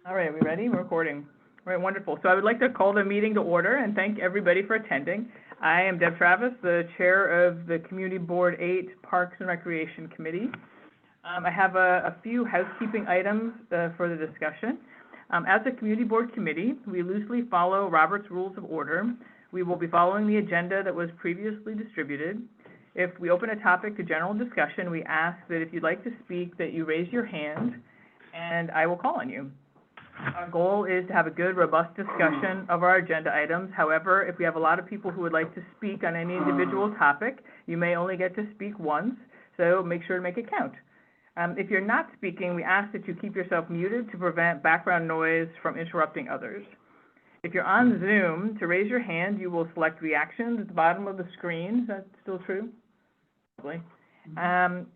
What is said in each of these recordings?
All right, we ready? We're recording. All right, wonderful. So I would like to call the meeting to order and thank everybody for attending. I am Deb Travis, the chair of the Community Board 8 Parks and Recreation Committee. I have a few housekeeping items for the discussion. As a Community Board Committee, we loosely follow Robert's Rules of Order. We will be following the agenda that was previously distributed. If we open a topic to general discussion, we ask that if you'd like to speak, that you raise your hand, and I will call on you. Our goal is to have a good, robust discussion of our agenda items. However, if we have a lot of people who would like to speak on any individual topic, you may only get to speak once, so make sure to make it count. If you're not speaking, we ask that you keep yourself muted to prevent background noise from interrupting others. If you're on Zoom, to raise your hand, you will select reactions at the bottom of the screen. Is that still true? Probably. And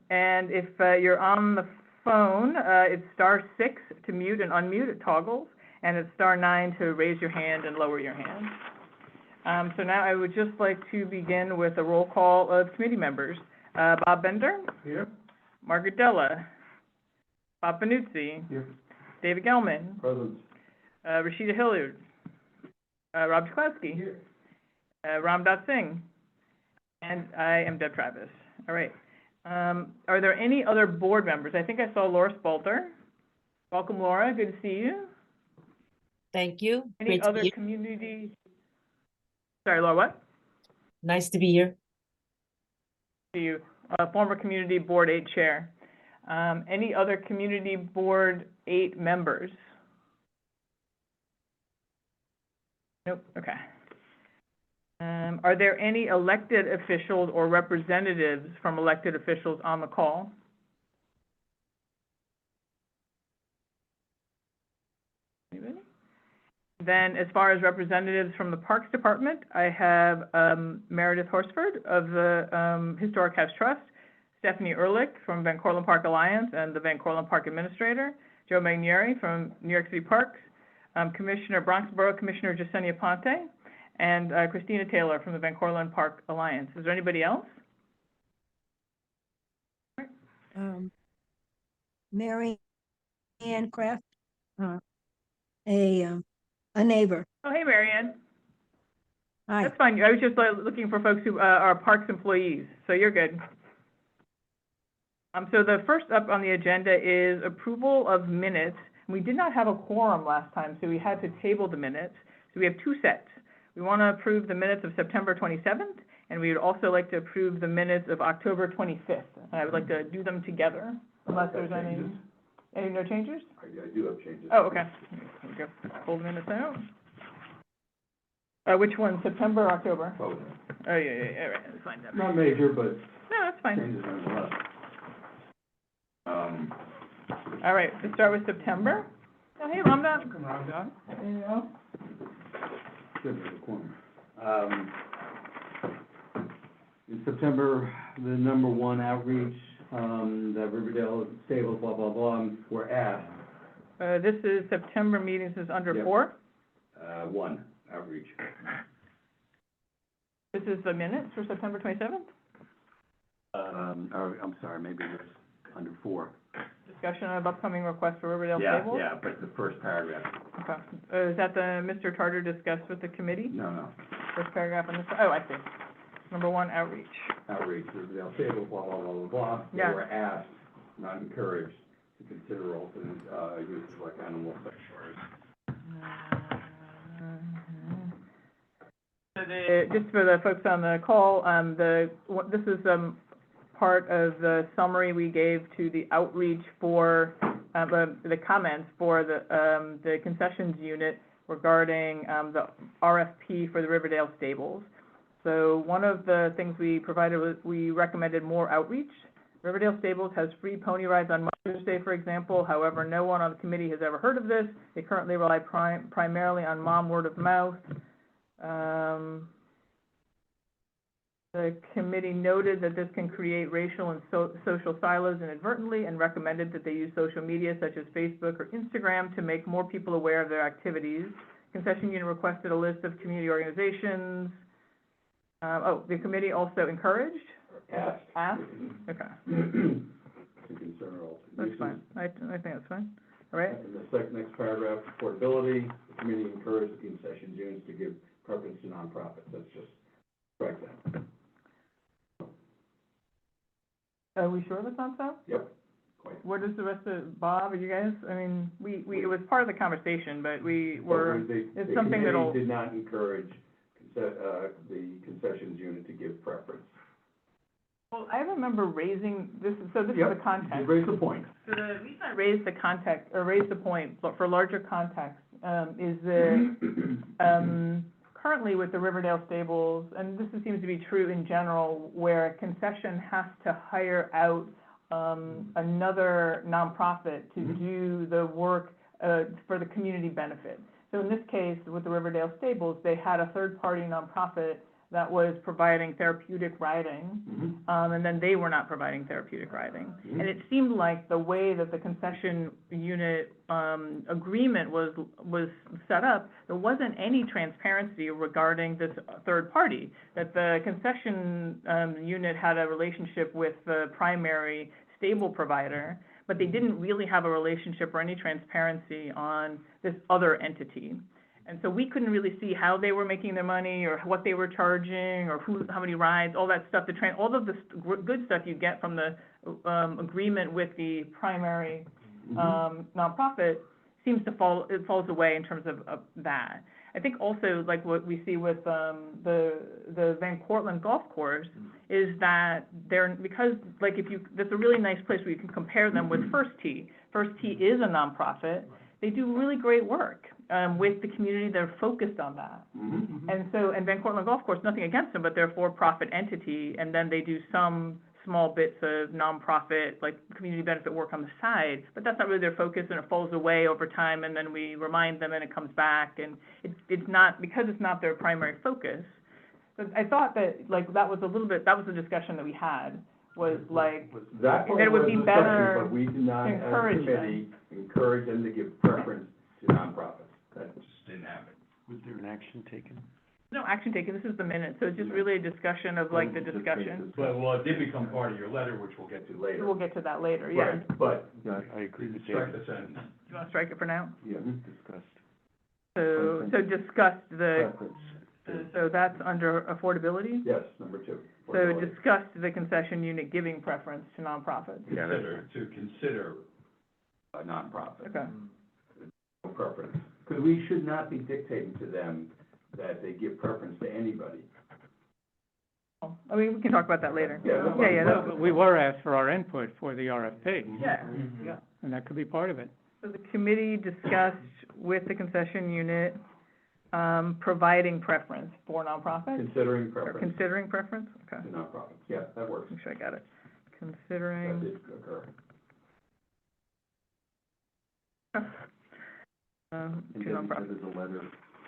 if you're on the phone, it's *6 to mute and unmute, it toggles, and it's *9 to raise your hand and lower your hand. So now I would just like to begin with a roll call of committee members. Bob Bender? Here. Margaret Della? Bob Panuzzi? Here. David Gelman? Present. Rashida Hilliard? Rob Chklowski? Here. Ram Dat Singh? And I am Deb Travis. All right. Are there any other board members? I think I saw Laura Spalter. Welcome, Laura. Good to see you. Thank you. Any Great to other be here. community? Sorry, Laura, what? Nice to be here. To you, former Community Board 8 chair. Any other Community Board 8 members? Nope. Okay. Are there any elected officials or representatives from elected officials on the call? Anybody? Then, as far as representatives from the Parks Department, I have Meredith Horsford of the Historic House Trust, Stephanie Ehrlich from Van Cortlandt Park Alliance and the Van Cortlandt Park Administrator, Joe Magneri from New York City Parks, Commissioner Bronx Borough Commissioner Jasenia Ponte, and Christina Taylor from the Van Cortlandt Park Alliance. Is there anybody else? Mary Ann Kraft, a neighbor. Oh, hey, Mary Ann. Hi. That's fine. I was just looking for folks who are Parks employees, so you're good. So the first up on the agenda is approval of minutes. We did not have a quorum last time, so we had to table the minutes. So we have two sets. We want to approve the minutes of September 27th, and we would also like to approve the minutes of October 25th. I would like to do them together, unless there's any no changes? I do have changes. Oh, okay. Here we go. Pull the minutes out. Which one, September or October? Both. Oh, yeah, all right, let's find that. Not major, but No, that's fine. changes nonetheless. All right, let's start with September. Oh, hey, Ramda. Come on, Don. There you go. Good for the corner. In September, the #1 outreach, that Riverdale Stables, blah, blah, blah, were asked. This is September meetings, is under Yep. 4. 1 outreach. This is the minutes for September 27th. Or, I'm sorry, maybe it was under 4. Discussion of upcoming request for Riverdale Yeah, Stables. yeah, but the first paragraph. Okay. Is that the Mr. Tartar discussed with the committee? No. First paragraph on this, oh, I see. #1 outreach. Outreach, Riverdale Stables, blah, blah, blah, blah, blah. Yeah. They were asked, not encouraged, to consider alternate, uses like animal sanctuaries. So just for the folks on the call, this is part of the summary we gave to the outreach for the comments for the concessions unit regarding the RFP for the Riverdale Stables. So one of the things we provided was we recommended more outreach. Riverdale Stables has free pony rides on Mother's Day, for example. However, no one on the committee has ever heard of this. They currently rely primarily on mom word of mouth. The committee noted that this can create racial and social silos inadvertently and recommended that they use social media such as Facebook or Instagram to make more people aware of their activities. Concession unit requested a list of community organizations. The committee also encouraged? Asked? Okay. To consider alternate That's uses. fine. I think that's fine. all right? In the next paragraph, affordability, the committee encourages the concession units to give preference to nonprofits. That's just strike that. Are we sure that's not so? Yep, quite. What is the rest of, Bob, are you guys, I mean, it was part of the conversation, but we were, it's something that'll. The committee did not encourage the concessions unit to give preference. Well, I remember raising, this is the Yep, context. you raised the point. So the reason I raised the context, or raised the point, but for larger context, is that, currently with the Riverdale Stables, and this seems to be true in general, where a concession has to hire out, another nonprofit to do the work, for the community benefit. So in this case, with the Riverdale Stables, they had a third-party nonprofit that was providing therapeutic riding, and then they were not providing therapeutic riding. And it seemed like the way that the concession unit, agreement was set up, there wasn't any transparency regarding this third party, that the concession, unit had a relationship with the primary stable provider, but they didn't really have a relationship or any transparency on this other entity. And so we couldn't really see how they were making their money, or what they were charging, or how many rides, all that stuff, all of the good stuff you get from the, agreement with the primary, nonprofit seems to it falls away in terms of that. I think also, like what we see with, the Van Cortlandt Golf Course, is that because, like, that's a really nice place where you can compare them with First Tee. First Tee is a nonprofit. They do really great work, with the community. They're focused on that. And so, and Van Cortlandt Golf Course, nothing against them, but they're a for-profit entity, and then they do some small bits of nonprofit, like, community benefit work on the side, but that's not really their focus, and it falls away over time, and then we remind them, and it comes back, and it's not, because it's not their primary focus. But I thought that, like, that was the discussion that we had, was like, That part that it would was be discussion, better but we did not, to as a encourage them. committee, encourage them to give preference to nonprofits. That just didn't happen. Was there an action taken? No action taken, this is the minute, so it's just really a discussion of, like, the discussion. But, well, it did become part of your letter, which we'll get to later. We'll get to that later, yeah. Right, but. Yeah, I agree with Strike David. the sentence. You wanna strike it for now? Yeah, discussed. So discuss the, Preference. so that's under affordability? Yes, number 2. So affordability. discuss the concession unit giving preference to nonprofits. Consider a nonprofit. Okay, No preference, because we should not be dictating to them that they give preference to anybody. I mean, we can talk about that later. Yeah, that's fine. Yeah, Well, that's, we were asked for our input for the RFP, yeah. and that could be part of it. So the committee discussed with the concession unit, providing preference for nonprofits? Considering Or preference considering preference? Okay, to nonprofits, yeah, that works. make sure I got it. That Considering, did occur. to And David said nonprofits. there's a letter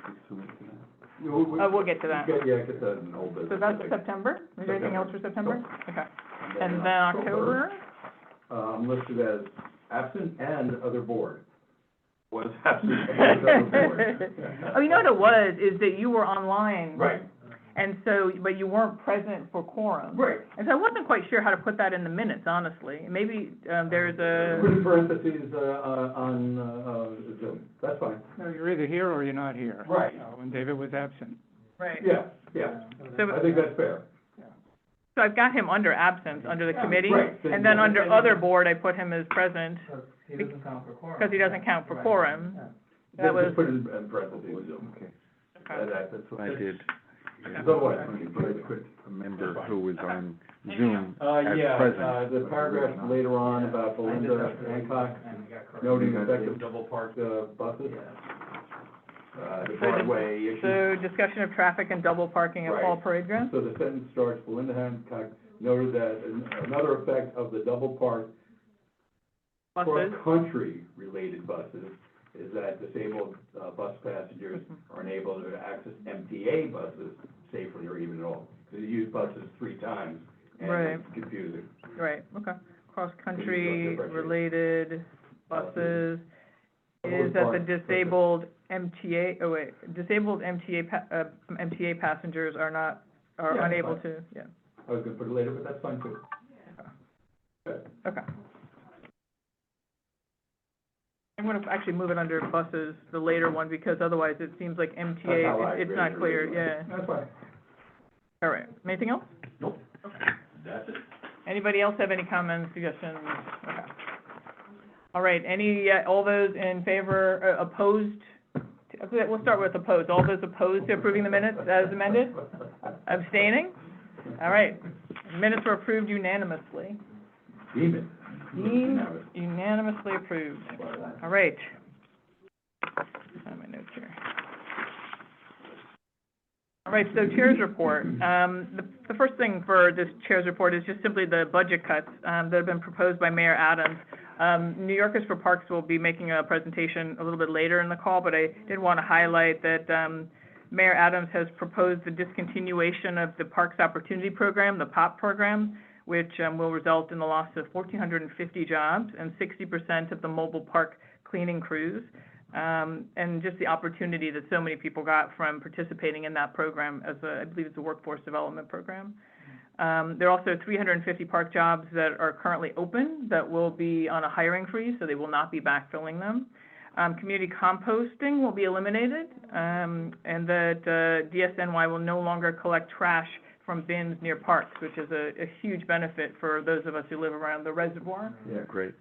pursuant to that. We'll get to that. Get that in old business. So that's September? Is there anything else for September? Okay. And then October, October? Listed as absent and other board. Was absent and other board. Oh, you know what it was, is that you were online. Right, And so, but you weren't present for quorum. right. And so I wasn't quite sure how to put that in the minutes, honestly. Maybe, there's Put a, in parentheses, on, Zoom, that's fine. No, you're either here or you're not here. Right. And David was absent. right. Yeah, So, I think that's fair. so I've got him under absence, under the committee. Right. And then under other board, I put him as present, He doesn't count for quorum. because he doesn't count for quorum. That Just was, put in parentheses, Zoom. Okay, okay. that's what I did. Otherwise, A member who was on Zoom as yeah, present. the paragraph later on about Belinda Hancock noting effective double parked, buses. The Broadway issue. So discussion of traffic and double parking at fall Right. parade ground? So the sentence starts, Belinda Hancock noted that another effect of the double parked Buses? cross-country related buses is that disabled, bus passengers are unable to access MTA buses safely or even at all. Because you use buses 3 times, and Right. it's confusing. Right, okay. Cross-country Can you differentiate? related buses is that the Parked, disabled disabled MTA passengers are not, are Yeah, unable fine. to, yeah, I was gonna put it later, but that's fine too. okay. I'm gonna actually move it under buses, the later one, because otherwise it seems like That's how I MTA, it's not read it, clear, really. yeah. That's fine. All right, anything else? Nope. That's it. Anybody else have any comments, suggestions? Okay. All right, all those in favor, opposed? Okay, we'll start with opposed. All those opposed to approving the minutes as amended? Abstaining? All right, minutes were approved unanimously. Demon. Unanimously approved. All right. Find my notes here. All right, so Chair's report. The first thing for this Chair's report is just simply the budget cuts that have been proposed by Mayor Adams. New Yorkers for Parks will be making a presentation a little bit later in the call, but I did want to highlight that Mayor Adams has proposed the discontinuation of the Parks Opportunity Program, the POP program, which will result in the loss of 1,450 jobs and 60% of the mobile park cleaning crews, and just the opportunity that so many people got from participating in that program I believe it's a workforce development program. There are also 350 park jobs that are currently open that will be on a hiring freeze, so they will not be backfilling them. Community composting will be eliminated, and that DSNY will no longer collect trash from bins near parks, which is a huge benefit for those of us who live around the reservoir. Yeah, great.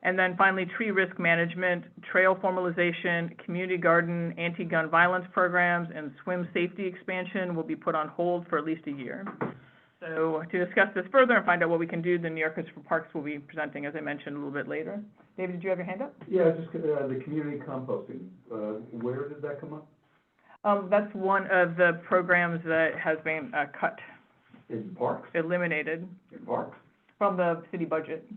And then finally, tree risk management, trail formalization, community garden, anti-gun violence programs, and swim safety expansion will be put on hold for at least a year. So to discuss this further and find out what we can do, the New Yorkers for Parks will be presenting, as I mentioned, a little bit later. David, did you have your hand up? Yeah, just, the community composting, where did that come up? That's one of the programs that has been cut, In parks? eliminated In parks? from the city budget.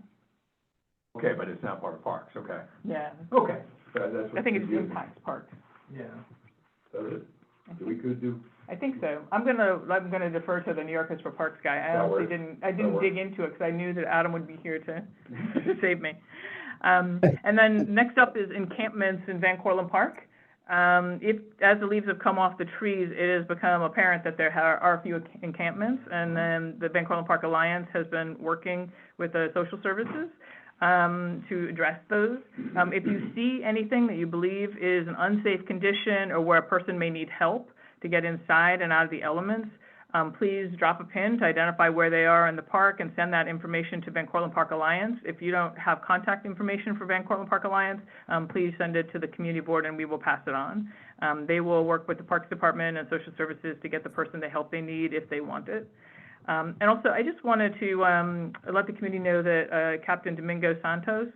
Okay, but it's not part of parks, okay. Yeah, Okay. That's what I think it confused me. impacts parks. Yeah. Does it? Do we could do, I think so. I'm gonna defer to the New Yorkers for Parks guy. I That honestly works. I didn't That dig into it, because I knew that Adam would be here to save me. And then next up is encampments in Van Cortlandt Park. As the leaves have come off the trees, it has become apparent that there are a few encampments, and then the Van Cortlandt Park Alliance has been working with the social services to address those. If you see anything that you believe is an unsafe condition or where a person may need help to get inside and out of the elements, please drop a pin to identify where they are in the park and send that information to Van Cortlandt Park Alliance. If you don't have contact information for Van Cortlandt Park Alliance, please send it to the community board and we will pass it on. They will work with the Parks Department and Social Services to get the person the help they need if they want it. And also, I just wanted to let the committee know that Captain Domingo Santos,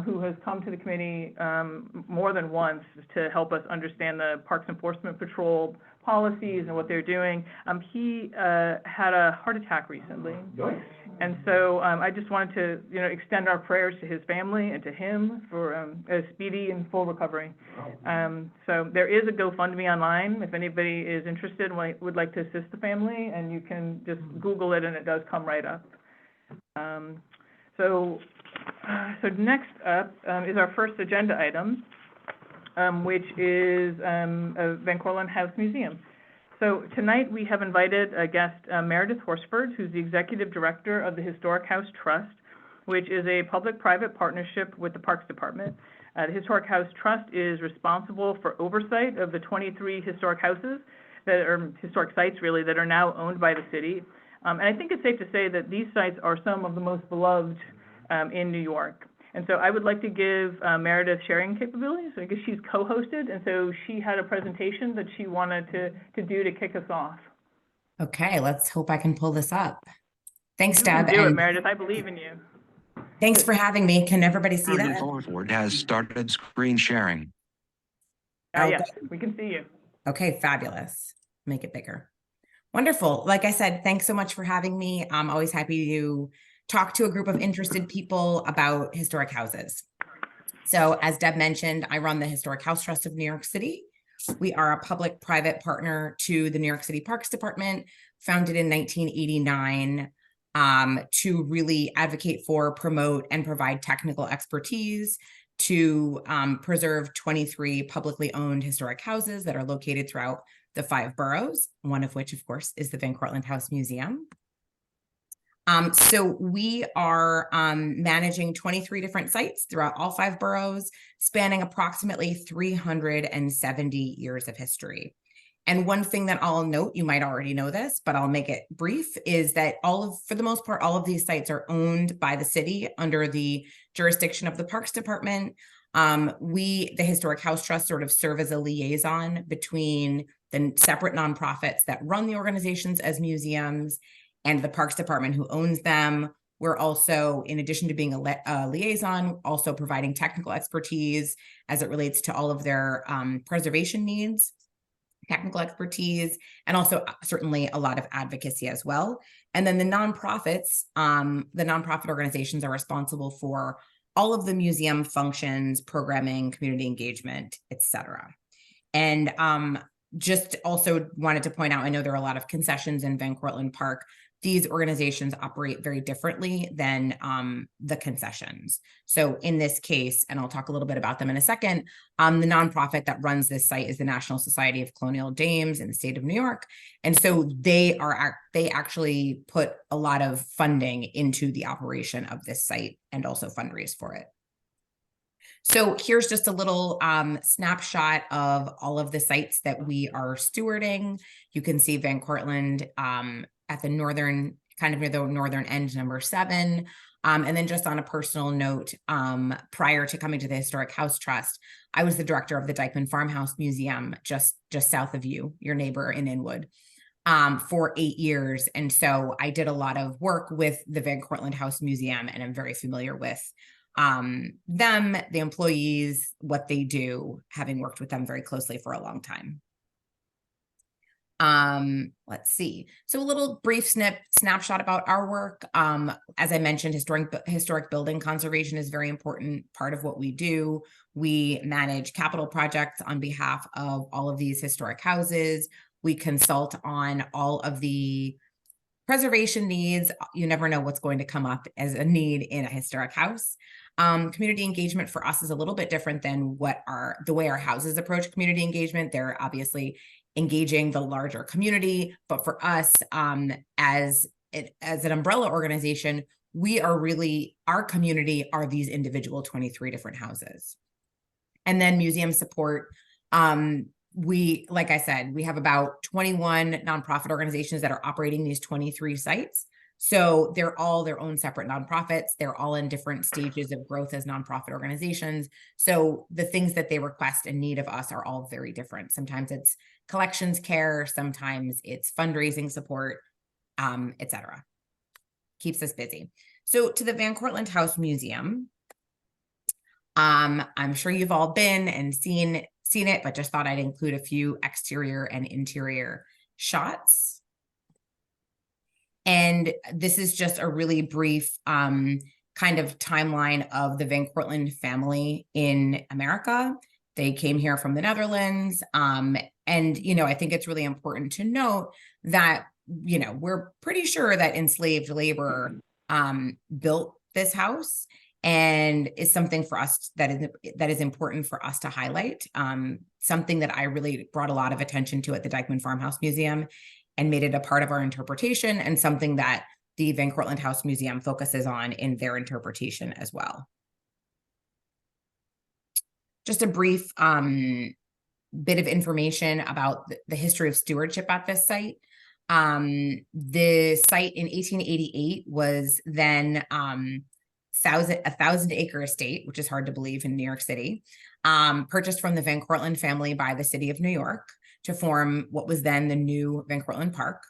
who has come to the committee more than once to help us understand the Parks Enforcement Patrol policies and what they're doing, he had a heart attack recently. Yikes. And so I just wanted to, extend our prayers to his family and to him for a speedy and full recovery. So there is a GoFundMe online if anybody is interested and would like to assist the family, and you can just Google it and it does come right up. So next up is our first agenda item, which is a Van Cortlandt House Museum. So tonight we have invited a guest, Meredith Horsford, who's the Executive Director of the Historic House Trust, which is a public-private partnership with the Parks Department. The Historic House Trust is responsible for oversight of the 23 historic houses historic sites really, that are now owned by the city. And I think it's safe to say that these sites are some of the most beloved in New York. And so I would like to give Meredith sharing capabilities, I guess she's co-hosted, and so she had a presentation that she wanted to do to kick us off. Okay, let's hope I can pull this up. Thanks, You can Deb. do it, and Meredith, I believe in you. Thanks for having me. Can everybody see that? Horsford has started screen sharing. Oh, Yes, we can see you. Okay, fabulous. Make it bigger. Wonderful. Like I said, thanks so much for having me. I'm always happy to talk to a group of interested people about historic houses. So as Deb mentioned, I run the Historic House Trust of New York City. We are a public-private partner to the New York City Parks Department, founded in 1989 to really advocate for, promote, and provide technical expertise to preserve 23 publicly owned historic houses that are located throughout the 5 boroughs, one of which, of course, is the Van Cortlandt House Museum. So we are managing 23 different sites throughout all 5 boroughs, spanning approximately 370 years of history. And one thing that I'll note, you might already know this, but I'll make it brief, is that for the most part, all of these sites are owned by the city under the jurisdiction of the Parks Department. The Historic House Trust, sort of serve as a liaison between the separate nonprofits that run the organizations as museums and the Parks Department who owns them. We're also, in addition to being a liaison, also providing technical expertise as it relates to all of their preservation needs, technical expertise, and also certainly a lot of advocacy as well. And then the nonprofits, the nonprofit organizations are responsible for all of the museum functions, programming, community engagement, etc. And just also wanted to point out, I know there are a lot of concessions in Van Cortlandt Park. These organizations operate very differently than the concessions. So in this case, and I'll talk a little bit about them in a second, the nonprofit that runs this site is the National Society of Colonial Dames in the state of New York. And so they actually put a lot of funding into the operation of this site and also fundraise for it. So here's just a little snapshot of all of the sites that we are stewarding. You can see Van Cortlandt at the northern, kind of near the northern end, number 7. And then just on a personal note, prior to coming to the Historic House Trust, I was the director of the Dyckman Farmhouse Museum, just south of you, your neighbor in Inwood, for 8 years. And so I did a lot of work with the Van Cortlandt House Museum, and I'm very familiar with them, the employees, what they do, having worked with them very closely for a long time. Let's see. So a little brief snapshot about our work. As I mentioned, historic building conservation is a very important part of what we do. We manage capital projects on behalf of all of these historic houses. We consult on all of the preservation needs. You never know what's going to come up as a need in a historic house. Community engagement for us is a little bit different than the way our houses approach community engagement. They're obviously engaging the larger community, but for us, as an umbrella organization, our community are these individual 23 different houses. And then museum support. Like I said, we have about 21 nonprofit organizations that are operating these 23 sites. So they're all their own separate nonprofits. They're all in different stages of growth as nonprofit organizations. So the things that they request and need of us are all very different. Sometimes it's collections care, sometimes it's fundraising support, etc. Keeps us busy. So to the Van Cortlandt House Museum, I'm sure you've all been and seen it, but just thought I'd include a few exterior and interior shots. And this is just a really brief kind of timeline of the Van Cortlandt family in America. They came here from the Netherlands. And, I think it's really important to note that, we're pretty sure that enslaved labor built this house, and is something for us that is important for us to highlight. Something that I really brought a lot of attention to at the Dyckman Farmhouse Museum and made it a part of our interpretation, and something that the Van Cortlandt House Museum focuses on in their interpretation as well. Just a brief bit of information about the history of stewardship at this site. The site in 1888 was then a 1,000-acre estate, which is hard to believe in New York City, purchased from the Van Cortlandt family by the city of New York to form what was then the new Van Cortlandt Park.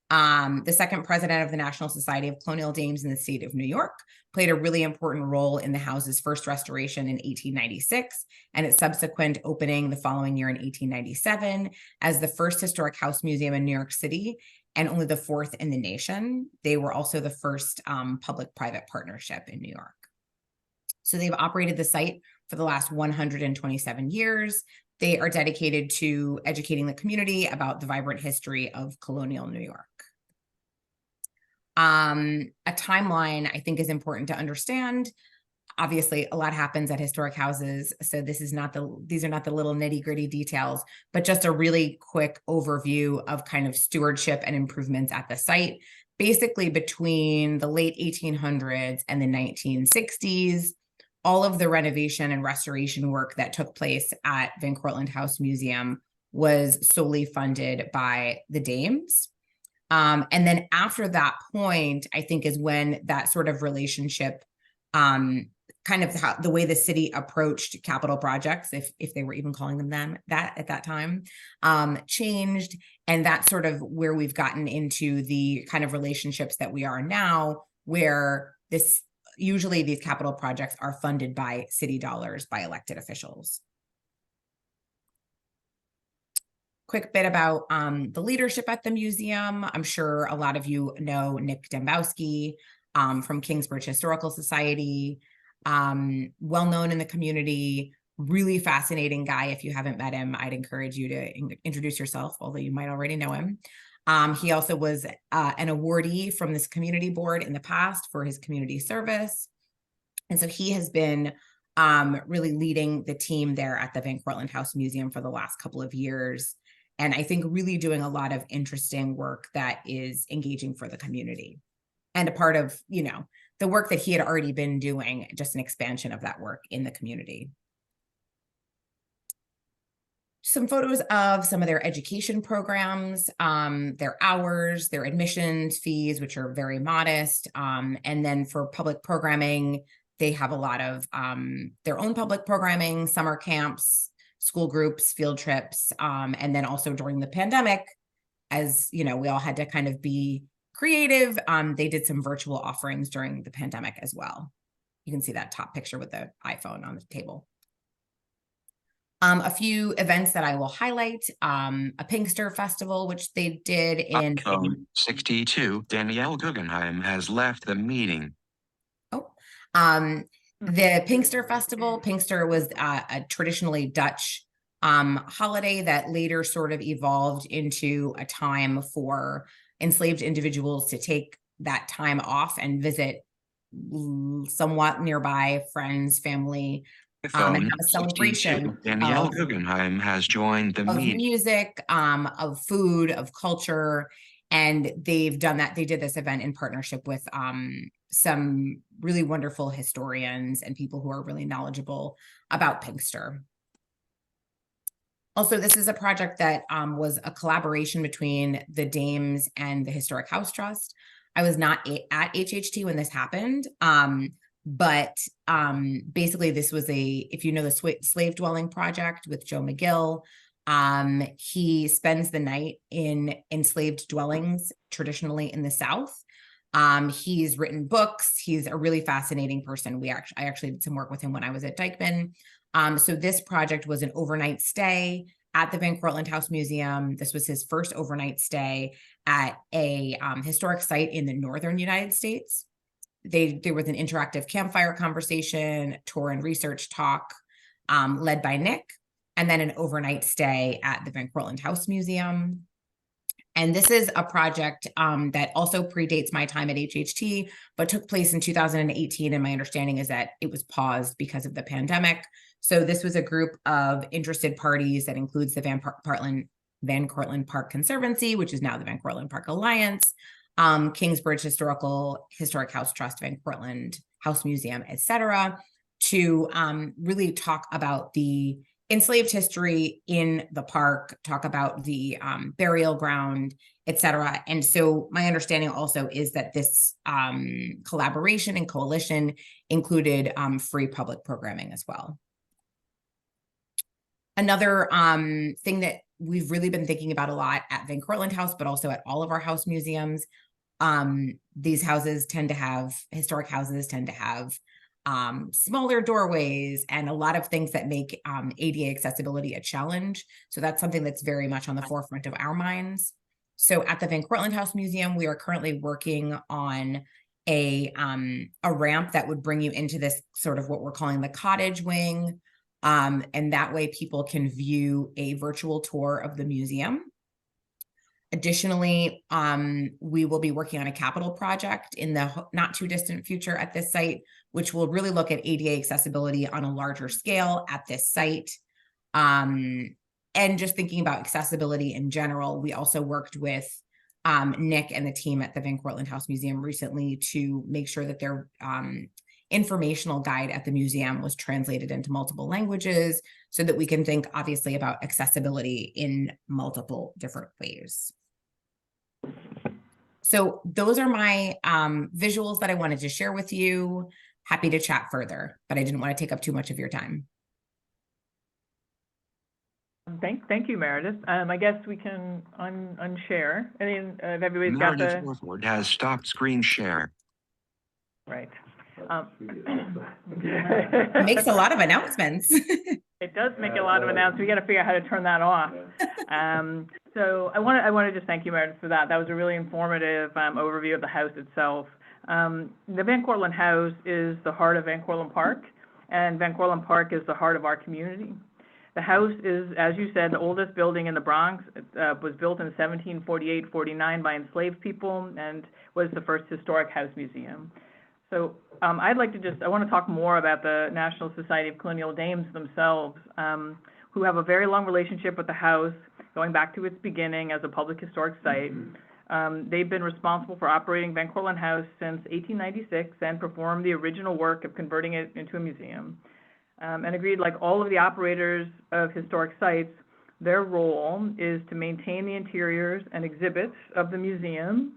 The second president of the National Society of Colonial Dames in the state of New York played a really important role in the house's first restoration in 1896 and its subsequent opening the following year in 1897 as the first historic house museum in New York City and only the 4th in the nation. They were also the first public-private partnership in New York. So they've operated the site for the last 127 years. They are dedicated to educating the community about the vibrant history of colonial New York. A timeline, I think, is important to understand. Obviously, a lot happens at historic houses, so these are not the little nitty-gritty details, but just a really quick overview of kind of stewardship and improvements at the site. basically between the late 1800s and the 1960s, all of the renovation and restoration work that took place at Van Cortlandt House Museum was solely funded by the Dames. And then after that point, I think is when that sort of relationship, kind of how the way the city approached capital projects, if they were even calling them that at that time, changed. And that's sort of where we've gotten into the kind of relationships that we are now, where usually these capital projects are funded by city dollars by elected officials. Quick bit about the leadership at the museum. I'm sure a lot of you know Nick Dembowski from Kingsbridge Historical Society, well known in the community, really fascinating guy. If you haven't met him, I'd encourage you to introduce yourself, although you might already know him. He also was an awardee from this community board in the past for his community service. And so he has been really leading the team there at the Van Cortlandt House Museum for the last couple of years. And I think really doing a lot of interesting work that is engaging for the community. And a part of, the work that he had already been doing, just an expansion of that work in the community. Some photos of some of their education programs, their hours, their admissions fees, which are very modest. And then for public programming, they have a lot of their own public programming, summer camps, school groups, field trips. And then also during the pandemic, as we all had to kind of be creative, they did some virtual offerings during the pandemic as well. You can see that top picture with the iPhone on the table. A few events that I will highlight, a Pinkster Festival, which they did in... 62, Danielle Guggenheim has left the meeting. The Pinkster Festival, Pinkster was a traditionally Dutch holiday that later sort of evolved into a time for enslaved individuals to take that time off and visit somewhat nearby friends, family, and have a celebration. Danielle Guggenheim has joined the meeting. Music, of food, of culture, and they've done that. They did this event in partnership with some really wonderful historians and people who are really knowledgeable about Pinkster. Also, this is a project that was a collaboration between the Dames and the Historic House Trust. I was not at HHT when this happened, but basically this was if you know the Slave Dwelling Project with Joe McGill, he spends the night in enslaved dwellings, traditionally in the South. He's written books. He's a really fascinating person. I actually did some work with him when I was at Dyckman. So this project was an overnight stay at the Van Cortlandt House Museum. This was his first overnight stay at a historic site in the northern United States. There was an interactive campfire conversation, tour and research talk led by Nick, and then an overnight stay at the Van Cortlandt House Museum. And this is a project that also predates my time at HHT, but took place in 2018. And my understanding is that it was paused because of the pandemic. So this was a group of interested parties that includes the Van Cortlandt Park Conservancy, which is now the Van Cortlandt Park Alliance, Kingsbridge Historic House Trust, Van Cortlandt House Museum, etc., to really talk about the enslaved history in the park, talk about the burial ground, etc. And so my understanding also is that this collaboration and coalition included free public programming as well. Another thing that we've really been thinking about a lot at Van Cortlandt House, but also at all of our house museums, these houses tend to have, historic houses tend to have smaller doorways and a lot of things that make ADA accessibility a challenge. So that's something that's very much on the forefront of our minds. So at the Van Cortlandt House Museum, we are currently working on a ramp that would bring you into this sort of what we're calling the cottage wing. And that way people can view a virtual tour of the museum. Additionally, we will be working on a capital project in the not too distant future at this site, which will really look at ADA accessibility on a larger scale at this site. And just thinking about accessibility in general, we also worked with Nick and the team at the Van Cortlandt House Museum recently to make sure that their informational guide at the museum was translated into multiple languages so that we can think obviously about accessibility in multiple different ways. So those are my visuals that I wanted to share with you. Happy to chat further, but I didn't want to take up too much of your time. Thank you, Meredith. I guess we can unshare. I mean, if everybody's got Meredith the, Northwood has stopped screen share. right. It makes a lot of announcements. It does make a lot of announcements. We got to figure out how to turn that off. So I want to just thank you, Meredith, for that. That was a really informative overview of the house itself. The Van Cortlandt House is the heart of Van Cortlandt Park, and Van Cortlandt Park is the heart of our community. The house is, as you said, the oldest building in the Bronx. It was built in 1748-49 by enslaved people and was the first historic house museum. So I'd like to I want to talk more about the National Society of Colonial Dames themselves, who have a very long relationship with the house, going back to its beginning as a public historic site. They've been responsible for operating Van Cortlandt House since 1896 and performed the original work of converting it into a museum. And agreed, like all of the operators of historic sites, their role is to maintain the interiors and exhibits of the museum,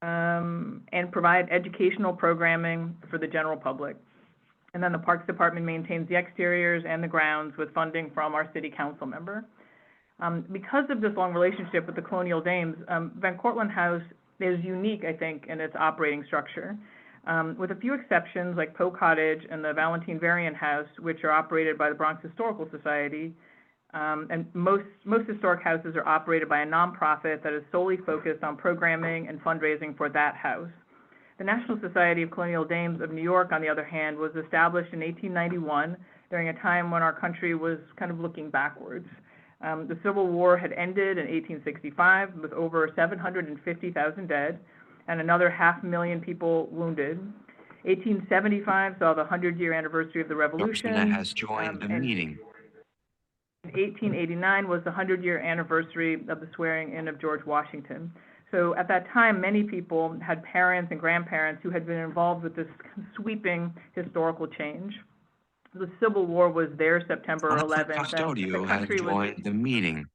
and provide educational programming for the general public. And then the Parks Department maintains the exteriors and the grounds with funding from our city council member. Because of this long relationship with the Colonial Dames, Van Cortlandt House is unique, I think, in its operating structure. With a few exceptions like Poe Cottage and the Valentine Varian House, which are operated by the Bronx Historical Society, and most historic houses are operated by a nonprofit that is solely focused on programming and fundraising for that house. The National Society of Colonial Dames of New York, on the other hand, was established in 1891 during a time when our country was kind of looking backwards. The Civil War had ended in 1865 with over 750,000 dead and another 500,000 people wounded. 1875 saw the 100-year anniversary of the Revolution. Person has joined the meeting. 1889 was the 100-year anniversary of the swearing in of George Washington. So at that time, many people had parents and grandparents who had been involved with this sweeping historical change. The Civil War was there September 11th. Custodio has joined the meeting.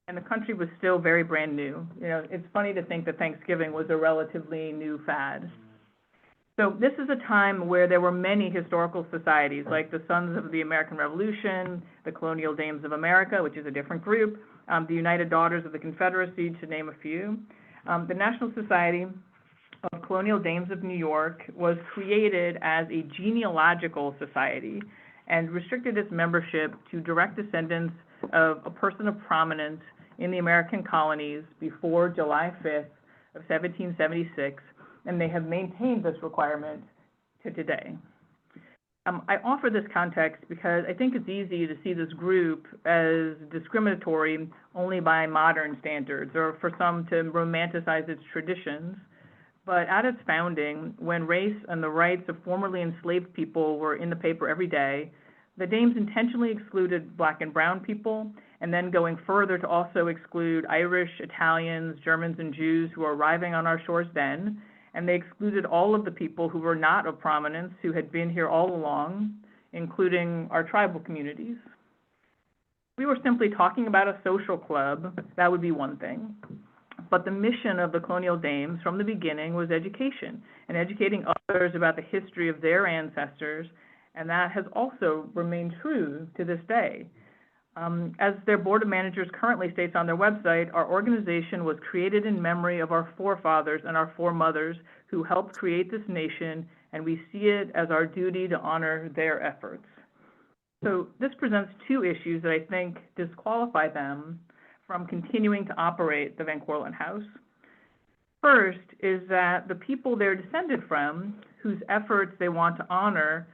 And the country was still very brand new. You know, it's funny to think that Thanksgiving was a relatively new fad. So this is a time where there were many historical societies, like the Sons of the American Revolution, the Colonial Dames of America, which is a different group, the United Daughters of the Confederacy, to name a few. The National Society of Colonial Dames of New York was created as a genealogical society and restricted its membership to direct descendants of a person of prominence in the American colonies before July 5th of 1776, and they have maintained this requirement to today. I offer this context because I think it's easy to see this group as discriminatory only by modern standards, or for some to romanticize its traditions. But at its founding, when race and the rights of formerly enslaved people were in the paper every day, the Dames intentionally excluded Black and brown people, and then going further to also exclude Irish, Italians, Germans, and Jews who were arriving on our shores then, and they excluded all of the people who were not of prominence, who had been here all along, including our tribal communities. If we were simply talking about a social club, that would be one thing. But the mission of the Colonial Dames from the beginning was education, and educating others about the history of their ancestors, and that has also remained true to this day. As their Board of Managers currently states on their website, our organization was created in memory of our forefathers and our foremothers who helped create this nation, and we see it as our duty to honor their efforts. So this presents two issues that I think disqualify them from continuing to operate the Van Cortlandt House. First is that the people they're descended from, whose efforts they want to honor,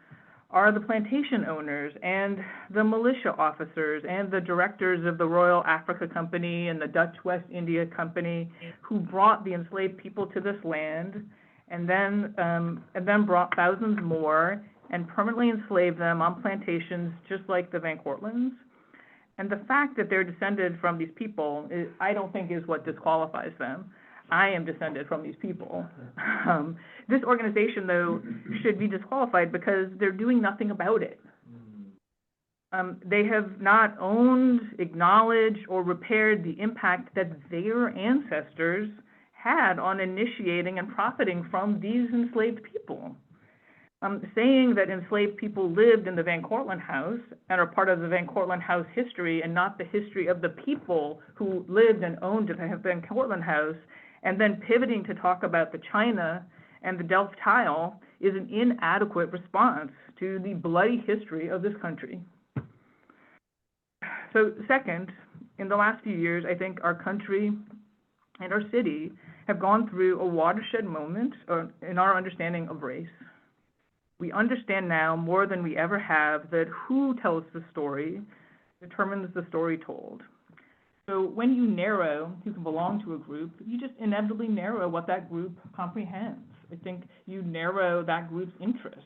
are the plantation owners and the militia officers and the directors of the Royal Africa Company and the Dutch West India Company, who brought the enslaved people to this land and then brought thousands more and permanently enslaved them on plantations just like the Van Cortlandts. And the fact that they're descended from these people, I don't think is what disqualifies them. I am descended from these people. This organization, though, should be disqualified because they're doing nothing about it. They have not owned, acknowledged, or repaired the impact that their ancestors had on initiating and profiting from these enslaved people. Saying that enslaved people lived in the Van Cortlandt House and are part of the Van Cortlandt House history and not the history of the people who lived and owned the Van Cortlandt House, and then pivoting to talk about the China and the Delft tile is an inadequate response to the bloody history of this country. So second, in the last few years, I think our country and our city have gone through a watershed moment in our understanding of race. We understand now more than we ever have that who tells the story determines the story told. So when you narrow who can belong to a group, you just inevitably narrow what that group comprehends. I think you narrow that group's interests.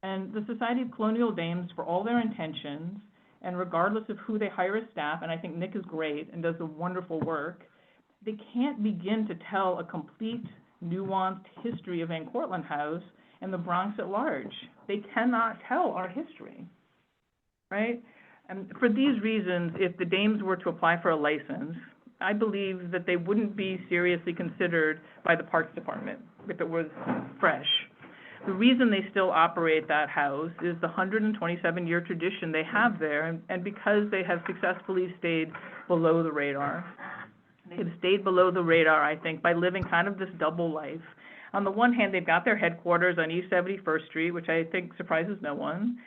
And the Society of Colonial Dames, for all their intentions, and regardless of who they hire as staff, and I think Nick is great and does a wonderful work, they can't begin to tell a complete, nuanced history of Van Cortlandt House and the Bronx at large. They cannot tell our history, right? And for these reasons, if the Dames were to apply for a license, I believe that they wouldn't be seriously considered by the Parks Department if it was fresh. The reason they still operate that house is the 127-year tradition they have there, and because they have successfully stayed below the radar. They have stayed below the radar, I think, by living kind of this double life. On the one hand, they've got their headquarters on East 71st Street, which I think surprises no one,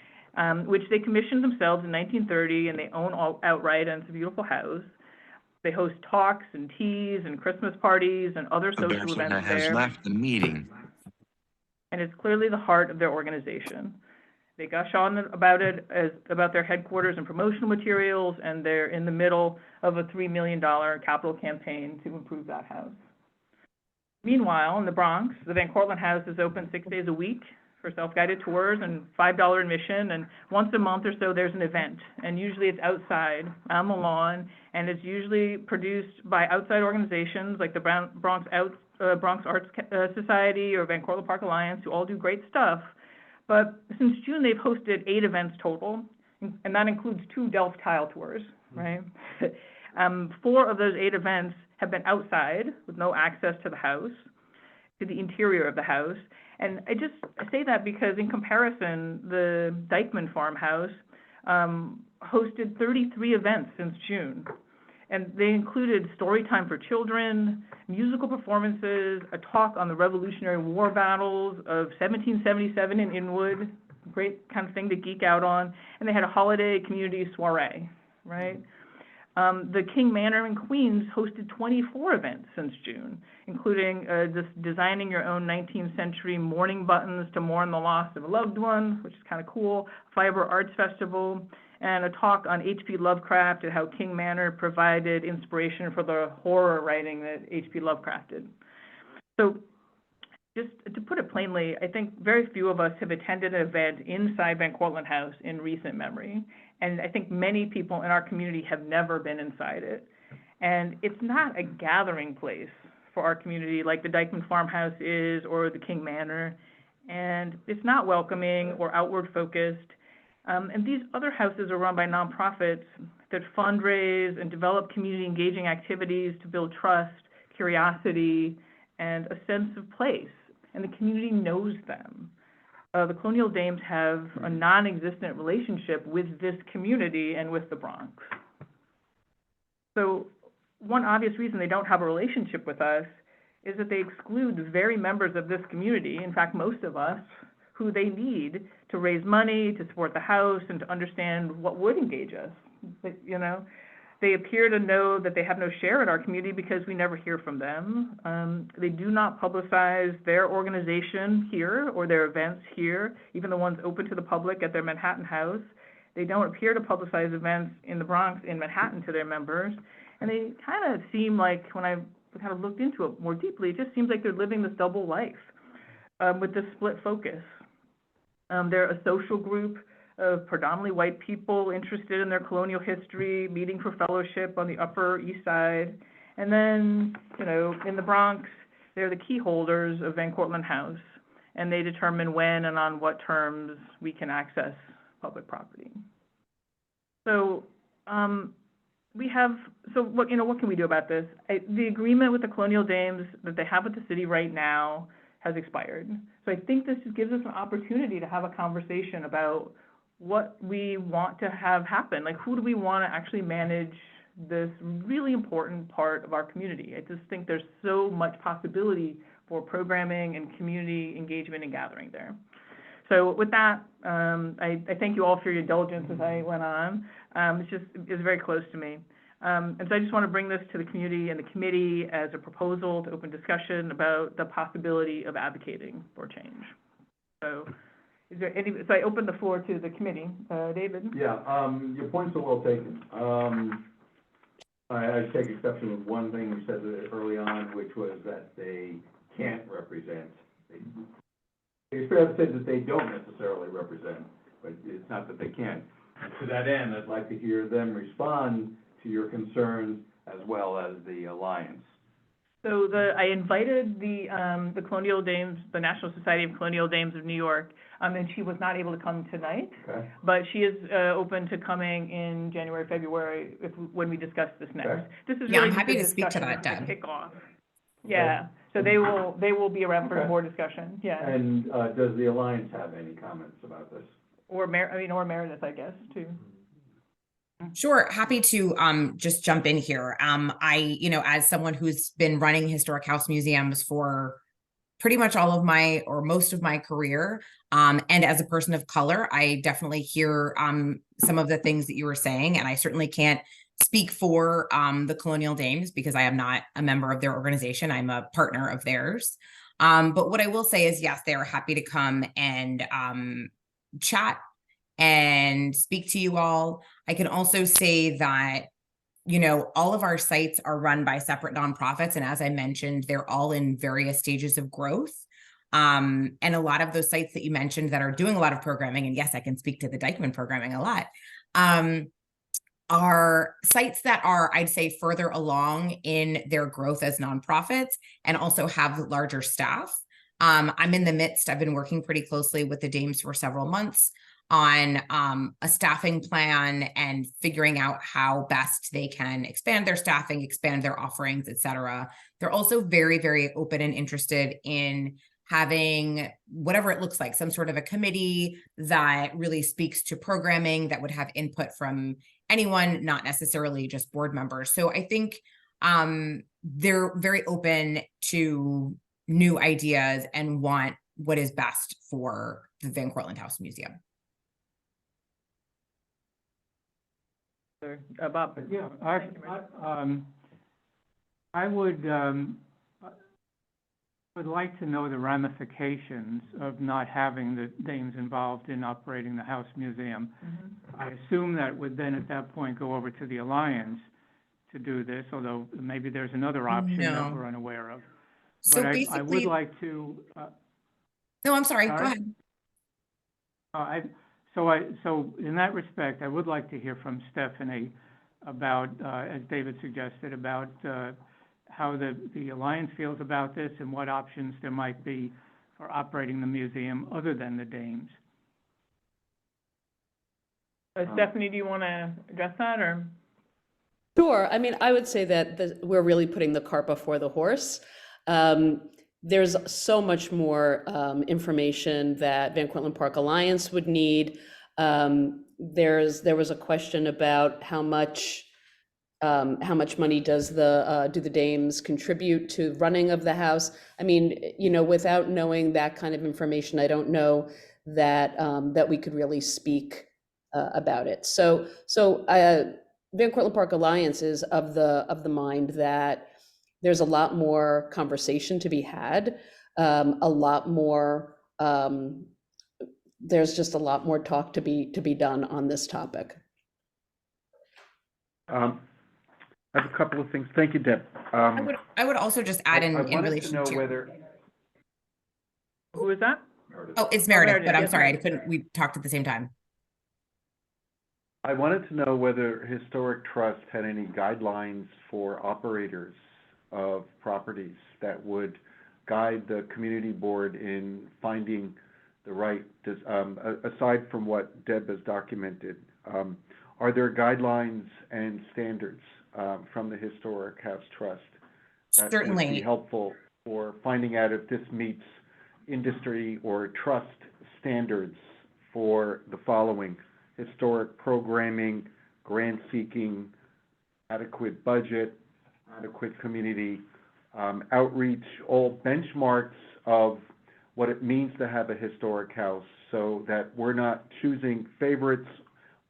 which they commissioned themselves in 1930, and they own all outright, and it's a beautiful house. They host talks and teas and Christmas parties and other social Roberta events has there. left the meeting. And it's clearly the heart of their organization. They gush on about it about their headquarters and promotional materials, and they're in the middle of a $3 million capital campaign to improve that house. Meanwhile, in the Bronx, the Van Cortlandt House is open 6 days a week for self-guided tours and $5 admission, and once a month or so there's an event, and usually it's outside on the lawn, and it's usually produced by outside organizations like the Bronx Arts Society or Van Cortlandt Park Alliance, who all do great stuff. But since June, they've hosted 8 events total, and that includes 2 Delft tile tours, right? 4 of those 8 events have been outside with no access to the house, to the interior of the house. And I say that because in comparison, the Dyckman Farmhouse hosted 33 events since June. And they included story time for children, musical performances, a talk on the Revolutionary War battles of 1777 in Inwood, great kind of thing to geek out on, and they had a holiday community soiree, right? The King Manor in Queens hosted 24 events since June, including designing your own 19th century mourning buttons to mourn the loss of a loved one, which is kind of cool, Fiber Arts Festival, and a talk on H.P. Lovecraft and how King Manor provided inspiration for the horror writing that H.P. Lovecraft did. So just to put it plainly, I think very few of us have attended an event inside Van Cortlandt House in recent memory. And I think many people in our community have never been inside it. And it's not a gathering place for our community like the Dyckman Farmhouse is or the King Manor. And it's not welcoming or outward focused. And these other houses are run by nonprofits that fundraise and develop community engaging activities to build trust, curiosity, and a sense of place. And the community knows them. The Colonial Dames have a non-existent relationship with this community and with the Bronx. So one obvious reason they don't have a relationship with us is that they exclude the very members of this community, in fact, most of us, who they need to raise money, to support the house, and to understand what would engage us. But, you know, they appear to know that they have no share in our community because we never hear from them. They do not publicize their organization here or their events here, even the ones open to the public at their Manhattan house. They don't appear to publicize events in the Bronx, in Manhattan, to their members. And they kind of seem like, when I kind of looked into it more deeply, it just seems like they're living this double life with this split focus. They're a social group of predominantly white people interested in their colonial history, meeting for fellowship on the Upper East Side. And then, you know, in the Bronx, they're the key holders of Van Cortlandt House, and they determine when and on what terms we can access public property. So, what can we do about this? The agreement with the Colonial Dames that they have with the city right now has expired. So I think this just gives us an opportunity to have a conversation about what we want to have happen. Like, who do we want to actually manage this really important part of our community? I just think there's so much possibility for programming and community engagement and gathering there. So with that, I thank you all for your diligence as I went on. It's very close to me. And so I just want to bring this to the community and the committee as a proposal to open discussion about the possibility of advocating for change. So so I open the floor to the committee. David? Yeah, your points are well taken. I take exception with one thing you said early on, which was that they can't represent. It's fair to say that they don't necessarily represent, but it's not that they can't. And to that end, I'd like to hear them respond to your concerns as well as the Alliance. So I invited the Colonial Dames, the National Society of Colonial Dames of New York, and she was not able to come tonight. Okay. But she is open to coming in January, February, when we discuss this next. Okay. This is Yeah, really I'm happy just a to speak to discussion that, Deb. kick off. Yeah, so they will be around for Okay. more discussion, yeah. And does the Alliance have any comments about this? Or Meredith, I guess, too. Sure, happy to just jump in here. As someone who's been running historic house museums for pretty much all of my or most of my career, and as a person of color, I definitely hear some of the things that you were saying, and I certainly can't speak for the Colonial Dames because I am not a member of their organization. I'm a partner of theirs. But what I will say is, yes, they are happy to come and chat and speak to you all. I can also say that, all of our sites are run by separate nonprofits. And as I mentioned, they're all in various stages of growth. And a lot of those sites that you mentioned that are doing a lot of programming, and yes, I can speak to the Dykeman programming a lot, are sites that are, I'd say, further along in their growth as nonprofits and also have larger staff. I'm in the midst, I've been working pretty closely with the Dames for several months on a staffing plan and figuring out how best they can expand their staffing, expand their offerings, et cetera. They're also very, very open and interested in having whatever it looks like, some sort of a committee that really speaks to programming that would have input from anyone, not necessarily just board members. So I think they're very open to new ideas and want what is best for the Van Cortlandt House Museum. Bob? Yeah, I would like to know the ramifications of not having the Dames involved in operating the House Museum. Mm-hmm. I assume that would then at that point go over to the Alliance to do this, although maybe there's another option that No. we're unaware of. So But I would basically, like to, no, I'm sorry, go Sorry? ahead. So in that respect, I would like to hear from Stephanie about, as David suggested, about how the Alliance feels about this and what options there might be for operating the museum other than the Dames. Stephanie, do you want to address that, or? Sure. I mean, I would say that we're really putting the cart before the horse. There's so much more information that Van Cortlandt Park Alliance would need. There was a question about how much money do the Dames contribute to running of the house. I mean, without knowing that kind of information, I don't know that we could really speak about it. So Van Cortlandt Park Alliance is of the mind that there's a lot more conversation to be had, a lot more. There's just a lot more talk to be done on this topic. I have a couple of things. Thank you, Deb. I would also just add in wanted relation to know to. whether, Who is that? Oh, it's Meredith, Meredith, but I'm yes, sorry, Meredith. we talked at the same time. I wanted to know whether Historic Trust had any guidelines for operators of properties that would guide the community board in finding the right, aside from what Deb has documented, are there guidelines and standards from the Historic House Trust that would be Certainly. helpful for finding out if this meets industry or trust standards for the following: historic programming, grant seeking, adequate budget, adequate community outreach, all benchmarks of what it means to have a historic house, so that we're not choosing favorites,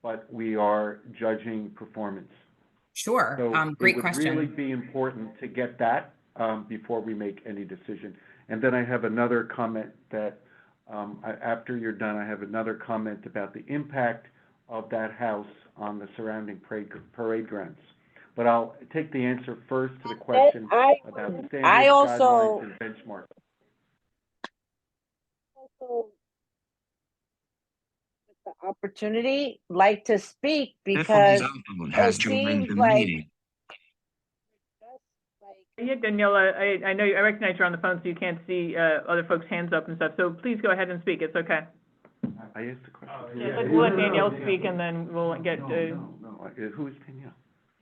but we are judging performance. Sure. So Great it would really question. be important to get that before we make any decision. And then I have another comment that, after you're done, I have another comment about the impact of that house on the surrounding parade grounds. But I'll take the answer first to the question about standards, guidelines, and benchmarks. The opportunity, like to speak, Tiffany's because iPhone has it joined seems the like meeting. Yeah, Daniela, I know, I recognize you're on the phone, so you can't see other folks' hands up and stuff, so please go ahead and speak, it's okay. I asked the question. We'll let Danielle speak, and then we'll get, No, who is Danielle?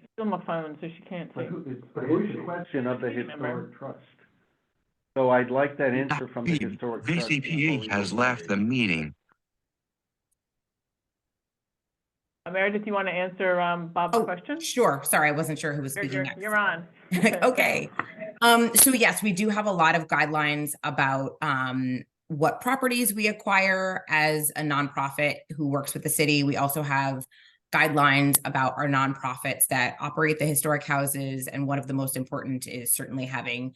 she's on my phone, so she can't see. But who's the question of the Historic Trust? So I'd like that answer from the Historic Trust. VCPH has left the meeting. Meredith, you want to answer Bob's question? Sure. Sorry, I wasn't sure who was speaking next. You're on. Okay. So yes, we do have a lot of guidelines about what properties we acquire as a nonprofit who works with the city. We also have guidelines about our nonprofits that operate the historic houses, and one of the most important is certainly having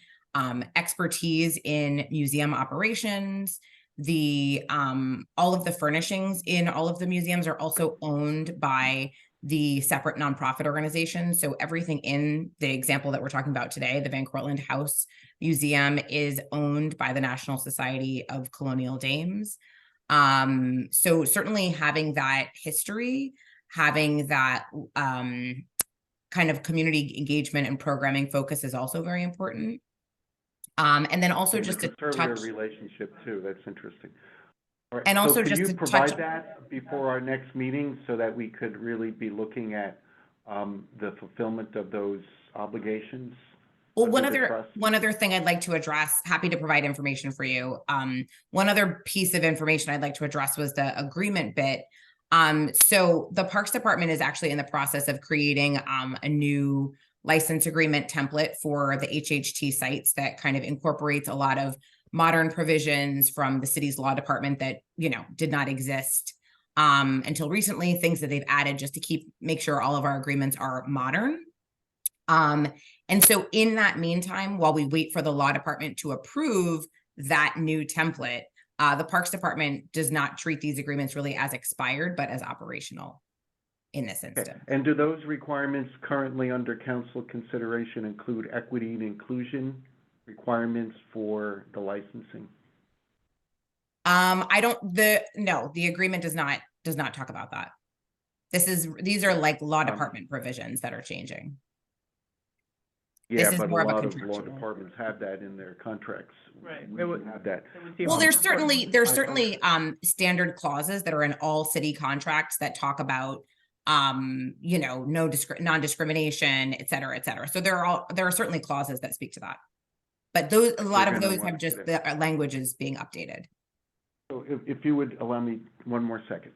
expertise in museum operations. The all of the furnishings in all of the museums are also owned by the separate nonprofit organizations. So everything in the example that we're talking about today, the Van Cortlandt House Museum, is owned by the National Society of Colonial Dames. So certainly having that history, having that kind of community engagement and programming focus is also very important. And then also just to touch relationship too, that's interesting. All right, and so also can just you to provide touch that before our next meeting so that we could really be looking at the fulfillment of those obligations? Well, under the trust? one other thing I'd like to address, happy to provide information for you. One other piece of information I'd like to address was the agreement bit. So the Parks Department is actually in the process of creating a new license agreement template for the HHT sites that kind of incorporates a lot of modern provisions from the city's law department that, you know, did not exist until recently, things that they've added just to make sure all of our agreements are modern. And so in that meantime, while we wait for the law department to approve that new template, the Parks Department does not treat these agreements really as expired, but as operational in this instance. And do those requirements currently under council consideration include equity and inclusion requirements for the licensing? No, the agreement does not talk about that. These are like law department provisions that are changing. Yeah, This is but a more of a lot of law contractual. departments have that in their contracts. Right. We should have that. Well, there's certainly standard clauses that are in all city contracts that talk about you know, non-discrimination, et cetera, et cetera. So there are certainly clauses that speak to that. But a lot of those have just the language is being updated. So if you would allow me one more second.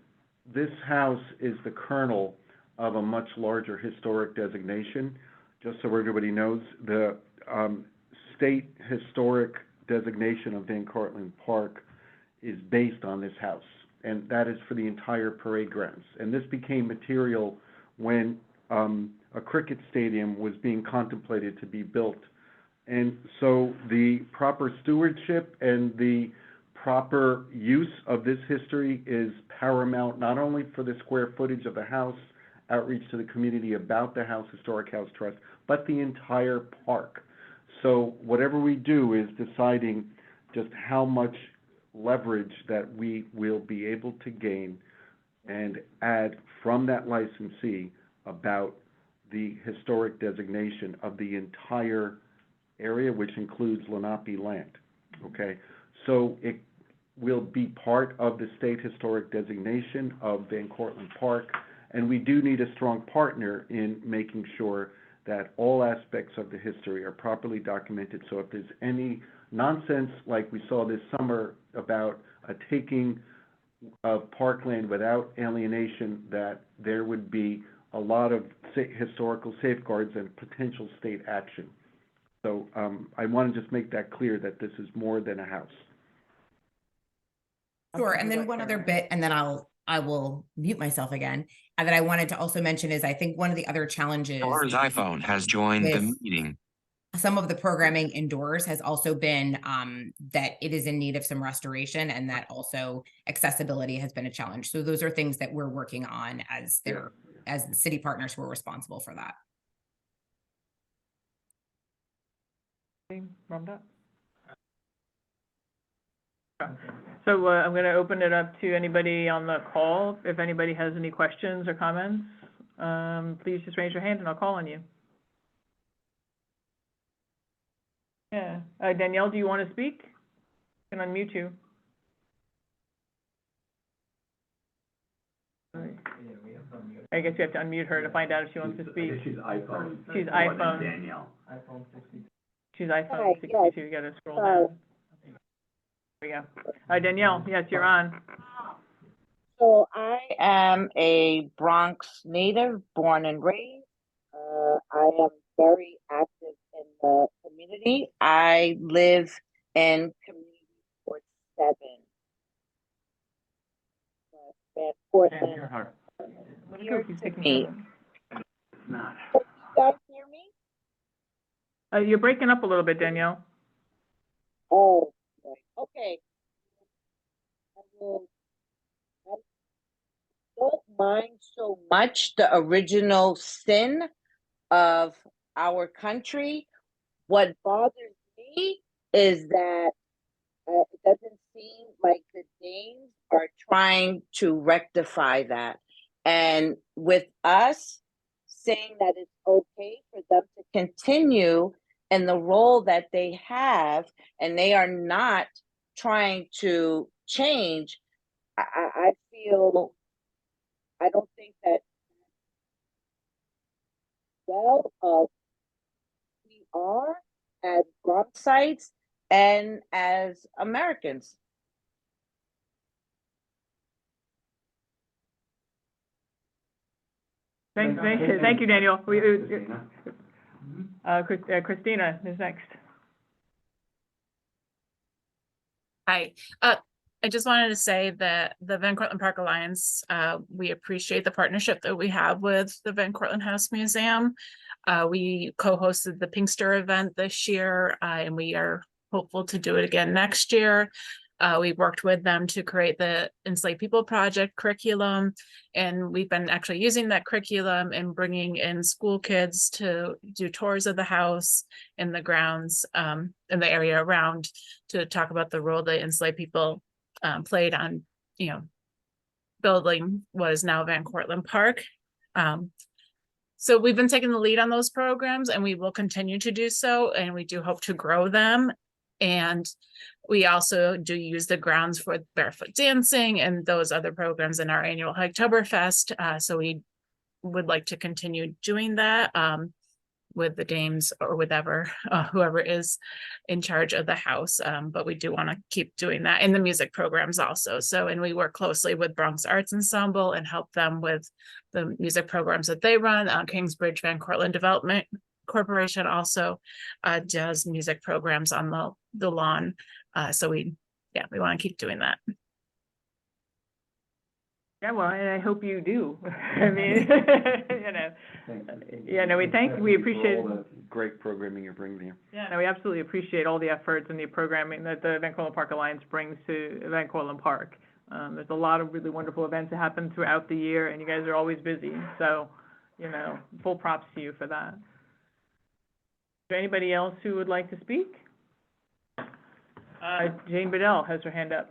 This house is the kernel of a much larger historic designation. Just so everybody knows, the state historic designation of Van Cortlandt Park is based on this house, and that is for the entire parade grounds. And this became material when a cricket stadium was being contemplated to be built. And so the proper stewardship and the proper use of this history is paramount, not only for the square footage of the house, outreach to the community about the house, Historic House Trust, but the entire park. So whatever we do is deciding just how much leverage that we will be able to gain and add from that licensee about the historic designation of the entire area, which includes Lenape land, okay? So it will be part of the state historic designation of Van Cortlandt Park, and we do need a strong partner in making sure that all aspects of the history are properly documented. So if there's any nonsense like we saw this summer about a taking of parkland without alienation, that there would be a lot of historical safeguards and potential state action. So I want to just make that clear that this is more than a house. Sure, and then one other bit, and then I will mute myself again. That I wanted to also mention is I think one of the other challenges Laura's iPhone has joined the with meeting. some of the programming indoors has also been that it is in need of some restoration, and that also accessibility has been a challenge. So those are things that we're working on as the city partners who are responsible for that. Ramda? So I'm going to open it up to anybody on the call. If anybody has any questions or comments, please just raise your hand and I'll call on you. Yeah. Danielle, do you want to speak? I can unmute you. I guess you have to unmute her to find out if she wants to speak. She's iPhone. She's iPhone. Danielle. iPhone 62. She's iPhone Hi, 62. yes. You got to scroll down. There we go. Danielle, yes, you're on. So I am a Bronx native, born and raised. I am very active in the community. I live in Community Board 7. Van Cortlandt. Let it go, keep taking Me. time. Not. You guys hear me? You're breaking up a little bit, Danielle. Oh, okay. I don't mind so much the original sin of our country. What bothers me is that it doesn't seem like the Danes are trying to rectify that. And with us saying that it's okay for them to continue in the role that they have, and they are not trying to change, I feel, I don't think that well of we are as Bronxites and as Americans. Thank you, Danielle. Christina is next. Hi, I just wanted to say that the Van Cortlandt Park Alliance, we appreciate the partnership that we have with the Van Cortlandt House Museum. We co-hosted the Pinkster event this year, and we are hopeful to do it again next year. We worked with them to create the Enslaved People Project curriculum, and we've been actually using that curriculum and bringing in school kids to do tours of the house and the grounds in the area around to talk about the role that enslaved people played on, building what is now Van Cortlandt Park. So we've been taking the lead on those programs, and we will continue to do so, and we do hope to grow them. And we also do use the grounds for barefoot dancing and those other programs in our annual Hiketoberfest. So we would like to continue doing that with the Dames or with whoever is in charge of the house. But we do want to keep doing that in the music programs also. So, and we work closely with Bronx Arts Ensemble and help them with the music programs that they run. Kingsbridge Van Cortlandt Development Corporation also does music programs on the lawn. So we want to keep doing that. Yeah, well, and I hope you do. I mean, we appreciate Great programming you're bringing here. Yeah, no, we absolutely appreciate all the efforts and the programming that the Van Cortlandt Park Alliance brings to Van Cortlandt Park. There's a lot of really wonderful events that happen throughout the year, and you guys are always busy. So, full props to you for that. Is there anybody else who would like to speak? Jane Bedell has her hand up.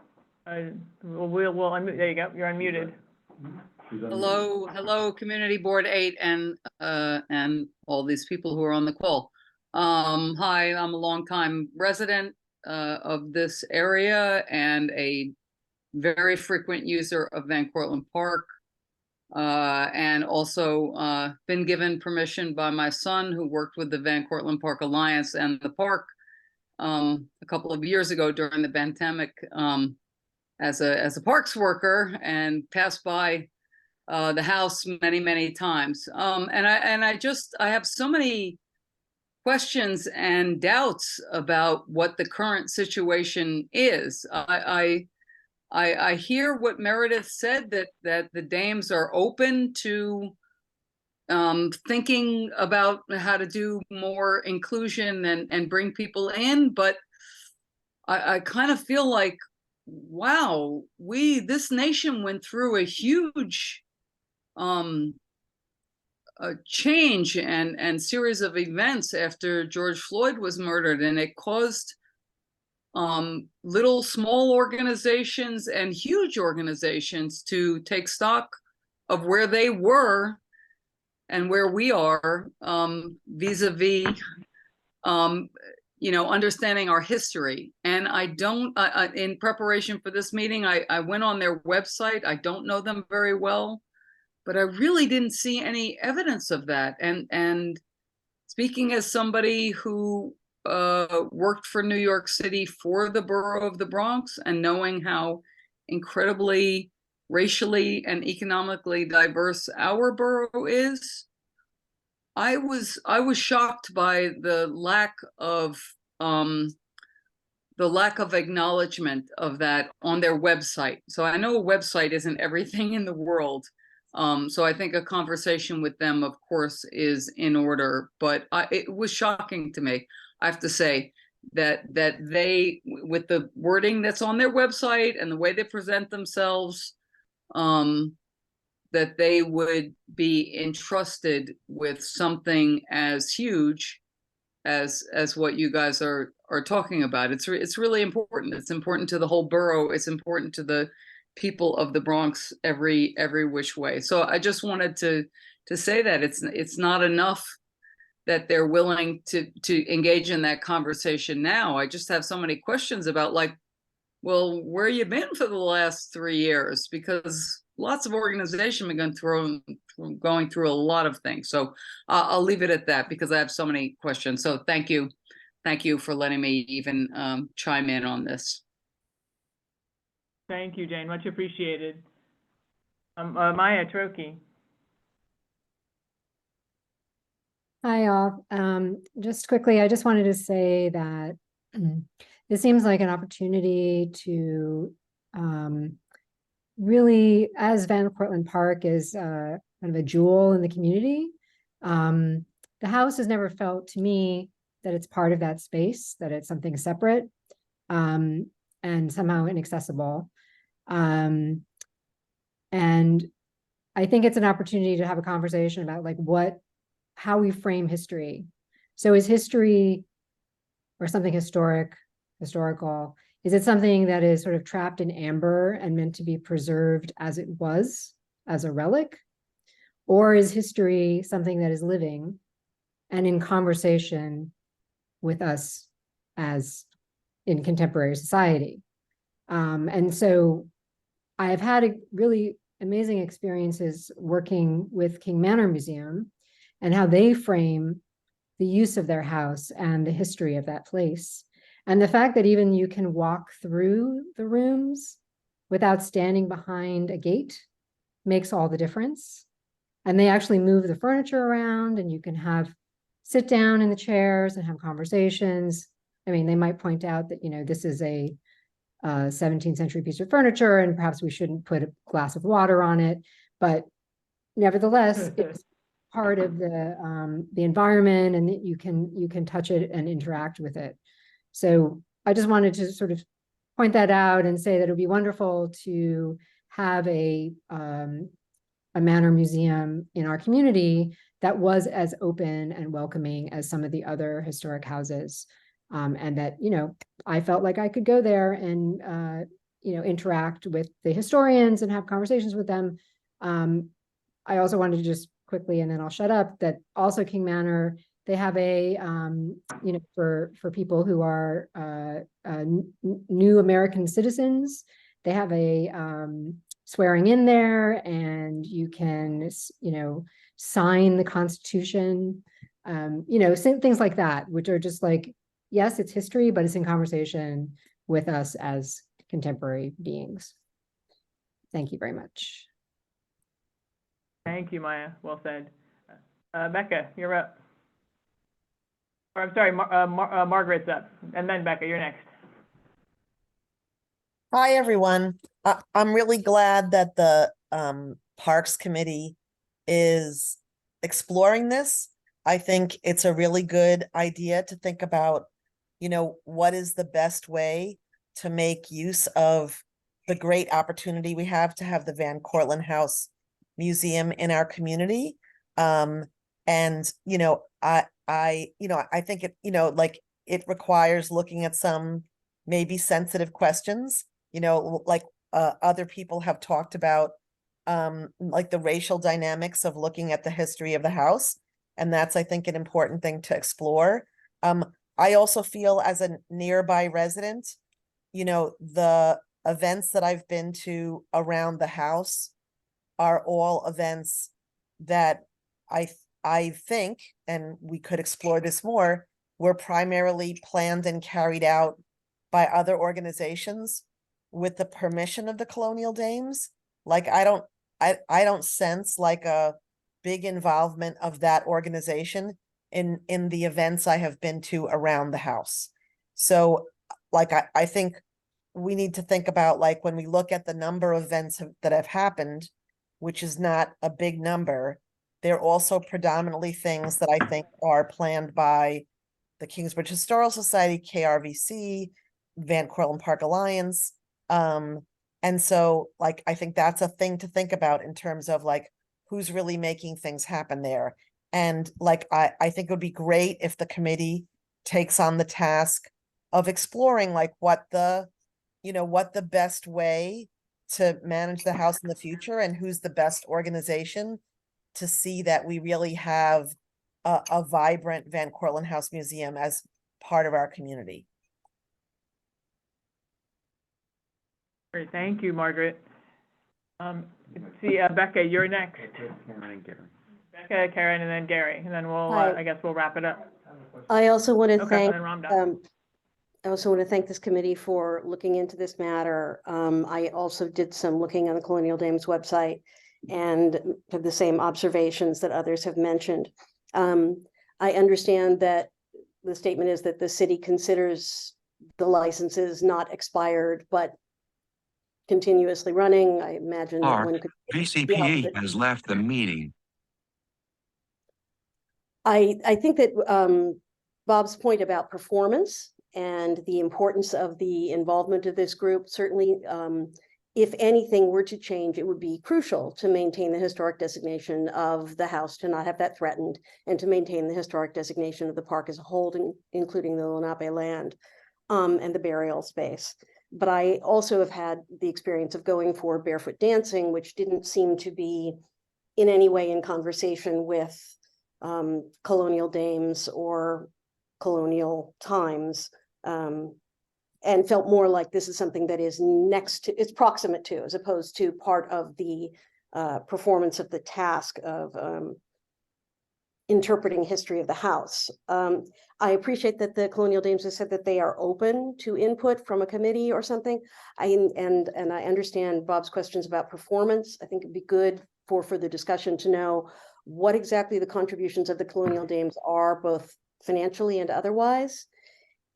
We'll unmute. There you go. You're unmuted. She's on mute. Hello, Community Board 8 and all these people who are on the call. Hi, I'm a longtime resident of this area and a very frequent user of Van Cortlandt Park. And also been given permission by my son, who worked with the Van Cortlandt Park Alliance and the park a couple of years ago during the pandemic, as a parks worker, and passed by the house many times. And I have so many questions and doubts about what the current situation is. I hear what Meredith said, that the Dames are open to thinking about how to do more inclusion and bring people in, but I kind of feel like, wow, this nation went through a huge a change and series of events after George Floyd was murdered, and it caused little small organizations and huge organizations to take stock of where they were and where we are vis-a-vis understanding our history. And I don't, in preparation for this meeting, I went on their website. I don't know them very well, but I really didn't see any evidence of that. And speaking as somebody who worked for New York City for the borough of the Bronx, and knowing how incredibly racially and economically diverse our borough is, I was shocked by the lack of acknowledgement of that on their website. So I know a website isn't everything in the world. So I think a conversation with them, of course, is in order, but it was shocking to me, I have to say, that they, with the wording that's on their website and the way they present themselves, that they would be entrusted with something as huge as what you guys are talking about. It's really important. It's important to the whole borough. It's important to the people of the Bronx every which way. So I just wanted to say that it's not enough that they're willing to engage in that conversation now. I just have so many questions about, like, well, where you been for the last 3 years? Because lots of organizations have been going through a lot of things. So I'll leave it at that because I have so many questions. So thank you for letting me even chime in on this. Thank you, Jane. Much appreciated. Maya Troki. Hi, all. Just quickly, I just wanted to say that this seems like an opportunity to really, as Van Cortlandt Park is kind of a jewel in the community, the house has never felt to me that it's part of that space, that it's something separate and somehow inaccessible. And I think it's an opportunity to have a conversation about, like, how we frame history. So is history, or something historical, is it something that is sort of trapped in amber and meant to be preserved as it was, as a relic? Or is history something that is living and in conversation with us as in contemporary society? And so I've had really amazing experiences working with King Manor Museum and how they frame the use of their house and the history of that place. And the fact that even you can walk through the rooms without standing behind a gate makes all the difference. And they actually move the furniture around, and you can sit down in the chairs and have conversations. I mean, they might point out that, this is a 17th century piece of furniture, and perhaps we shouldn't put a glass of water on it, but nevertheless, it's part of the environment, and you can touch it and interact with it. So I just wanted to sort of point that out and say that it would be wonderful to have a manor museum in our community that was as open and welcoming as some of the other historic houses. And that, I felt like I could go there and, interact with the historians and have conversations with them I also wanted to just quickly, and then I'll shut up, that also King Manor, they have a, you know, for people who are new American citizens, they have a swearing in there, and you can, you know, sign the Constitution, you know, things like that, which are just like, yes, it's history, but it's in conversation with us as contemporary beings. Thank you very much. Thank you, Maya. Well said. Becca, you're up. Or I'm sorry, Margaret's up, and then Becca, you're next. Hi, everyone. I'm really glad that the Parks Committee is exploring this. I think it's a really good idea to think about, you know, what is the best way to make use of the great opportunity we have to have the Van Cortlandt House Museum in our community. And, you know, I think it, you know, like it requires looking at some maybe sensitive questions, you know, like other people have talked about, like the racial dynamics of looking at the history of the house. And that's, I think, an important thing to explore. I also feel as a nearby resident, you know, the events that I've been to around the house are all events that I think, and we could explore this more, were primarily planned and carried out by other organizations with the permission of the Colonial Dames. Like I don't sense like a big involvement of that organization in the events I have been to around the house. So like I think we need to think about, like, when we look at the number of events that have happened, which is not a big number, they're also predominantly things that I think are planned by the Kingsbridge Historical Society, KRVC, Van Cortlandt Park Alliance. And so, like, I think that's a thing to think about in terms of, like, who's really making things happen there. And, like, I think it would be great if the committee takes on the task of exploring, like, what the best way to manage the house in the future, and who's the best organization to see that we really have a vibrant Van Cortlandt House Museum as part of our community. Great, thank you, Margaret. Let's see, Becca, you're next. Becca, Karen, and then Gary, and then we'll, Hi. I guess we'll wrap it up. I also want to Okay, thank, and then Ramdas. I also want to thank this committee for looking into this matter. I also did some looking on the Colonial Dames website and have the same observations that others have mentioned. I understand that the statement is that the city considers the licenses not expired, but continuously running. I imagine that Mark, one could. VCPE has left the meeting. I think that Bob's point about performance and the importance of the involvement of this group, certainly, if anything were to change, it would be crucial to maintain the historic designation of the house, to not have that threatened, and to maintain the historic designation of the park as a whole, including the Lenape land and the burial space. But I also have had the experience of going for barefoot dancing, which didn't seem to be in any way in conversation with colonial dames or colonial times, and felt more like this is something that is next to, it's proximate to, as opposed to part of the performance of the task of interpreting history of the house. I appreciate that the Colonial Dames have said that they are open to input from a committee or something. And I understand Bob's questions about performance. I think it'd be good for further discussion to know what exactly the contributions of the Colonial Dames are, both financially and otherwise,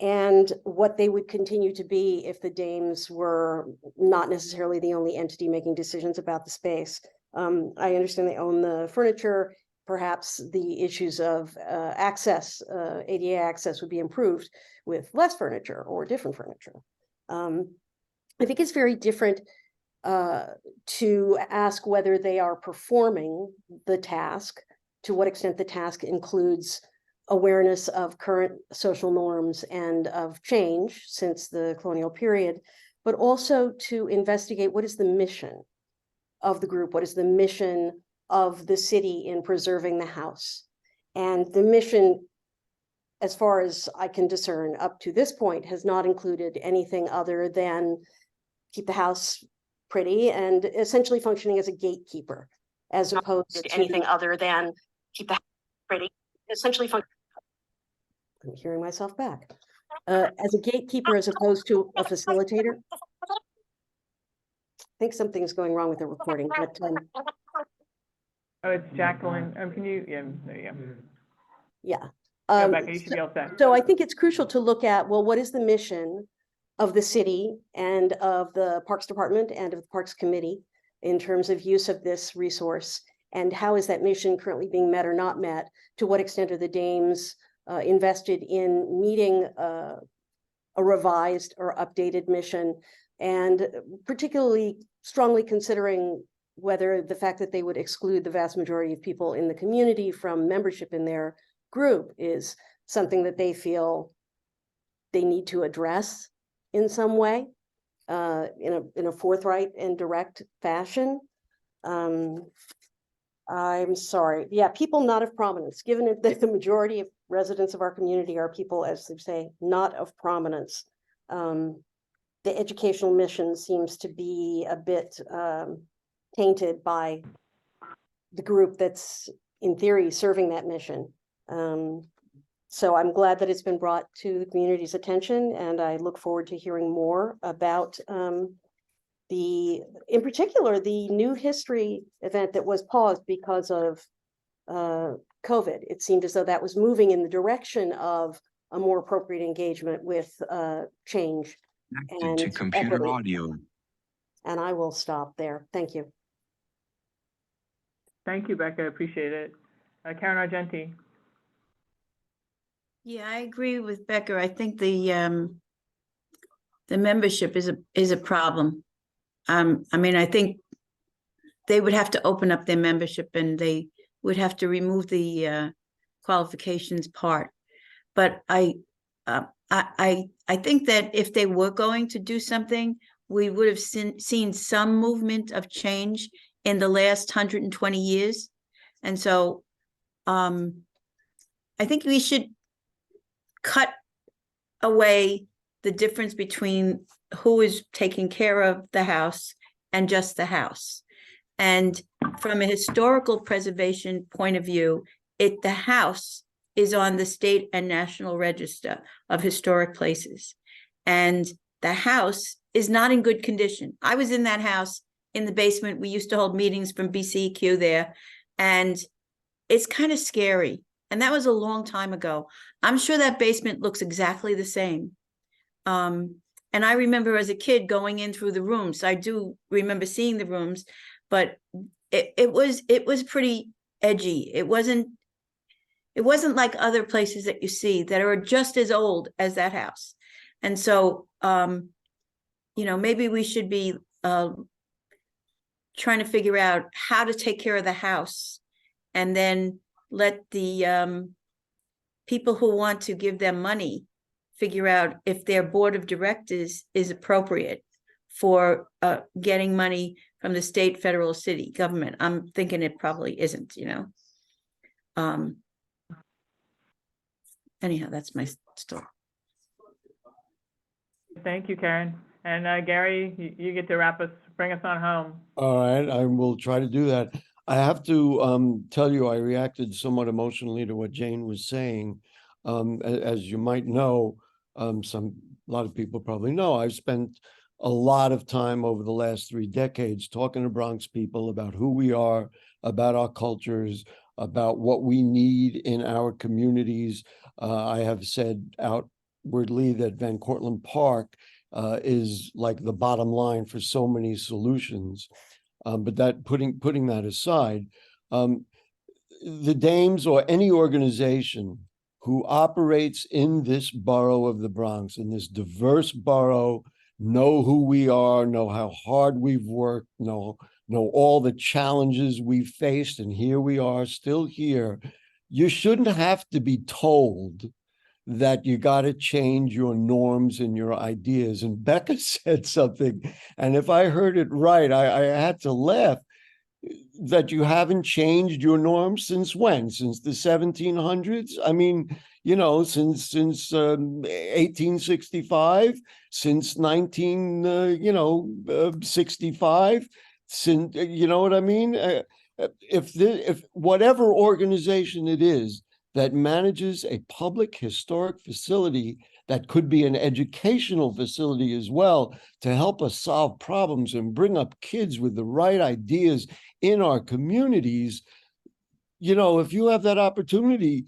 and what they would continue to be if the Dames were not necessarily the only entity making decisions about the space. I understand they own the furniture. Perhaps the issues of access, ADA access, would be improved with less furniture or different furniture. I think it's very different to ask whether they are performing the task, to what extent the task includes awareness of current social norms and of change since the colonial period, but also to investigate what is the mission. of the group? What is the mission of the city in preserving the house? And the mission, as far as I can discern up to this point, has not included anything other than keep the house pretty and essentially functioning as a gatekeeper, as opposed to anything other than keep the house pretty, essentially I'm hearing myself back. As a gatekeeper as opposed to a facilitator. I think something's going wrong with the recording, but Oh, it's Jacqueline. Can you, yeah, there you go. yeah. Rebecca, you should be all set. So I think it's crucial to look at, well, what is the mission of the city and of the Parks Department and of the Parks Committee in terms of use of this resource? And how is that mission currently being met or not met? To what extent are the Dames invested in meeting a revised or updated mission? And particularly strongly considering whether the fact that they would exclude the vast majority of people in the community from membership in their group is something that they feel they need to address in some way, in a forthright and direct fashion. I'm sorry. Yeah, people not of prominence, given that the majority of residents of our community are people, as they say, not of prominence. The educational mission seems to be a bit tainted by the group that's in theory serving that mission. So I'm glad that it's been brought to the community's attention, and I look forward to hearing more about in particular, the new history event that was paused because of COVID. It seemed as though that was moving in the direction of a more appropriate engagement with change and to computer equity. audio. And I will stop there. Thank you. Thank you, Becca. I appreciate it. Karen Argenti. Yeah, I agree with Becca. I think the membership is a problem. I mean, I think they would have to open up their membership and they would have to remove the qualifications part. But I think that if they were going to do something, we would have seen some movement of change in the last 120 years. And so I think we should cut away the difference between who is taking care of the house and just the house. And from a historical preservation point of view, the house is on the state and national register of historic places. And the house is not in good condition. I was in that house in the basement. We used to hold meetings from BCEQ there, and it's kind of scary. And that was a long time ago. I'm sure that basement looks exactly the same. And I remember as a kid going in through the rooms. I do remember seeing the rooms, but it was pretty edgy. It wasn't like other places that you see that are just as old as that house. And so, maybe we should be trying to figure out how to take care of the house, and then let the people who want to give them money figure out if their board of directors is appropriate for getting money from the state, federal, city government. I'm thinking it probably isn't, anyhow, that's my story. Thank you, Karen. And Gary, you get to bring us on home. All right, I will try to do that. I have to tell you, I reacted somewhat emotionally to what Jane was saying. As you might know, a lot of people probably know, I've spent a lot of time over the last 3 decades talking to Bronx people about who we are, about our cultures, about what we need in our communities. I have said outwardly that Van Cortlandt Park is like the bottom line for so many solutions. But that putting that aside, the Dames or any organization who operates in this borough of the Bronx, in this diverse borough, know who we are, know how hard we've worked, know all the challenges we've faced, and here we are still here. You shouldn't have to be told that you got to change your norms and your ideas. And Becca said something, and if I heard it right, I had to laugh. that you haven't changed your norms since when? Since the 1700s? I mean, you know, since 1865, since 1965, since you know what I mean? If whatever organization it is that manages a public historic facility that could be an educational facility as well to help us solve problems and bring up kids with the right ideas in our communities, you know, if you have that opportunity,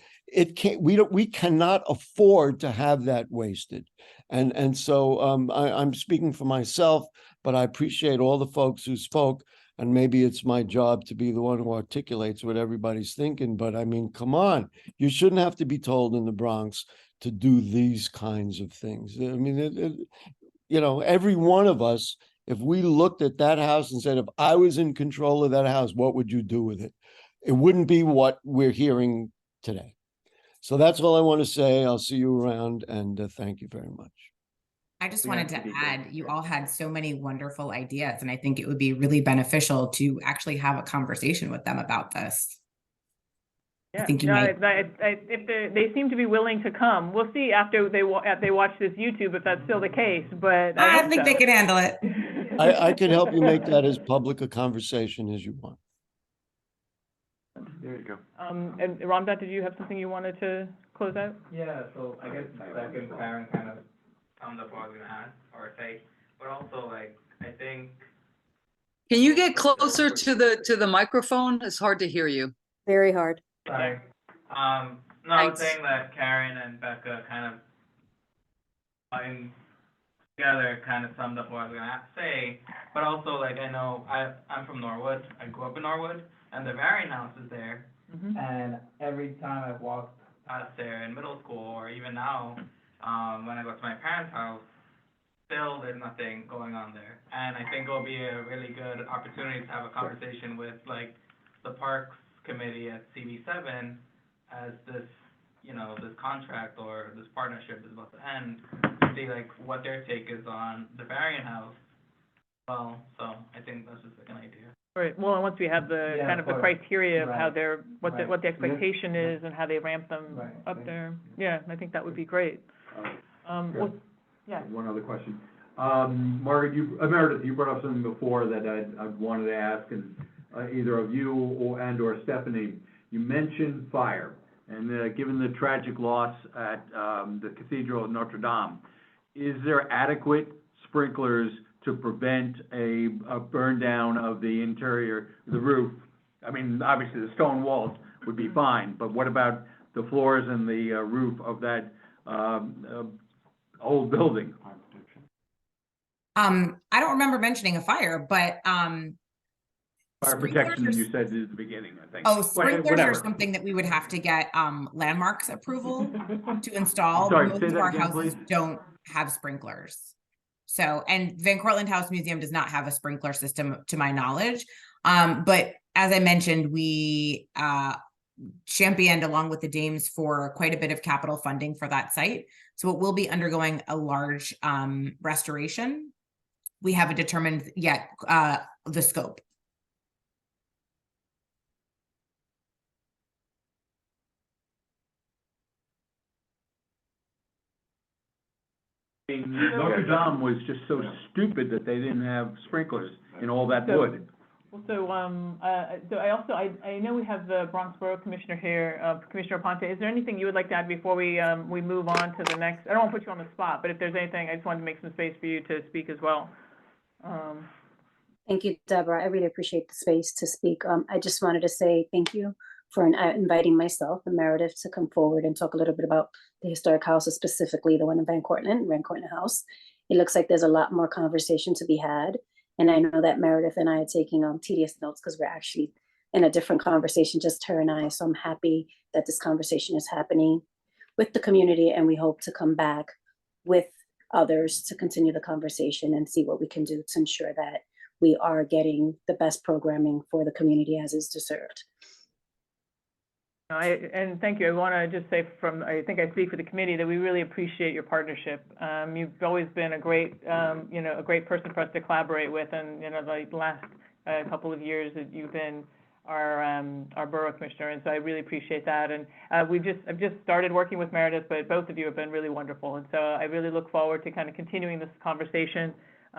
we cannot afford to have that wasted. And so I'm speaking for myself, but I appreciate all the folks who spoke. And maybe it's my job to be the one who articulates what everybody's thinking. But I mean, come on, you shouldn't have to be told in the Bronx to do these kinds of things. I mean, you know, every one of us, if we looked at that house and said, if I was in control of that house, what would you do with it? It wouldn't be what we're hearing today. So that's all I want to say. I'll see you around, and thank you very much. I just wanted to add, you all had so many wonderful ideas, and I think it would be really beneficial to actually have a conversation with them about this. Yeah, I think you no, might. if they seem to be willing to come. We'll see after they watch this YouTube if that's still the case, but I think they can handle it. I can help you make that as public a conversation as you want. There you go. And Ramdat, did you have something you wanted to close out? Yeah, so I guess second Karen kind of summed up what I was gonna ask or say, but also like, I think. Can you get closer to the microphone? It's hard to hear you. Very hard. Sorry. No, I was Thanks. saying that Karen and Becca kind of in together kind of summed up what I was gonna say, but also like I know I'm from Norwood. I grew up in Norwood, and the Varian House is there. Mm-hmm. And every time I've walked past there in middle school, or even now, when I go to my parents' house, still there's nothing going on there. And I think it'll be a really good opportunity to have a conversation with like the Parks Committee at CV7 as this, you know, this contract or this partnership is about to end, to see like what their take is on the Varian House. Well, so I think that's just like an idea. Right, well, and once we have the Yeah, kind of the of course. criteria of how Right. they're, what the Right. expectation is and how they ramp them Right. up there. Yeah, I think that would be great. Well, yeah. One other question. Margaret, Meredith, you brought up something before that I wanted to ask, and either of you or Stephanie, you mentioned fire, and given the tragic loss at the Cathedral of Notre Dame, is there adequate sprinklers to prevent a burn down of the interior, the roof? I mean, obviously the stone walls would be fine, but what about the floors and the roof of that old building? I don't remember mentioning a fire, but Fire protection, you said at the beginning, I think. oh, sprinklers Whatever. are something that we would have to get landmarks approval to install. Sorry, Most say of that our again, houses please. don't have sprinklers. So, and Van Cortlandt House Museum does not have a sprinkler system to my knowledge. But as I mentioned, we championed along with the Dames for quite a bit of capital funding for that site. So it will be undergoing a large restoration. We haven't determined yet the scope. I mean, Notre Dame was just so stupid that they didn't have sprinklers in all that wood. So I know we have the Bronx Borough Commissioner here, Commissioner Ponte. Is there anything you would like to add before we move on to the next? I don't want to put you on the spot, but if there's anything, I just wanted to make some space for you to speak as well. Thank you, Deborah. I really appreciate the space to speak. I just wanted to say thank you for inviting myself and Meredith to come forward and talk a little bit about the historic houses, specifically the one in Van Cortlandt House. It looks like there's a lot more conversation to be had. And I know that Meredith and I are taking tedious notes because we're actually in a different conversation, just her and I. So I'm happy that this conversation is happening with the community, and we hope to come back with others to continue the conversation and see what we can do to ensure that we are getting the best programming for the community as is deserved. And thank you. I want to just say I think I speak for the committee that we really appreciate your partnership. You've always been a great, a great person for us to collaborate with. And, the last couple of years that you've been our borough commissioner, and so I really appreciate that. And I've just started working with Meredith, but both of you have been really wonderful, and so I really look forward to kind of continuing this conversation.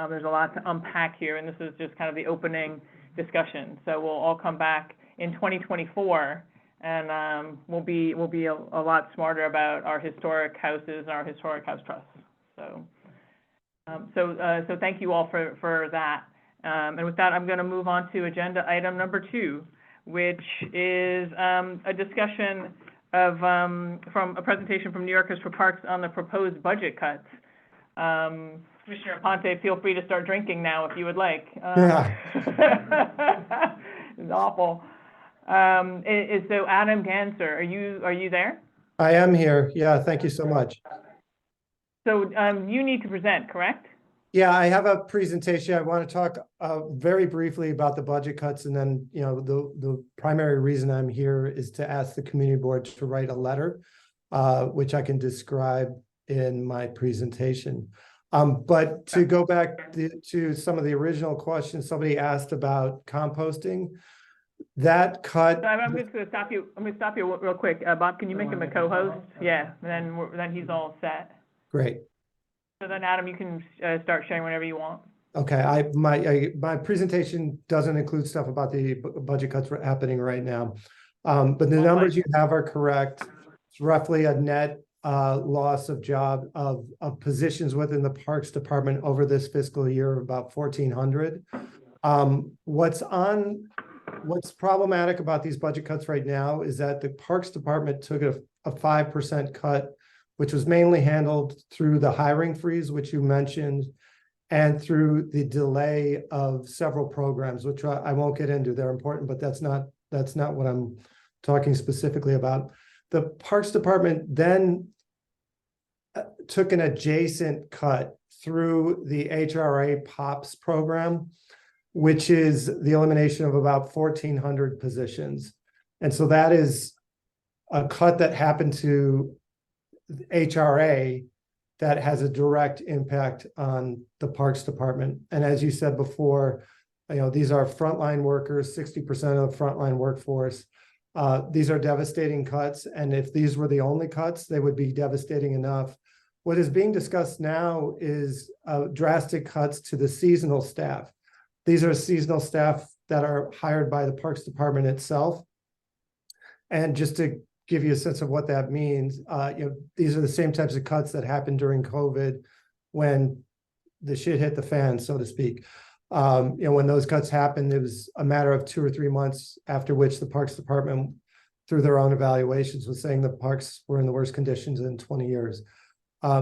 There's a lot to unpack here, and this is just kind of the opening discussion. So we'll all come back in 2024, and we'll be a lot smarter about our historic houses and our historic house trusts. So so thank you all for that. And with that, I'm going to move on to agenda item number 2, which is a discussion of from a presentation from New Yorkers for Parks on the proposed budget cuts. Commissioner Aponte, feel free to start drinking now if you would like. It's awful. So Adam Ganser, are you there? I am here. Yeah, thank you so much. So you need to present, correct? Yeah, I have a presentation. I want to talk very briefly about the budget cuts, and then, you know, the primary reason I'm here is to ask the community board to write a letter, which I can describe in my presentation. But to go back to some of the original questions, somebody asked about composting. That cut. I'm just going to stop you. I'm going to stop you real quick. Bob, can you make him a co-host? Yeah, and then he's all set. Great. So then, Adam, you can start sharing whenever you want. Okay. My presentation doesn't include stuff about the budget cuts happening right now, but the numbers you have are correct. It's roughly a net loss of positions within the Parks Department over this fiscal year of about 1,400. What's problematic about these budget cuts right now is that the Parks Department took a 5% cut, which was mainly handled through the hiring freeze, which you mentioned, and through the delay of several programs, which I won't get into. They're important, but that's not what I'm talking specifically about. The Parks Department then took an adjacent cut through the HRA POPs program, which is the elimination of about 1,400 positions. And so that is a cut that happened to HRA that has a direct impact on the Parks Department. And as you said before, you know, these are frontline workers, 60% of the frontline workforce. These are devastating cuts. And if these were the only cuts, they would be devastating enough. What is being discussed now is drastic cuts to the seasonal staff. These are seasonal staff that are hired by the Parks Department itself. And just to give you a sense of what that means, you know, these are the same types of cuts that happened during COVID when the shit hit the fan, so to speak. You know, when those cuts happened, it was a matter of 2 or 3 months after which the Parks Department, through their own evaluations, was saying the parks were in the worst conditions in 20 years.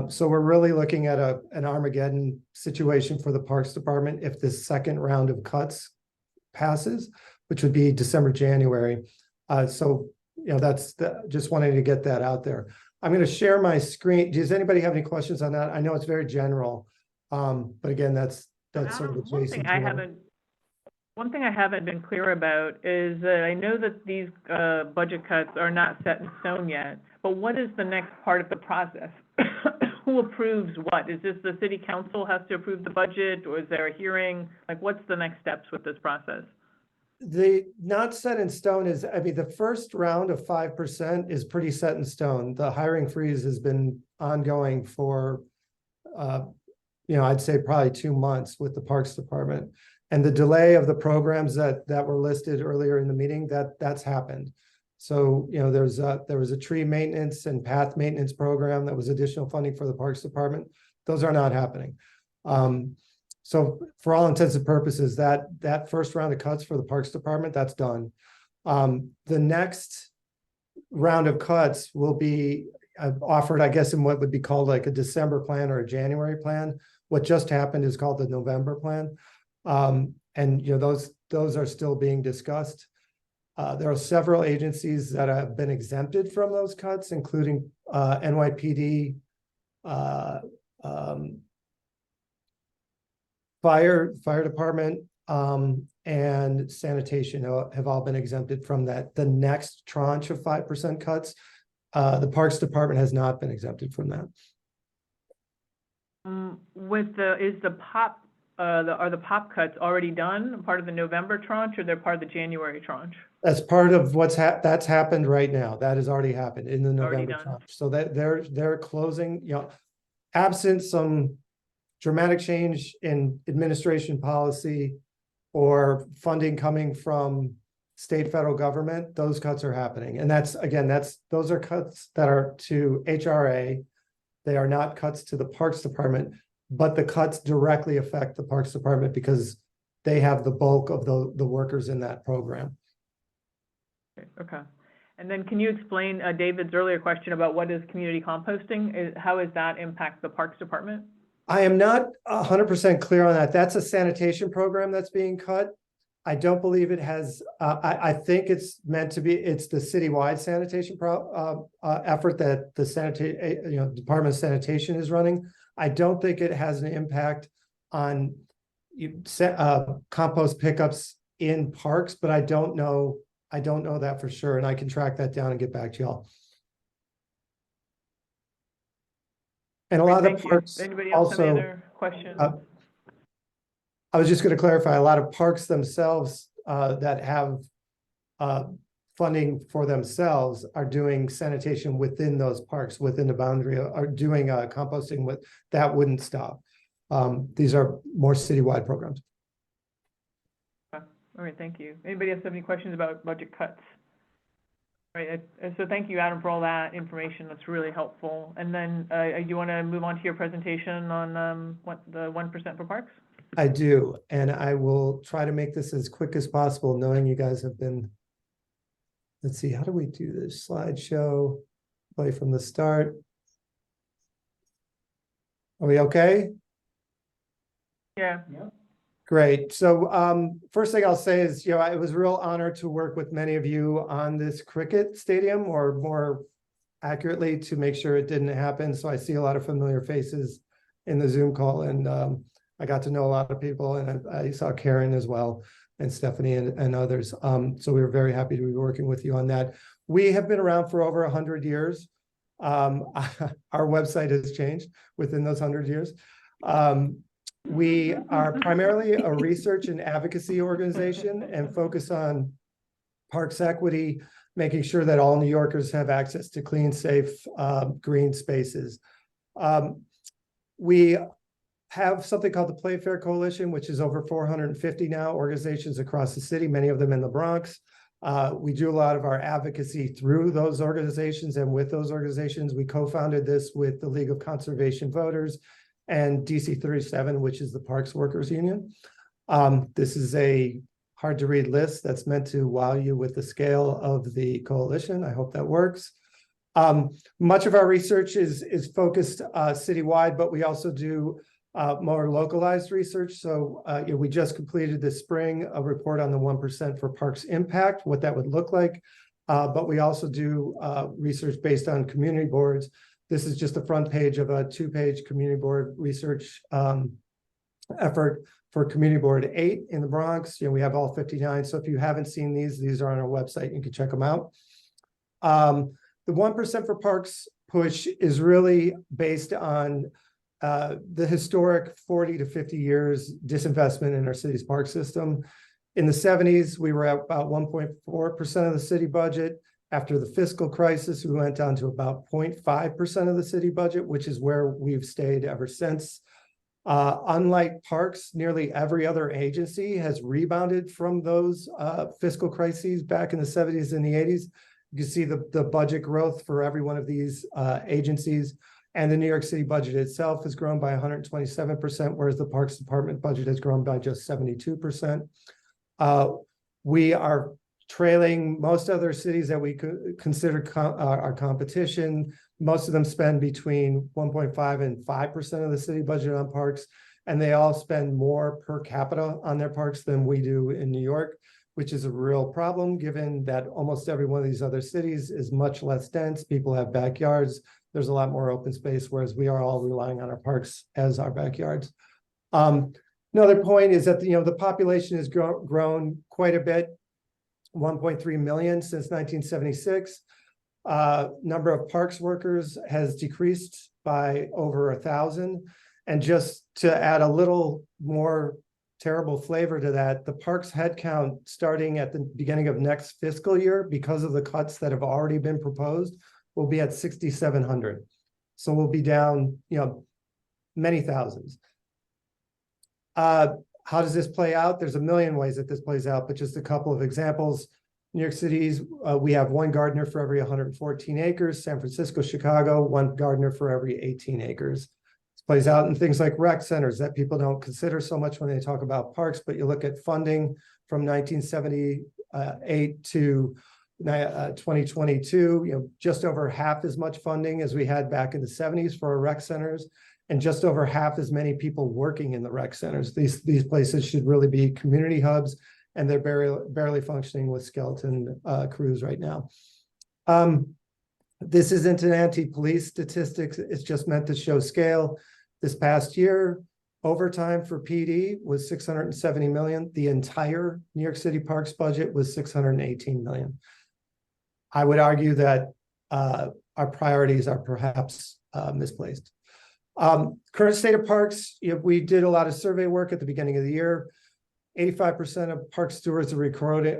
So we're really looking at an Armageddon situation for the Parks Department if this second round of cuts passes, which would be December, January. So, you know, just wanting to get that out there. I'm going to share my screen. Does anybody have any questions on that? I know it's very general, but again, that's sort of adjacent. One thing I haven't been clear about is that I know that these budget cuts are not set in stone yet, but what is the next part of the process? Who approves what? Is this the city council has to approve the budget, or is there a hearing? Like, what's the next steps with this process? The not set in stone is, I mean, the first round of 5% is pretty set in stone. The hiring freeze has been ongoing for, you know, I'd say probably 2 months with the Parks Department. And the delay of the programs that were listed earlier in the meeting, that's happened. So, you know, there was a tree maintenance and path maintenance program that was additional funding for the Parks Department. Those are not happening. So for all intents and purposes, that first round of cuts for the Parks Department, that's done. The next round of cuts will be offered, I guess, in what would be called like a December plan or a January plan. What just happened is called the November plan. And, you know, those are still being discussed. There are several agencies that have been exempted from those cuts, including NYPD, fire department, and sanitation have all been exempted from that. The next tranche of 5% cuts, the Parks Department has not been exempted from that. Is the POP are the POP cuts already done, part of the November tranche, or they're part of the January tranche? That's part of that's happened right now. That has already happened in the Already November done. tranche. So that they're closing, absent some dramatic change in administration policy or funding coming from state, federal government, those cuts are happening. And those are cuts that are to HRA. They are not cuts to the Parks Department, but the cuts directly affect the Parks Department because they have the bulk of the workers in that program. Okay. And then can you explain David's earlier question about what is community composting? How does that impact the Parks Department? I am not 100% clear on that. That's a sanitation program that's being cut. I don't believe it has, I think it's meant to be, it's the citywide sanitation effort that the Department of Sanitation is running. I don't think it has an impact on compost pickups in parks, but I don't know that for sure, and I can track that down and get back to y'all. And a lot of the parks Anybody else have any also, other questions? I was just going to clarify, a lot of parks themselves that have funding for themselves are doing sanitation within those parks, within the boundary, are doing composting with, that wouldn't stop. These are more citywide programs. All right, thank you. Anybody else have any questions about budget cuts? All right, so thank you, Adam, for all that information. That's really helpful. And then you want to move on to your presentation on what the 1% for parks? I do, and I will try to make this as quick as possible, knowing you guys have been, let's see, how do we do this? Slideshow, play from the start. Are we okay? Yeah. Great. So first thing I'll say is, it was a real honor to work with many of you on this cricket stadium, or more accurately, to make sure it didn't happen. So I see a lot of familiar faces in the Zoom call, and I got to know a lot of people, and I saw Karen as well, and Stephanie and others. So we were very happy to be working with you on that. We have been around for over 100 years. Our website has changed within those 100 years. We are primarily a research and advocacy organization and focus on parks equity, making sure that all New Yorkers have access to clean, safe, green spaces. We have something called the Playfair Coalition, which is over 450 now organizations across the city, many of them in the Bronx. We do a lot of our advocacy through those organizations, and with those organizations, we co-founded this with the League of Conservation Voters and DC 37, which is the Parks Workers Union. This is a hard to read list that's meant to wow you with the scale of the coalition. I hope that works. Much of our research is focused citywide, but we also do more localized research. So we just completed this spring a report on the 1% for parks impact, what that would look like. But we also do research based on community boards. This is just the front page of a 2-page community board research effort for Community Board 8 in the Bronx. We have all 59. So if you haven't seen these are on our website. You can check them out. The 1% for parks push is really based on the historic 40 to 50 years disinvestment in our city's park system. In the 70s, we were at about 1.4% of the city budget. After the fiscal crisis, we went down to about 0.5% of the city budget, which is where we've stayed ever since. Unlike parks, nearly every other agency has rebounded from those fiscal crises back in the 70s and the 80s. You can see the budget growth for every one of these agencies. And the New York City budget itself has grown by 127%, whereas the Parks Department budget has grown by just 72%. We are trailing most other cities that we could consider our competition. Most of them spend between 1.5 and 5% of the city budget on parks, and they all spend more per capita on their parks than we do in New York, which is a real problem given that almost every one of these other cities is much less dense. People have backyards. There's a lot more open space, whereas we are all relying on our parks as our backyards. Another point is that the population has grown quite a bit, 1.3 million since 1976. Number of parks workers has decreased by over 1,000. And just to add a little more terrible flavor to that, the parks headcount starting at the beginning of next fiscal year, because of the cuts that have already been proposed, will be at 6,700. So we'll be down, many thousands. How does this play out? There's a million ways that this plays out, but just a couple of examples. New York City's, we have one gardener for every 114 acres. San Francisco, Chicago, one gardener for every 18 acres. This plays out in things like rec centers that people don't consider so much when they talk about parks, but you look at funding from 1978 to 2022, just over half as much funding as we had back in the 70s for our rec centers, and just over half as many people working in the rec centers. These places should really be community hubs, and they're barely functioning with skeleton crews right now. This isn't an anti-police statistics. It's just meant to show scale. This past year, overtime for PD was $670 million. The entire New York City Parks budget was $618 million. I would argue that our priorities are perhaps misplaced. Current state of parks, we did a lot of survey work at the beginning of the year. 85% of park stewards are recording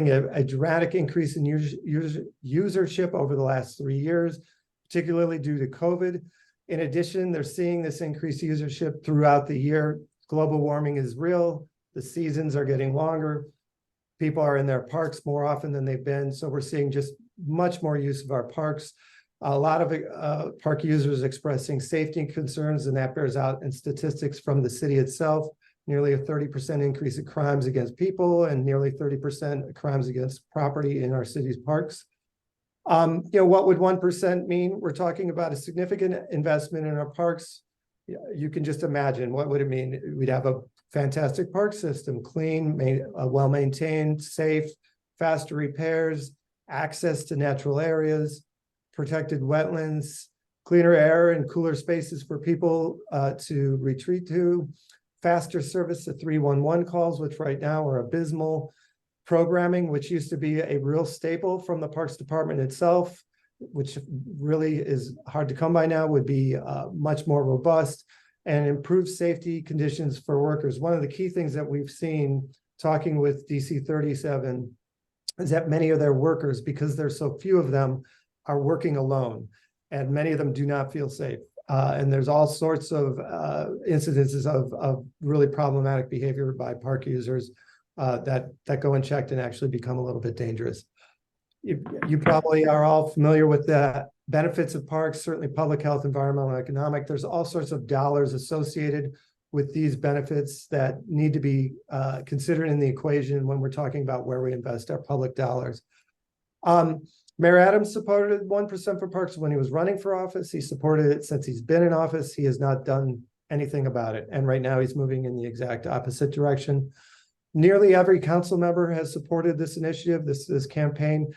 a dramatic increase in usership over the last 3 years, particularly due to COVID. In addition, they're seeing this increased usership throughout the year. Global warming is real. The seasons are getting longer. People are in their parks more often than they've been. So we're seeing just much more use of our parks. A lot of park users expressing safety concerns, and that bears out in statistics from the city itself. Nearly a 30% increase in crimes against people and nearly 30% crimes against property in our city's parks. What would 1% mean? We're talking about a significant investment in our parks. You can just imagine, what would it mean? We'd have a fantastic park system, clean, well-maintained, safe, faster repairs, access to natural areas, protected wetlands, cleaner air and cooler spaces for people to retreat to, faster service to 311 calls, which right now are abysmal, programming, which used to be a real staple from the Parks Department itself, which really is hard to come by now, would be much more robust, and improved safety conditions for workers. One of the key things that we've seen talking with DC 37 is that many of their workers, because there's so few of them, are working alone, and many of them do not feel safe. And there's all sorts of incidences of really problematic behavior by park users that go unchecked and actually become a little bit dangerous. You probably are all familiar with the benefits of parks, certainly public health, environmental, economic. There's all sorts of dollars associated with these benefits that need to be considered in the equation when we're talking about where we invest our public dollars. Mayor Adams supported 1% for parks when he was running for office. He supported it since he's been in office. He has not done anything about it. And right now he's moving in the exact opposite direction. Nearly every council member has supported this initiative, this campaign.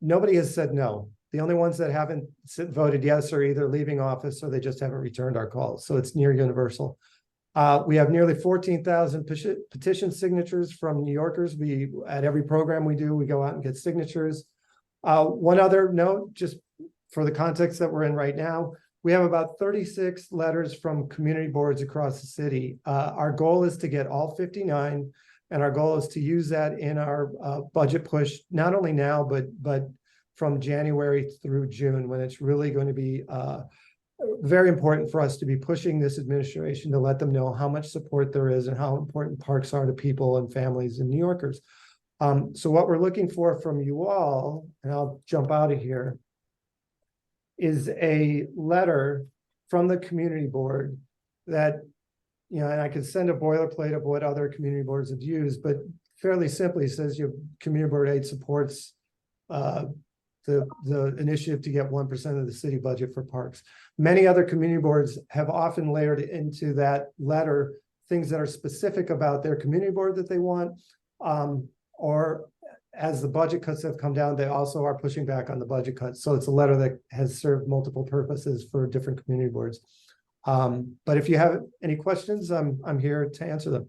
Nobody has said no. The only ones that haven't voted yes are either leaving office or they just haven't returned our calls. So it's near universal. We have nearly 14,000 petition signatures from New Yorkers. At every program we do, we go out and get signatures. One other note, just for the context that we're in right now, we have about 36 letters from community boards across the city. Our goal is to get all 59, and our goal is to use that in our budget push, not only now, but from January through June, when it's really going to be very important for us to be pushing this administration to let them know how much support there is and how important parks are to people and families and New Yorkers. So what we're looking for from you all, and I'll jump out of here, is a letter from the community board that, and I can send a boilerplate of what other community boards have used, but fairly simply says your community board 8 supports the initiative to get 1% of the city budget for parks. Many other community boards have often layered into that letter things that are specific about their community board that they want, or as the budget cuts have come down, they also are pushing back on the budget cuts. So it's a letter that has served multiple purposes for different community boards. But if you have any questions, I'm here to answer them.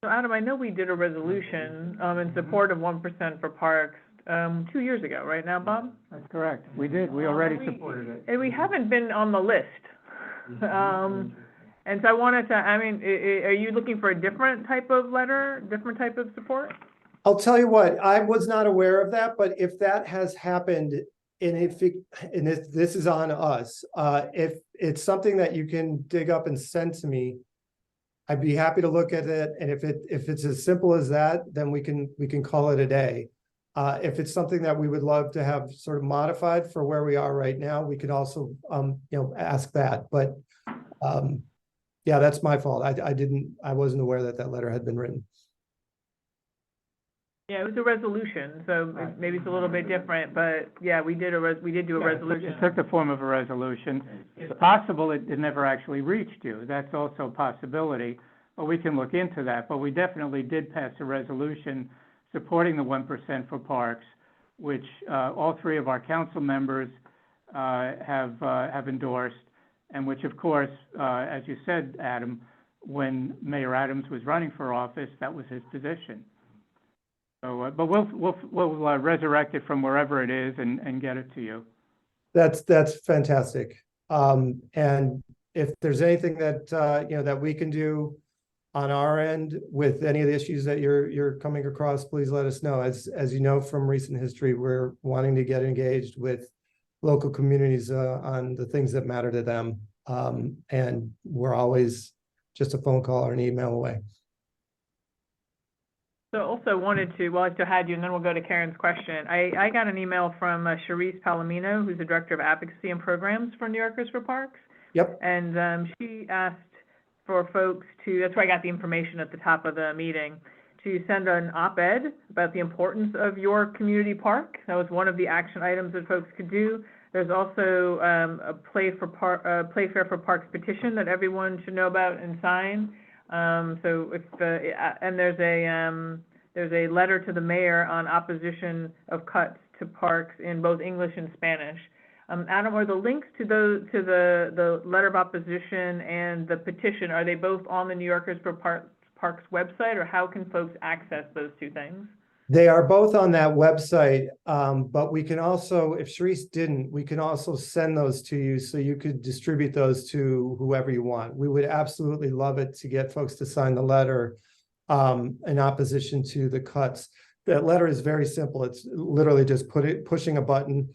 So Adam, I know we did a resolution in support of 1% for parks 2 years ago, right now, Bob? That's correct. We did. We already supported it. And we haven't been on the list. And so I wanted to, I mean, are you looking for a different type of letter, different type of support? I'll tell you what, I was not aware of that, but if that has happened, and if this is on us, if it's something that you can dig up and send to me, I'd be happy to look at it, and if it's as simple as that, then we can call it a day. If it's something that we would love to have sort of modified for where we are right now, we could also, ask that, but, yeah, that's my fault. I wasn't aware that that letter had been written. Yeah, it was a resolution, so maybe it's a little bit different, but yeah, we did do a resolution. It took the form of a resolution. It's possible it never actually reached you. That's also a possibility, but we can look into that. But we definitely did pass a resolution supporting the 1% for parks, which all three of our council members have endorsed, and which, of course, as you said, Adam, when Mayor Adams was running for office, that was his position. So, but we'll resurrect it from wherever it is and get it to you. That's fantastic. And if there's anything that that we can do on our end with any of the issues that you're coming across, please let us know. As you know from recent history, we're wanting to get engaged with local communities on the things that matter to them. And we're always just a phone call or an email away. So also wanted to, well, I still had you, and then we'll go to Karen's question. I got an email from Charisse Palomino, who's the Director of Advocacy and Programs for New Yorkers for Parks. Yep. And she asked for folks to, that's where I got the information at the top of the meeting, to send an op-ed about the importance of your community park. That was one of the action items that folks could do. There's also a Play Fair for Parks petition that everyone should know about and sign. So if and there's a letter to the mayor on opposition of cuts to parks in both English and Spanish. Adam, are the links to the letter of opposition and the petition, are they both on the New Yorkers for Parks website, or how can folks access those two things? They are both on that website, but we can also, if Charisse didn't, we can also send those to you so you could distribute those to whoever you want. We would absolutely love it to get folks to sign the letter in opposition to the cuts. That letter is very simple. It's literally just pushing a button.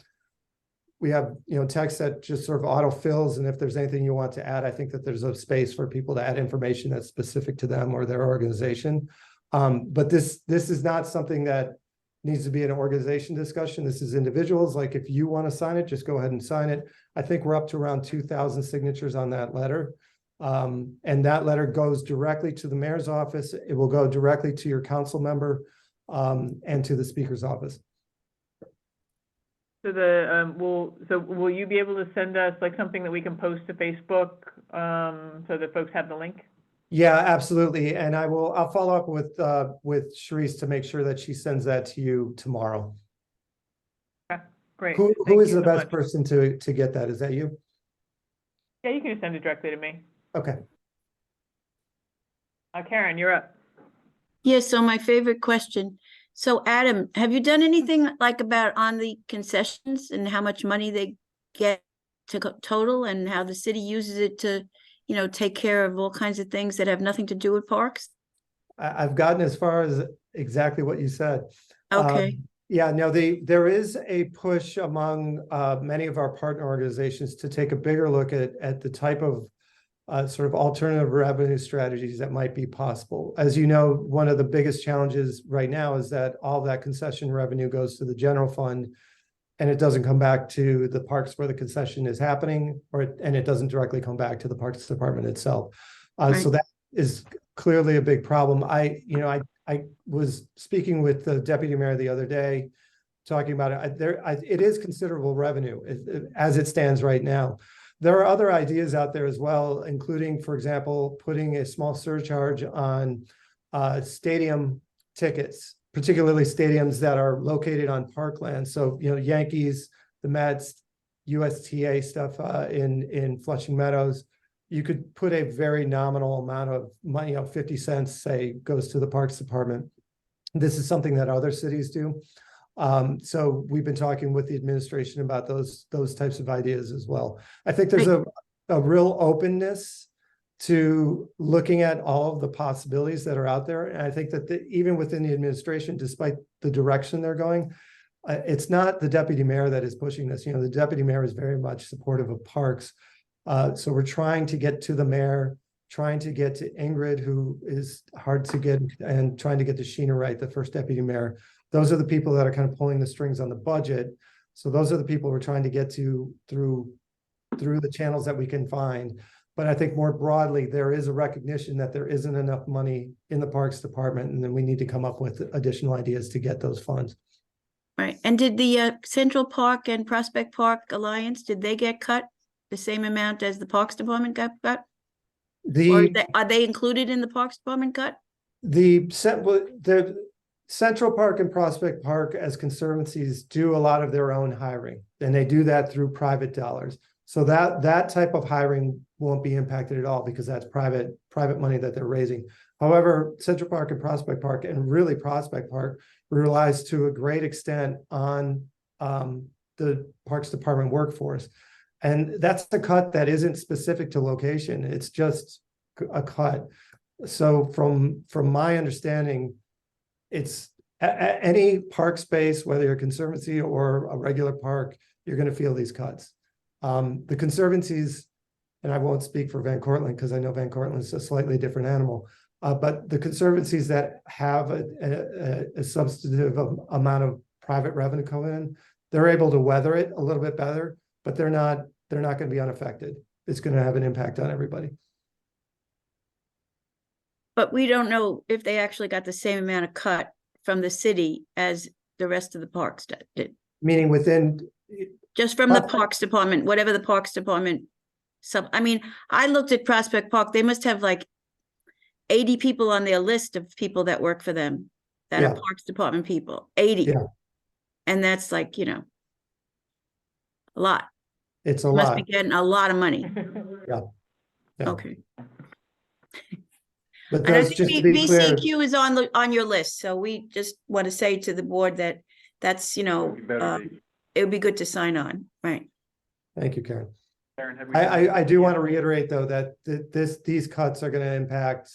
We have, text that just sort of auto-fills, and if there's anything you want to add, I think that there's a space for people to add information that's specific to them or their organization. But this is not something that needs to be an organization discussion. This is individuals. Like, if you want to sign it, just go ahead and sign it. I think we're up to around 2,000 signatures on that letter. And that letter goes directly to the mayor's office. It will go directly to your council member and to the speaker's office. So will you be able to send us like something that we can post to Facebook so that folks have the link? Yeah, absolutely. And I'll follow up with Charisse to make sure that she sends that to you tomorrow. Okay, great. Who is the best person to get that? Is that you? Yeah, you can just send it directly to me. Okay. Karen, you're up. Yeah, so my favorite question. So Adam, have you done anything like about on the concessions and how much money they get to total, and how the city uses it to, take care of all kinds of things that have nothing to do with parks? I've gotten as far as exactly what you said. Okay. Yeah, no, there is a push among many of our partner organizations to take a bigger look at the type of sort of alternative revenue strategies that might be possible. As you know, one of the biggest challenges right now is that all that concession revenue goes to the general fund, and it doesn't come back to the parks where the concession is happening, and it doesn't directly come back to the Parks Department itself. Right. So that is clearly a big problem. I was speaking with the deputy mayor the other day, talking about it. It is considerable revenue as it stands right now. There are other ideas out there as well, including, for example, putting a small surcharge on stadium tickets, particularly stadiums that are located on parkland. So, Yankees, the Mets, USTA stuff in Flushing Meadows. You could put a very nominal amount of money, 50 cents, say, goes to the Parks Department. This is something that other cities do. So we've been talking with the administration about those types of ideas as well. I think there's a real openness to looking at all of the possibilities that are out there. And I think that even within the administration, despite the direction they're going, it's not the deputy mayor that is pushing this. The deputy mayor is very much supportive of parks. So we're trying to get to the mayor, trying to get to Ingrid, who is hard to get, and trying to get to Sheena Wright, the first deputy mayor. Those are the people that are kind of pulling the strings on the budget. So those are the people we're trying to get to through the channels that we can find. But I think more broadly, there is a recognition that there isn't enough money in the Parks Department, and then we need to come up with additional ideas to get those funds. Right. And did the Central Park and Prospect Park Alliance, did they get cut the same amount as the Parks Department got cut? Or are they included in the Parks Department cut? The Central Park and Prospect Park as conservancies do a lot of their own hiring, and they do that through private dollars. So that type of hiring won't be impacted at all because that's private money that they're raising. However, Central Park and Prospect Park, and really Prospect Park, relies to a great extent on the Parks Department workforce. And that's the cut that isn't specific to location. It's just a cut. So from my understanding, it's any park space, whether you're a conservancy or a regular park, you're going to feel these cuts. The conservancies, and I won't speak for Van Cortlandt because I know Van Cortlandt is a slightly different animal, but the conservancies that have a substantive amount of private revenue coming in, they're able to weather it a little bit better, but they're not going to be unaffected. It's going to have an impact on everybody. But we don't know if they actually got the same amount of cut from the city as the rest of the parks did. Meaning within... Just from the Parks Department, whatever the Parks Department I mean, I looked at Prospect Park, they must have like 80 people on their list of people that work for them that are Parks Department people, 80. Yeah. And that's like, a lot. It's a Must lot. be getting a lot of money. Yeah. Okay. But And I those, think just to be clear, BCQ is on your list, so we just want to say to the board that that's, it would be good to sign on, right? thank you, Karen. I do want to reiterate, though, that these cuts are going to impact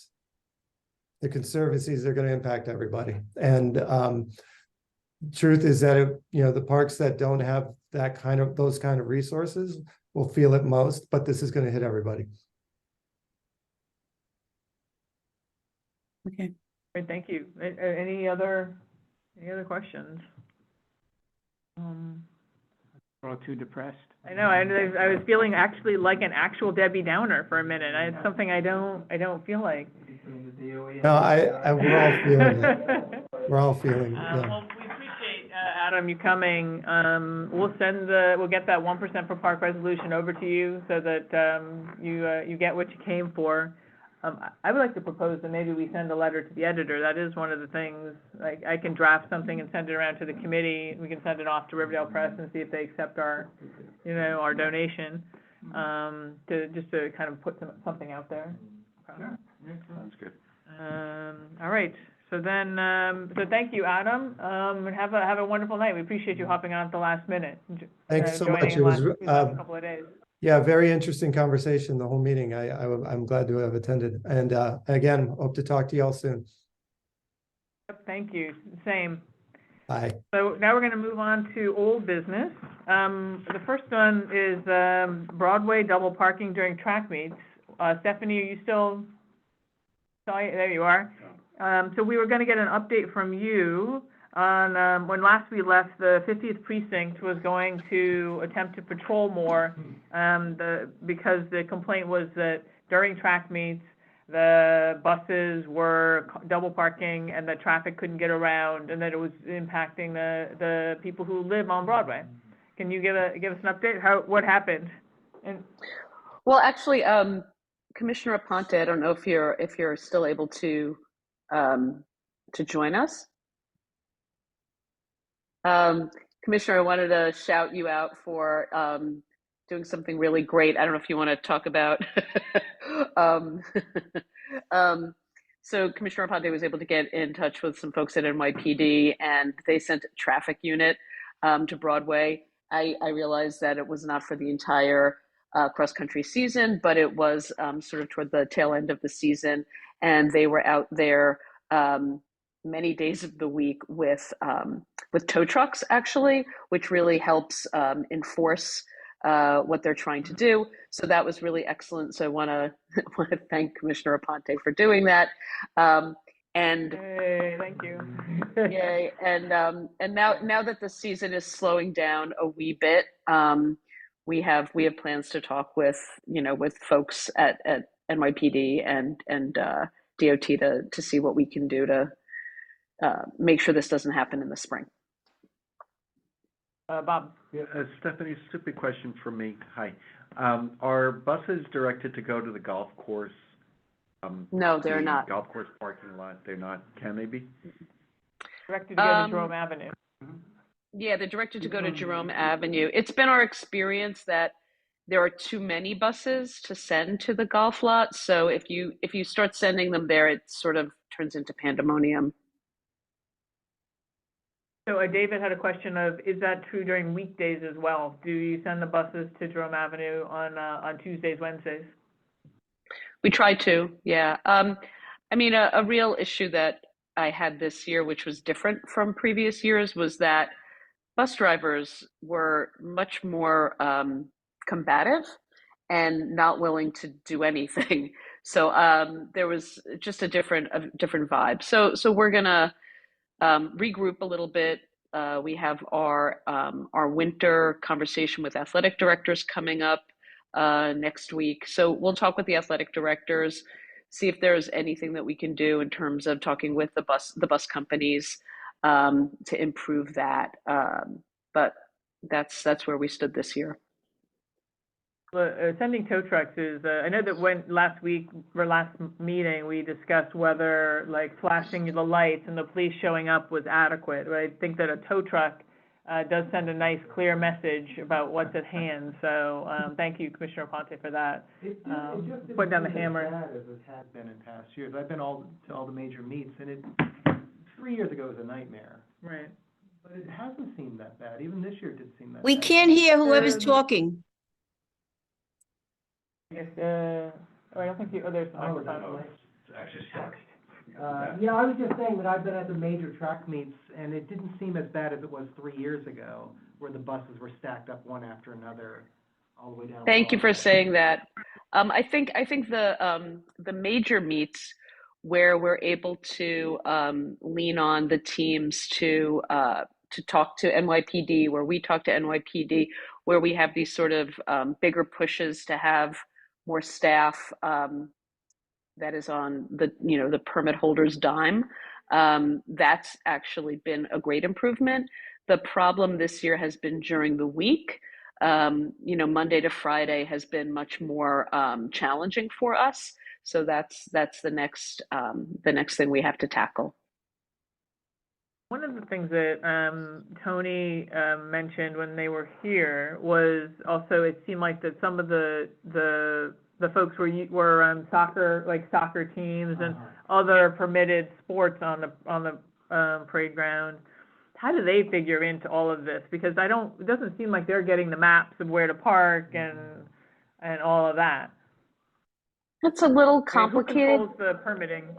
the conservancies, are going to impact everybody. And truth is that, the parks that don't have those kind of resources will feel it most, but this is going to hit everybody. Okay. Great, thank you. Any other questions? We're all too depressed. I know, I was feeling actually like an actual Debbie Downer for a minute. It's something I don't feel like. No, we're all feeling it. We're all feeling it, yeah. Well, we appreciate, Adam, you coming. We'll get that 1% for park resolution over to you so that, you get what you came for. I would like to propose that maybe we send a letter to the editor. That is one of the things, like, I can draft something and send it around to the committee. We can send it off to Riverdale Press and see if they accept our donation, to kind of put something out there. Sure. Sounds good. All right. So then, so thank you, Adam. And have a wonderful night. We appreciate you hopping on at the last minute. Thanks so joining much. in It was, last couple of days. yeah, very interesting conversation, the whole meeting. I'm glad to have attended. And again, hope to talk to you all soon. Yep, thank you. Same. Bye. So now we're going to move on to old business. The first one is Broadway double parking during track meets. Stephanie, are you still? There you are. So we were going to get an update from you on when last we left, the 50th precinct was going to attempt to patrol more because the complaint was that during track meets, the buses were double parking and the traffic couldn't get around, and that it was impacting the people who live on Broadway. Can you give us an update? What happened? Well, actually, Commissioner Aponte, I don't know if you're still able to join us. Commissioner, I wanted to shout you out for doing something really great. I don't know if you want to talk about. So Commissioner Aponte was able to get in touch with some folks at NYPD, and they sent a traffic unit to Broadway. I realized that it was not for the entire cross-country season, but it was sort of toward the tail end of the season, and they were out there many days of the week with tow trucks, actually, which really helps enforce what they're trying to do. So that was really excellent. So I want to thank Commissioner Aponte for doing that. And Hey, thank you. yay! And now that the season is slowing down a wee bit, we have plans to talk with folks at NYPD and DOT to see what we can do to make sure this doesn't happen in the spring. Bob. Yeah, Stephanie, stupid question for me. Hi. Are buses directed to go to the golf course? No, they're the not. Golf course parking lot, they're not. Can they be? Directed to go to Jerome Avenue. Yeah, they're directed to go to Jerome Avenue. It's been our experience that there are too many buses to send to the golf lot. So if you start sending them there, it sort of turns into pandemonium. So David had a question of, is that true during weekdays as well? Do you send the buses to Jerome Avenue on Tuesdays, Wednesdays? We try to, yeah. I mean, a real issue that I had this year, which was different from previous years, was that bus drivers were much more combative and not willing to do anything. So there was just a different vibe. So we're gonna regroup a little bit. We have our winter conversation with athletic directors coming up next week. So we'll talk with the athletic directors, see if there's anything that we can do in terms of talking with the bus companies to improve that. But that's where we stood this year. Sending tow trucks is, I know that last meeting, we discussed whether like flashing the lights and the police showing up was adequate. But I think that a tow truck does send a nice, clear message about what's at hand. So thank you, Commissioner Aponte, for that. Put down the hammer. As it has been in past years. I've been to all the major meets, and 3 years ago was a nightmare. Right. But it hasn't seemed that bad. Even this year it did seem that We bad. can't hear whoever's talking. I don't think there's a microphone. Yeah, I was just saying that I've been at the major track meets, and it didn't seem as bad as it was 3 years ago, where the buses were stacked up one after another all the way down. Thank you for saying that. I think the major meets where we're able to lean on the teams to talk to NYPD, where we talk to NYPD, where we have these sort of bigger pushes to have more staff that is on the permit holder's dime. That's actually been a great improvement. The problem this year has been during the week. Monday to Friday has been much more challenging for us. So that's the next thing we have to tackle. One of the things that Tony mentioned when they were here was also it seemed like that some of the folks were soccer teams and other permitted sports on the parade ground. How do they figure into all of this? Because it doesn't seem like they're getting the maps of where to park and all of that. It's a little Who complicated. controls the permitting?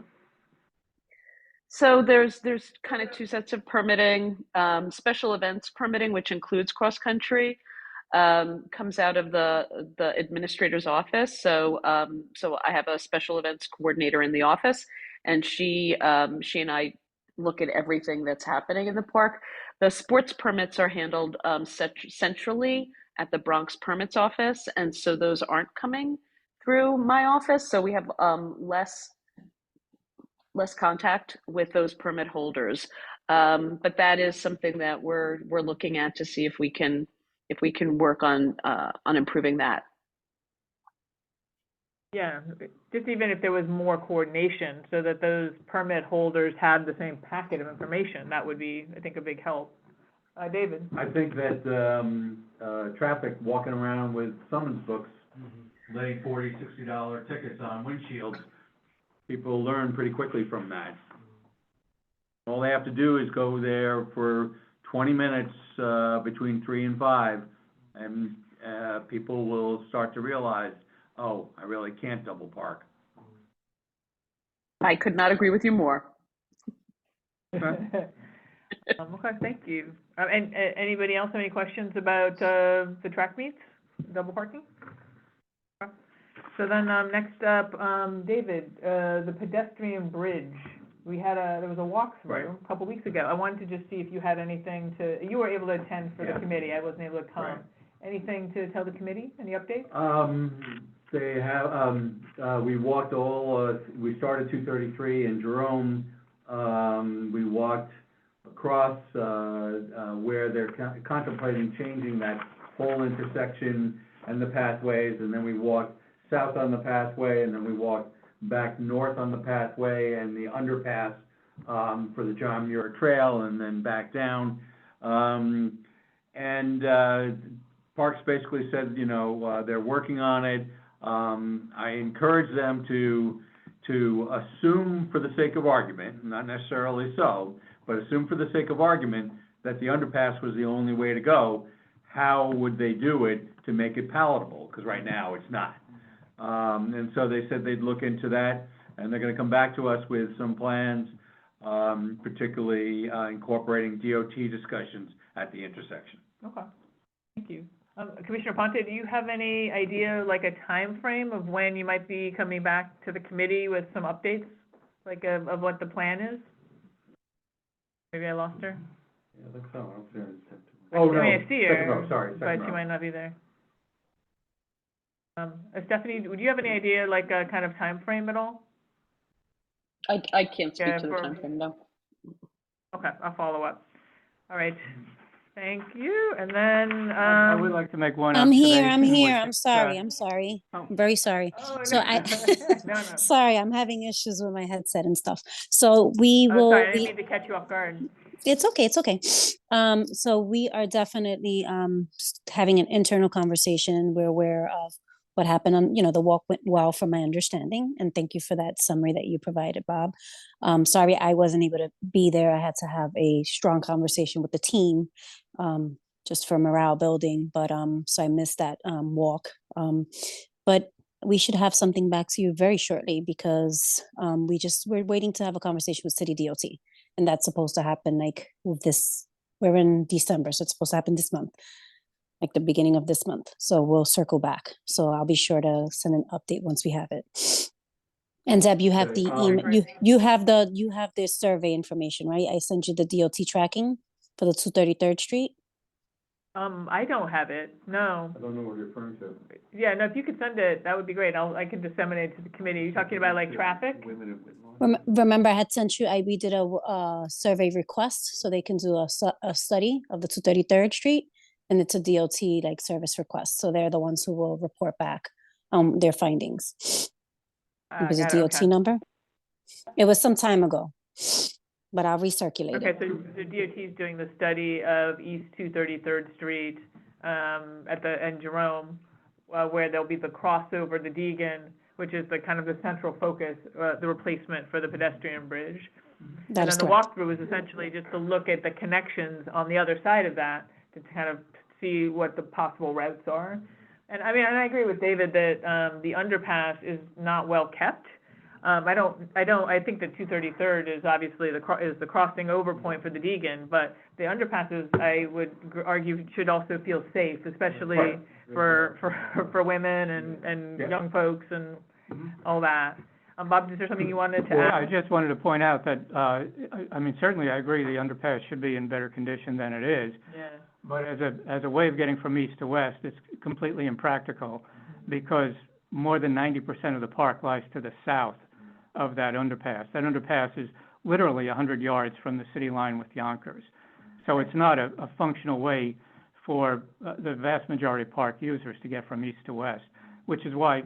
So there's kind of two sets of permitting. Special events permitting, which includes cross country, comes out of the administrator's office. So I have a special events coordinator in the office, and she and I look at everything that's happening in the park. The sports permits are handled centrally at the Bronx Permits office, and so those aren't coming through my office. So we have less contact with those permit holders. But that is something that we're looking at to see if we can work on improving that. Yeah, just even if there was more coordination so that those permit holders had the same packet of information, that would be, I think, a big help. David? I think that traffic walking around with summons books, laying $40, $60 tickets on windshields people learn pretty quickly from that. All they have to do is go there for 20 minutes, between 3 and 5, and, people will start to realize, oh, I really can't double park. I could not agree with you more. Okay, thank you. And anybody else have any questions about the track meets, double parking? Okay. So then, next up, David, the pedestrian bridge. There was a walkthrough a couple weeks ago. I wanted to just see if you had anything you were able to attend for the committee. I wasn't able to come. Right. Anything to tell the committee? Any updates? They have, we walked we started 233 in Jerome. We walked across, where they're contemplating changing that whole intersection and the pathways, and then we walked south on the pathway, and then we walked back north on the pathway and the underpass, for the John Muir Trail, and then back down. Parks basically said, they're working on it. I encourage them to assume, for the sake of argument, not necessarily so, but assume for the sake of argument that the underpass was the only way to go. How would they do it to make it palatable? Because right now it's not. And so they said they'd look into that, and they're gonna come back to us with some plans, particularly incorporating DOT discussions at the intersection. Okay, thank you. Commissioner Ponte, do you have any idea, like a time frame of when you might be coming back to the committee with some updates, like of what the plan is? Maybe I lost her. Yeah, I think so. I'm there in September. I mean, I see her, second row, sorry, but second she row. might not be there. Stephanie, would you have any idea, like a kind of time frame at all? I can't speak Yeah, to the for- timeframe, no. Okay, I'll follow up. All right, thank you, and then, I would like to make one I'm here, I'm observation, here. which I'm is, sorry, I'm sorry. oh. I'm very sorry. Oh, So no. I, No, no. sorry, I'm having issues with my headset and stuff. So we Oh, will, sorry, I didn't mean to catch you off guard. it's okay, it's okay. So we are definitely having an internal conversation. We're aware of what happened on, the walk went well from my understanding. And thank you for that summary that you provided, Bob. Sorry, I wasn't able to be there. I had to have a strong conversation with the team, just for morale building, but so I missed that walk. But we should have something back to you very shortly because we're waiting to have a conversation with City DOT. And that's supposed to happen like with this, we're in December, so it's supposed to happen this month, like the beginning of this month. So we'll circle back. So I'll be sure to send an update once we have it. And Deb, you have the email, you have the survey information, right? I sent you the DOT tracking for the 233rd Street. I don't have it, no. I don't know what you're referring to. Yeah, no, if you could send it, that would be great. I can disseminate it to the committee. You're talking about like traffic? Remember I had sent you, we did a survey request so they can do a study of the 233rd Street. And it's a DOT like service request. So they're the ones who will report back their findings. It was a Got it, DOT okay. number. It was some time ago, but I'll recirculate Okay, it. so the DOT is doing the study of East 233rd Street and Jerome, where there'll be the crossover, the Deegan, which is the kind of the central focus, the replacement for the pedestrian bridge. That is And then the correct. walkthrough is essentially just to look at the connections on the other side of that to kind of see what the possible routes are. And I mean, and I agree with David that the underpass is not well kept. I think the 233rd is obviously the crossing over point for the Deegan, but the underpasses, I would argue, should also feel safe, especially for women and young folks and all that. Bob, is there something you wanted to Yeah, I add? just wanted to point out that, I mean, certainly I agree the underpass should be in better condition than it is. Yeah. But as a way of getting from east to west, it's completely impractical because more than 90% of the park lies to the south of that underpass. That underpass is literally 100 yards from the city line with Yonkers. So it's not a functional way for the vast majority of park users to get from east to west, which is why,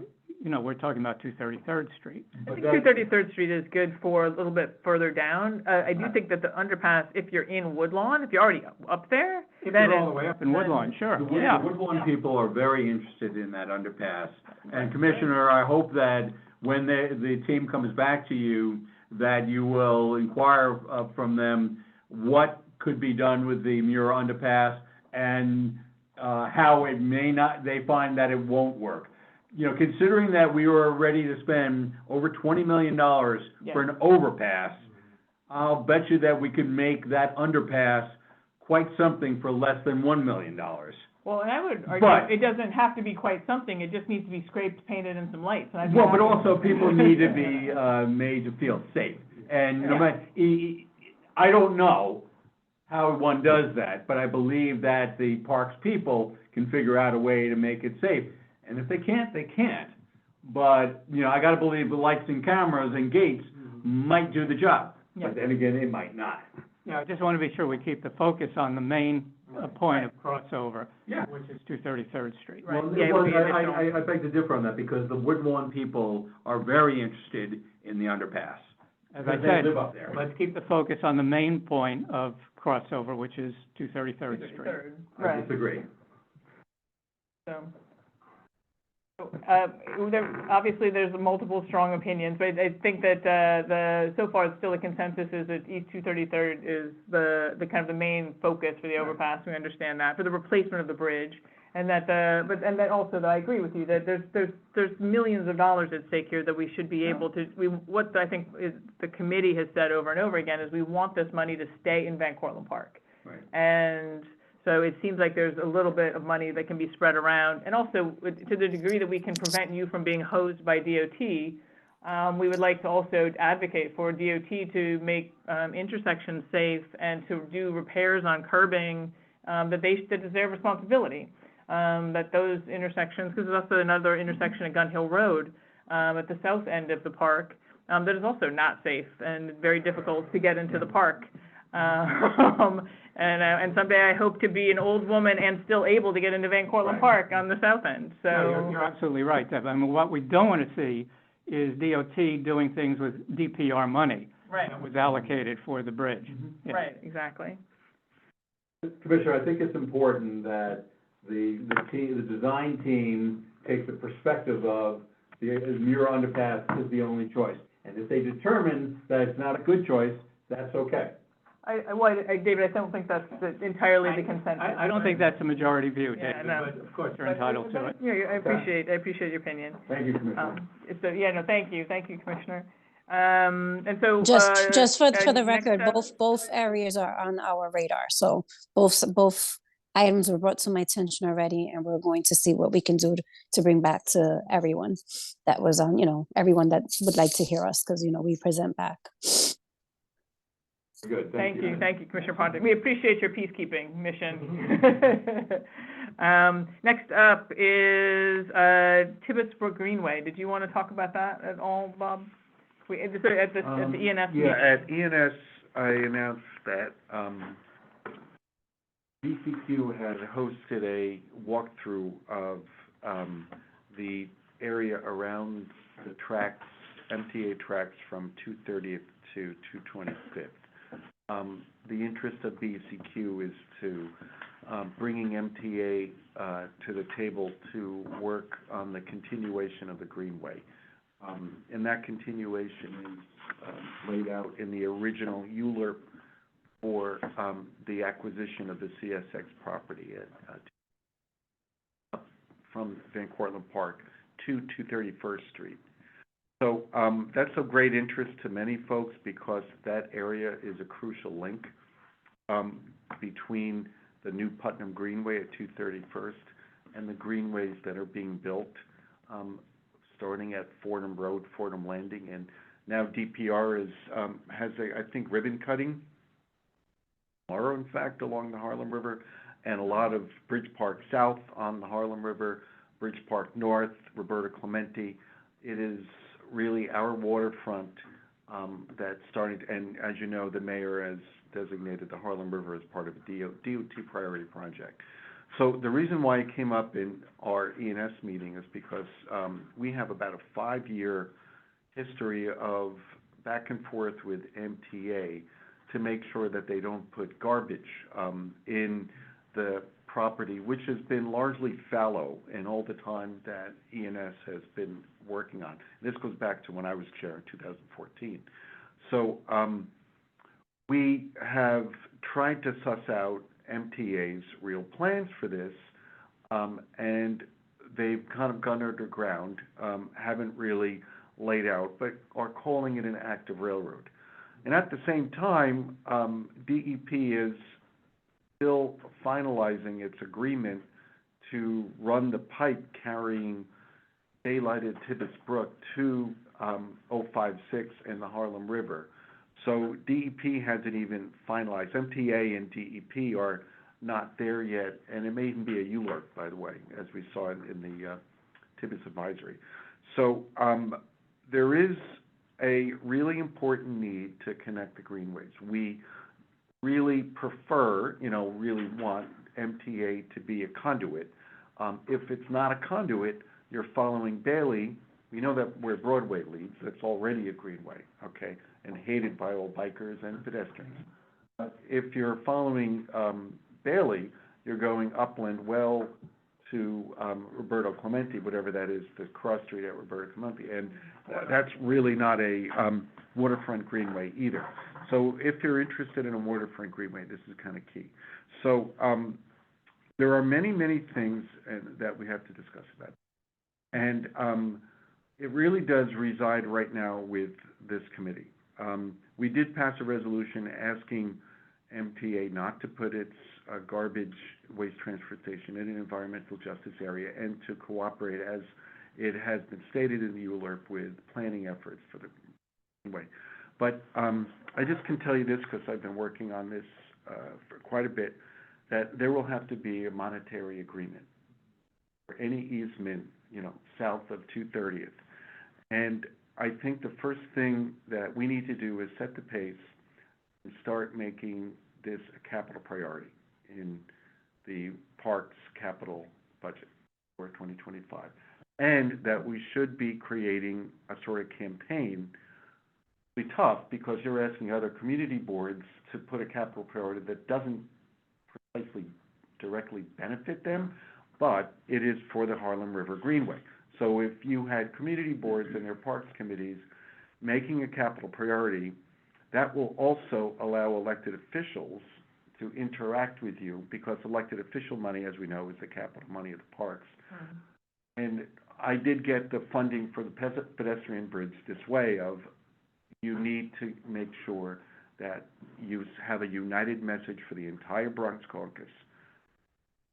we're talking about 233rd Street. I think 233rd Street is good for a little bit further down. I do think that the underpass, if you're in Woodlawn, if you're already up there, If then you're all the way up in Woodlawn, sure, The yeah. Woodlawn people are very interested in that underpass. And Commissioner, I hope that when the team comes back to you, that you will inquire from them what could be done with the Muir underpass and how it may not, they find that it won't work. You know, considering that we were ready to spend over $20 million for an overpass, I'll bet you that we could make that underpass quite something for less than $1 million. Well, and I would argue, But- it doesn't have to be quite something, it just needs to be scraped, painted, and some lights. And I'd be Well, but happy- also people need to be made to feel safe. And no Yeah. matter, I don't know how one does that, but I believe that the parks people can figure out a way to make it safe. And if they can't, they can't. But, you know, I gotta believe the lights and cameras and gates might do the job. Yeah. But then again, it might not. Yeah, I just want to be sure we keep the focus on the main point of crossover, Yeah. which is 233rd Street. Right. Well, Yeah, it well, would be additional. I beg to differ on that, because the Woodlawn people are very interested in the underpass. As I Because they said, live up there. let's keep the focus on the main point of crossover, which is 233rd Street. Third, I right, disagree. so. Obviously, there's multiple strong opinions, but I think that, so far, it's still a consensus is that East 233rd is the kind of the main focus for the overpass, we understand that, for the replacement of the bridge. And that and that also, that I agree with you, that there's millions of dollars at stake here that we should be able to, what I think is, the committee has said over and over again, is we want this money to stay in Van Cortlandt Park. Right. And so it seems like there's a little bit of money that can be spread around. And also, to the degree that we can prevent you from being hosed by DOT, we would like to also advocate for DOT to make intersections safe and to do repairs on curbing, that is their responsibility. That those intersections, because there's also another intersection at Gun Hill Road, at the south end of the park, that is also not safe and very difficult to get into the park. And someday I hope to be an old woman and still able to get into Van Cortlandt Park on the south end, so. No, you're absolutely right, Deb. I mean, what we don't want to see is DOT doing things with DPR money Right, that was allocated for the bridge. Yeah. right, exactly. Commissioner, I think it's important that the design team takes the perspective of the Muir underpass is the only choice. And if they determine that it's not a good choice, that's okay. David, I don't think that's entirely the consensus. I don't think that's a majority view, Yeah, David, no. but of course, you're entitled to it. Yeah, I appreciate your opinion. Thank you, Commissioner. Thank you, Commissioner. And so, Just for the next record, up- both areas are on our radar, so both items were brought to my attention already, and we're going to see what we can do to bring back to everyone that was on, everyone that would like to hear us, because, we present back. Good, Thank you, Commissioner Ponte. We appreciate your peacekeeping mission. Next up is, Tibbettsbrook Greenway. Did you want to talk about that at all, Bob? At the ENS meeting? Yeah, at ENS, I announced that, BCQ had hosted a walkthrough of, the area around the tracks, MTA tracks from 230th to 225th. The interest of BCQ is to, bringing MTA, to the table to work on the continuation of the Greenway. And that continuation is laid out in the original ULURP for the acquisition of the CSX property from Van Cortlandt Park to 231st Street. So that's of great interest to many folks because that area is a crucial link between the new Putnam Greenway at 231st and the greenways that are being built, starting at Fordham Road, Fordham Landing, and now DPR has I think, ribbon cutting tomorrow, in fact, along the Harlem River, and a lot of Bridge Park South on the Harlem River, Bridge Park North, Roberta Clemente. It is really our waterfront that's starting to, and as you know, the mayor has designated the Harlem River as part of a DOT priority project. So the reason why it came up in our ENS meeting is because we have about a 5-year history of back and forth with MTA to make sure that they don't put garbage in the property, which has been largely fallow in all the time that ENS has been working on. This goes back to when I was chair in 2014. So we have tried to suss out MTA's real plans for this, and they've kind of gone underground, haven't really laid out, but are calling it an active railroad. And at the same time, DEP is still finalizing its agreement to run the pipe carrying daylighted Tibbetts Brook to 056 and the Harlem River. So DEP hasn't even finalized. MTA and DEP are not there yet, and it may even be a ULURP, by the way, as we saw in the Tibbetts Advisory. So there is a really important need to connect the greenways. We really prefer, really want MTA to be a conduit. If it's not a conduit, you're following Bailey. We know that where Broadway leads, that's already a greenway, okay, and hated by all bikers and pedestrians. But if you're following Bailey, you're going upland well to Roberto Clemente, whatever that is, the cross street at Roberto Clemente, and that's really not a waterfront greenway either. So if you're interested in a waterfront greenway, this is kind of key. So there are many, many things that we have to discuss about. And it really does reside right now with this committee. We did pass a resolution asking MTA not to put its garbage waste transfer station in an environmental justice area and to cooperate, as it has been stated in the ULURP, with planning efforts for the greenway. But I just can tell you this, because I've been working on this for quite a bit, that there will have to be a monetary agreement for any easement, south of 230th. And I think the first thing that we need to do is set the pace and start making this a capital priority in the parks capital budget for 2025. And that we should be creating a sort of campaign. It'll be tough because you're asking other community boards to put a capital priority that doesn't precisely directly benefit them, but it is for the Harlem River Greenway. So if you had community boards and their parks committees making a capital priority, that will also allow elected officials to interact with you, because elected official money, as we know, is the capital money of the parks. And I did get the funding for the pedestrian bridge this way of, you need to make sure that you have a united message for the entire Bronx caucus,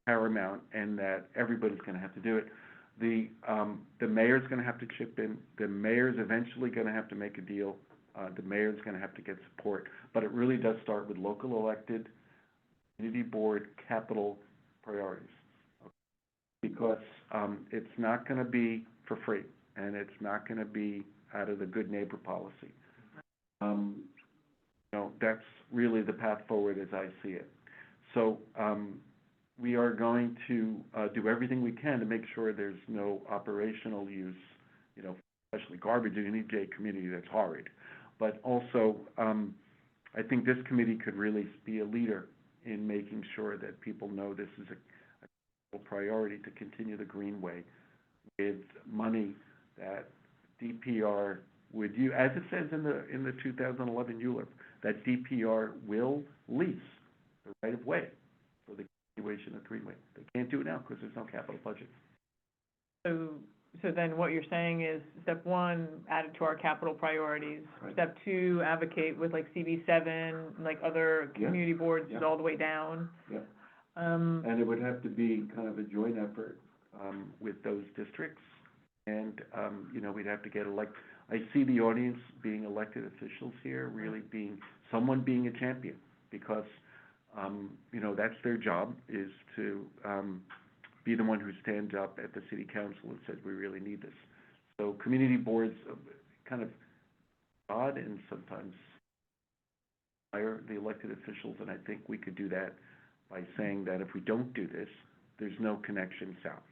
paramount, and that everybody's going to have to do it. The mayor's going to have to chip in. The mayor's eventually going to have to make a deal. The mayor's going to have to get support. But it really does start with local elected, community board, capital priorities. Because it's not going to be for free, and it's not going to be out of the good neighbor policy. That's really the path forward as I see it. So we are going to do everything we can to make sure there's no operational use, especially garbage in an EJ community that's horrid. But also, I think this committee could really be a leader in making sure that people know this is a priority to continue the Greenway with money that DPR would use, as it says in the 2011 ULURP, that DPR will lease the right of way for the continuation of the Greenway. They can't do it now because there's no capital budget. So then what you're saying is, step one, add it to our capital priorities. Right. Step two, advocate with like CB7, like other community boards all the way down. Yeah. And it would have to be kind of a joint effort with those districts. And, we'd have to get I see the audience being elected officials here, really someone being a champion, because, that's their job, is to be the one who stands up at the city council and says, we really need this. So community boards kind of odd and sometimes hire the elected officials, and I think we could do that by saying that if we don't do this, there's no connection south.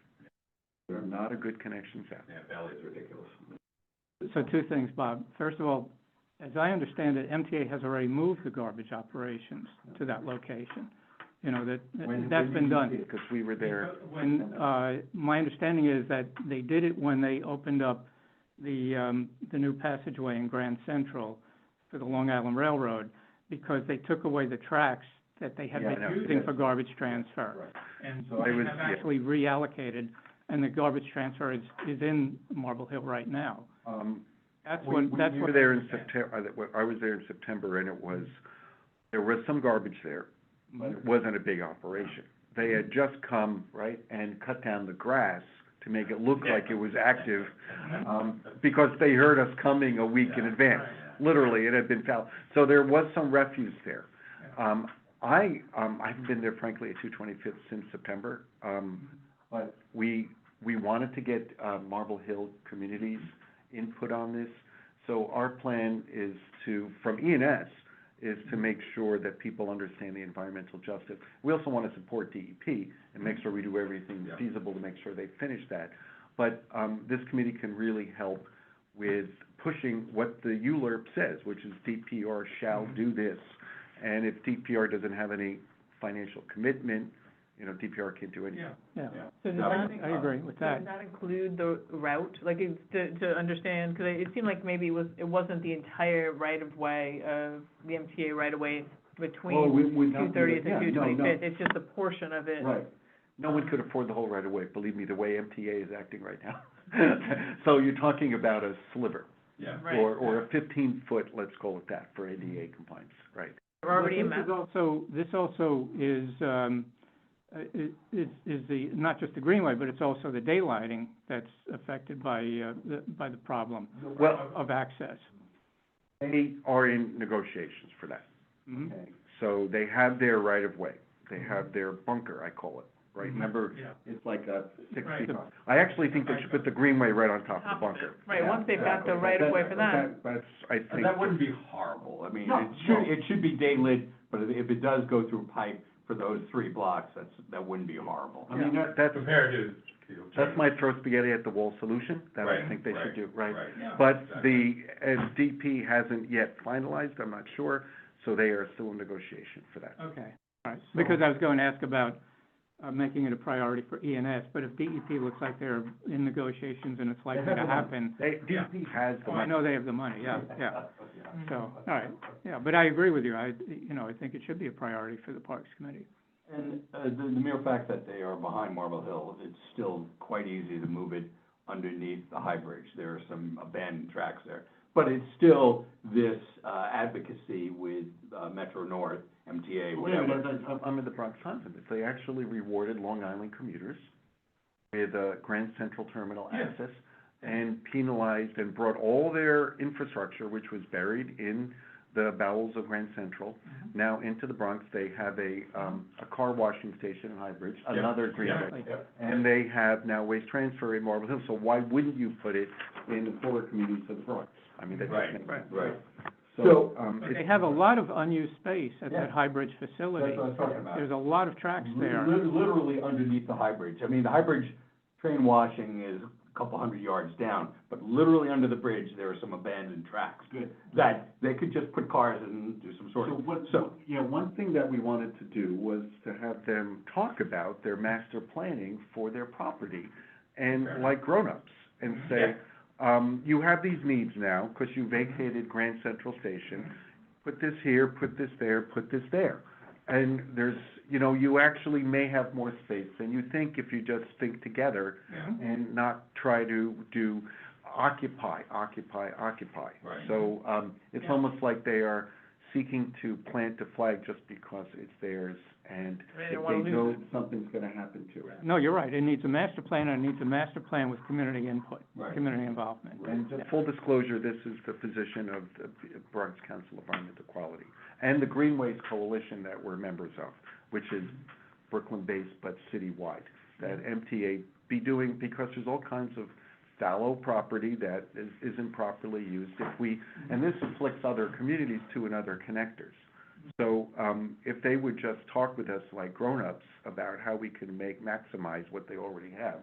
There's not a good connection south. Yeah, Valley is ridiculous. So two things, Bob. First of all, as I understand it, MTA has already moved the garbage operations to that location. you know, that, When that's did been you done. see it? 'Cause we were there. When, my understanding is that they did it when they opened up the new passageway in Grand Central for the Long Island Railroad, because they took away the tracks that they had Yeah, I been know. using Yes. for garbage transfer. Right. And So so I they was- have yeah. actually reallocated, and the garbage transfer is in Marble Hill right now. That's We what, that's were what. there in September, I was there in September, and there was some garbage there, but it wasn't a big operation. They had just come, right, and cut down the grass to make it look like it was active, because they heard us coming a week in advance. Literally, it had been fouled. So there was some refuse there. I haven't been there frankly at 225th since September, but we wanted to get, Marble Hill communities' input on this. So our plan is to, from E&S, is to make sure that people understand the environmental justice. We also want to support DEP and make sure we do everything feasible to make sure they finish that. But, this committee can really help with pushing what the ULURP says, which is DPR shall do this. And if DPR doesn't have any financial commitment, you know, DPR can't do anything. Yeah. So does that, I agree with that. Does that include the route, like, it's to understand, because it seemed like maybe it wasn't the entire right-of-way of the MTA right-of-way between 230th and 225th, it's just a portion of it. Right. No one could afford the whole right of way, believe me, the way MTA is acting right now. So you're talking about a sliver. Yeah. Right. Or a 15-foot, let's call it that, for ADA compliance, right? We're already This also is the, not just the greenway, but it's also the daylighting that's affected by the problem of access. They are in negotiations for that. Mhm. Okay. So they have their right of way, they have their bunker, I call it, right? Remember, it's like a 6 feet. I actually think they should put the greenway right on top of the bunker. Right, once they've got the right-of-way for that. That's, I think. That wouldn't be horrible. I mean, No, it should be daylit, but if it does go through pipe for those 3 blocks, that wouldn't be horrible. I mean, that's. Compared to. That's my throw spaghetti at the wall solution, that I Right, think they should do, right? yeah. But DP hasn't yet finalized, I'm not sure, so they are still in negotiation for that. Okay, all right, because I was going to ask about making it a priority for E&S, but if DEP looks like they're in negotiations and it's likely to happen. DEP has the Oh, money. I know they have the money, yeah. So, all right, yeah, but I agree with you, I think it should be a priority for the Parks Committee. And, the mere fact that they are behind Marble Hill, it's still quite easy to move it underneath the High Bridge. There are some abandoned tracks there. But it's still this, advocacy with, Metro North, MTA, whatever. I'm in the Bronx Times, they actually rewarded Long Island commuters with, Grand Central Terminal access and penalized and brought all their infrastructure, which was buried in the bowels of Grand Central, now into the Bronx. They have a car washing station in High Bridge, another greenway. And they have now waste transfer in Marble Hill, so why wouldn't you put it in the poorer communities of the Bronx? I mean, that just makes sense. Right. So, They have a lot of unused space at Yeah. that High Bridge facility. That's what I was talking about. There's a lot of tracks there. Literally underneath the High Bridge. I mean, the High Bridge train washing is a couple hundred yards down, but literally under the bridge, there are some abandoned tracks. Good. That they could just put cars and do some sort of. one thing that we wanted to do was to have them talk about their master planning for their property, and like grown-ups, and say, you have these needs now, because you vacated Grand Central Station, put this here, put this there, put this there. And there's, you actually may have more space than you think if you just think together and not try to do occupy. Right. So, it's almost like they are seeking to plant a flag just because it's theirs, and They if wanna they lose know it. something's gonna happen to it. No, you're right, it needs a master plan, and it needs a master plan with community input, Right. community involvement. And just full disclosure, this is the position of the Bronx Council of Environmental Quality, and the Greenways Coalition that we're members of, which is Brooklyn-based but citywide, that MTA be doing, because there's all kinds of fallow property that isn't properly used. And this afflicts other communities too, and other connectors. So, if they would just talk with us like grown-ups about how we can maximize what they already have,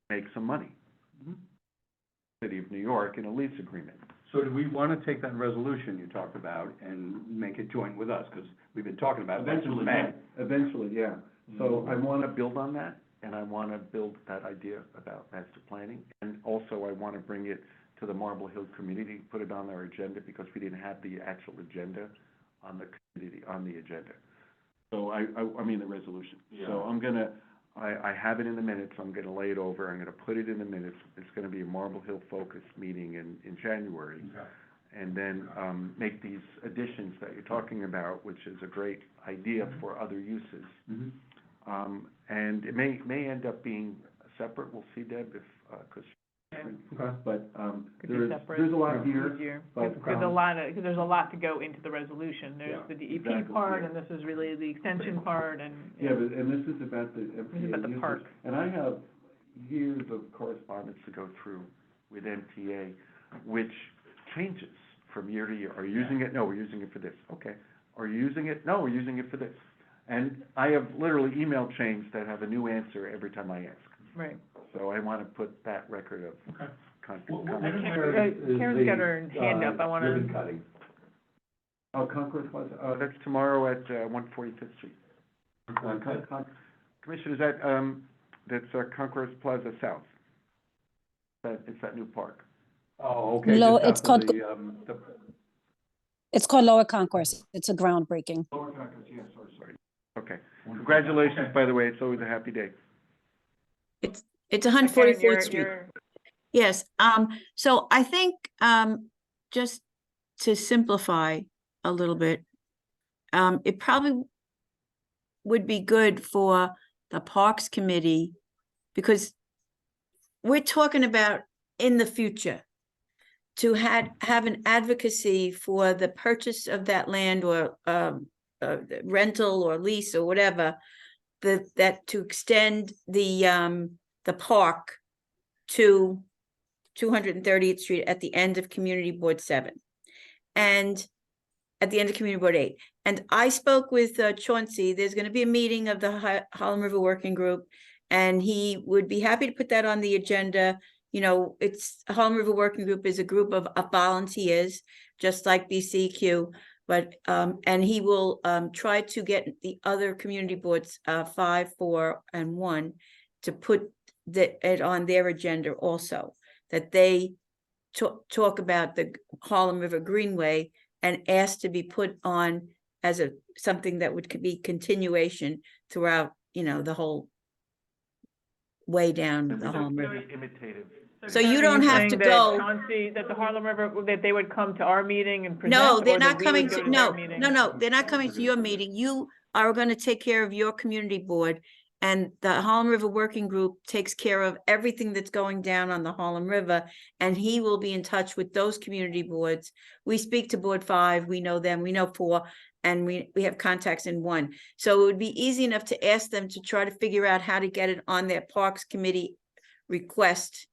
make some money. City of New York in a lease agreement. So do we want to take that resolution you talked about and make it joint with us? Because we've been talking about that since May. Eventually, yeah. So I want to build on that, and I want to build that idea about master planning. And also, I want to bring it to the Marble Hill community, put it on our agenda, because we didn't have the actual agenda on the community, on the agenda. So I mean, the resolution. So I'm gonna, I have it in the minutes, I'm gonna lay it over, I'm gonna put it in the minutes. It's gonna be a Marble Hill focused meeting in January. And then, make these additions that you're talking about, which is a great idea for other uses. And it may end up being separate, we'll see, Deb, if, 'cause, but, Could be there's separate. a lot here, Easier. but, There's a lot of, because there's a lot to go into the resolution. There's Yeah, the DEP exactly, part, yeah. and this is really the extension part, and. Yeah, but, and this is about the MTA This is about the users. park. And I have years of correspondence to go through with MTA, which changes from year to year. Are you using it? No, we're using it for this. Okay. Are you using it? No, we're using it for this. And I have literally email chains that have a new answer every time I ask. Right. So I want to put that record of Karen's got her hand up, I wanna. Ribbon cutting. Oh, Concord Plaza, that's tomorrow at, 145th Street. Commissioner, is that, that's, Concourse Plaza South? It's that new park. Oh, okay. Low- just it's south of called the It's called Lower Concourse. It's a groundbreaking. Lower Concourse, yes, sorry. Okay. Congratulations, by the way. It's always a happy day. It's Karen, 144th Street. Yes, so I think, just to simplify a little bit, it probably would be good for the Parks Committee, because we're talking about in the future, to have an advocacy for the purchase of that land or, rental or lease or whatever, that to extend the park to 230th Street at the end of Community Board 7 and at the end of Community Board 8. And I spoke with Chauncey. There's going to be a meeting of the Harlem River Working Group, and he would be happy to put that on the agenda. You know, it's Harlem River Working Group is a group of volunteers, just like BCQ, but and he will try to get the other community boards 5, 4, and 1 to put it on their agenda also, that they talk about the Harlem River Greenway and ask to be put on as something that would be continuation throughout, you know, the whole way down the Harlem River. Imitative. So you don't have to saying that go. Chauncey, that the Harlem River, that they would come to our meeting and present? No, or they're that not we coming would go to, their no, meeting? no, they're not coming to your meeting. You are going to take care of your community board. And the Harlem River Working Group takes care of everything that's going down on the Harlem River. And he will be in touch with those community boards. We speak to Board 5, we know them, we know 4, and we have contacts in 1. So it would be easy enough to ask them to try to figure out how to get it on their Parks Committee request,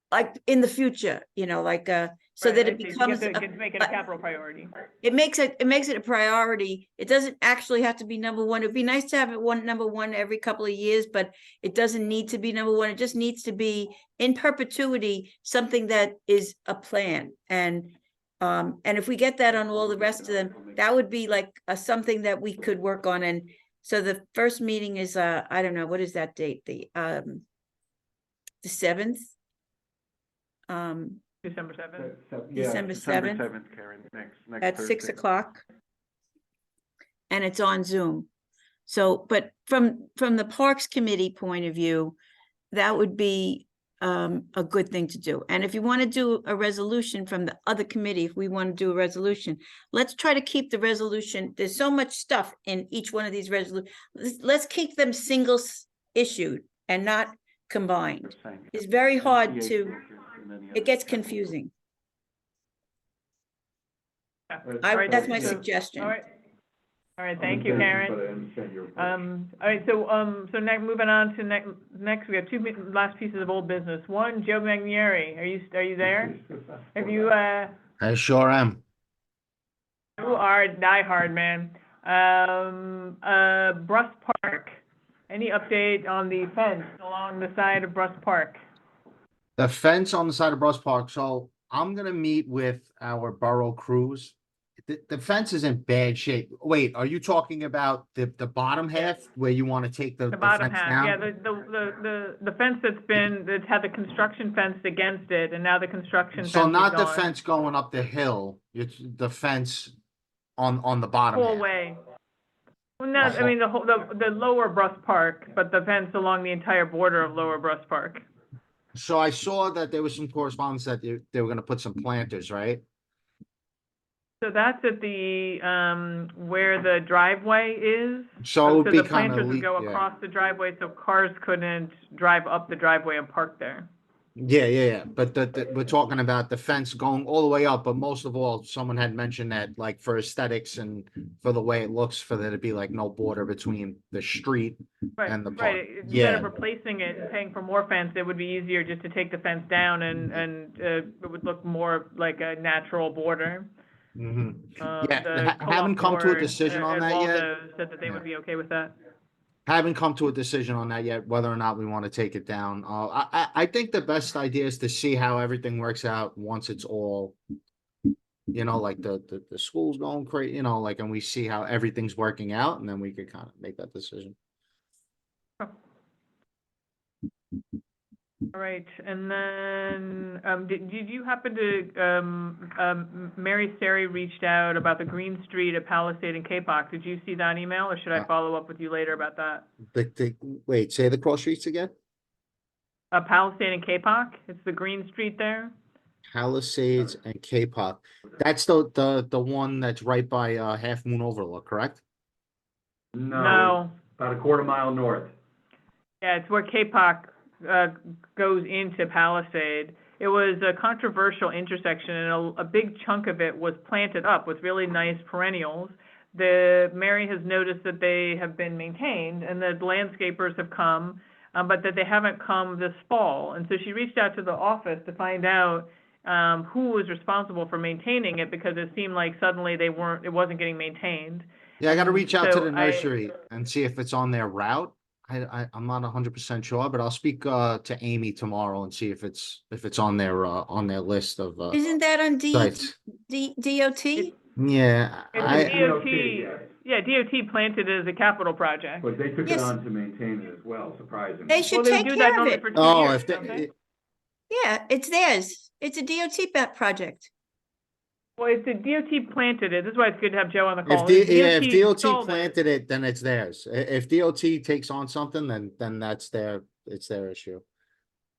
like in the future, you know, like so Right, that I it see. You becomes get to make it a capital priority. it makes it a priority. It doesn't actually have to be number 1. It'd be nice to have it number 1 every couple of years, but it doesn't need to be number 1. It just needs to be in perpetuity, something that is a plan. And if we get that on all the rest of them, that would be like something that we could work on. And so the first meeting is I don't know, what is that date? The 7th. December 7th? December 7th. Karen, next At Thursday. 6 o'clock. And it's on Zoom. So, but from the Parks Committee point of view, that would be a good thing to do. And if you want to do a resolution from the other committee, if we want to do a resolution, let's try to keep the resolution. There's so much stuff in each one of these resolutions. Let's keep them single issued and not combined. It's very hard to, it gets confusing. That's my suggestion. All right, thank you, Karen. But I understand your. All right, so next, moving on to next, we have 2 last pieces of old business. One, Joe Magnieri, are you there? Have you, I sure am. you are a diehard, man. Bruss Park, any update on the fence along the side of Bruss Park? The fence on the side of Bruss Park, so I'm gonna meet with our borough crews. The fence is in bad shape. Wait, are you talking about the bottom half where you want to take the The bottom fence half, yeah, down? the fence that's had the construction fence against it, and now the construction fence So is not the gone. fence going up the hill, it's the fence on the bottom Whole half. way. Well, no, I mean, the Lower Bruss Park, but the fence along the entire border of Lower Bruss Park. So I saw that there was some correspondence that they were gonna put some planters, right? So that's at the, where the driveway is. So it would be the kinda planters would go yeah. across the driveway, so cars couldn't drive up the driveway and park there. Yeah. But we're talking about the fence going all the way up, but most of all, someone had mentioned that like for aesthetics and for the way it looks, for there to be like no border between the street and the park. Right, instead of replacing it and paying for more fence, it would be easier just to take the fence down and it would look more like a natural border. Mhm. Yeah, The haven't come to a board decision on at that yet. Waldo said that they would be okay with that. Haven't come to a decision on that yet, whether or not we want to take it down. I think the best idea is to see how everything works out once it's all, like the school's going crazy, like, and we see how everything's working out, and then we could kind of make that decision. All right, and then, did you happen to, Mary Sari reached out about the Green Street at Palisade and Capoc. Did you see that email, or should I follow up with you later about that? Wait, say the cross streets again? Palisade and Capoc, it's the Green Street there? Palisades and Capoc. That's the one that's right by Half Moon Overlook, correct? No. About a quarter mile north. Yeah, it's where Capoc goes into Palisade. It was a controversial intersection, and a big chunk of it was planted up with really nice perennials. Mary has noticed that they have been maintained, and the landscapers have come, but that they haven't come this fall. And so she reached out to the office to find out who was responsible for maintaining it, because it seemed like suddenly it wasn't getting maintained. Yeah, I got to reach out to So the nursery and see if it's on their route. I'm not 100% sure, but I'll speak to Amy tomorrow and see if it's on their list of Isn't that on sites. DOT? Yeah, DOT planted it as a capital project. But they took it Yes. on to maintain it as well, surprisingly. They should Well, they take do care that of only it. for 2 Oh, years, if don't they? Yeah, it's theirs. It's a DOT project. Well, if the DOT planted it, this is why it's good to have Joe on the if call. if DOT installed it- planted it, then it's theirs. If DOT takes on something, then it's their issue.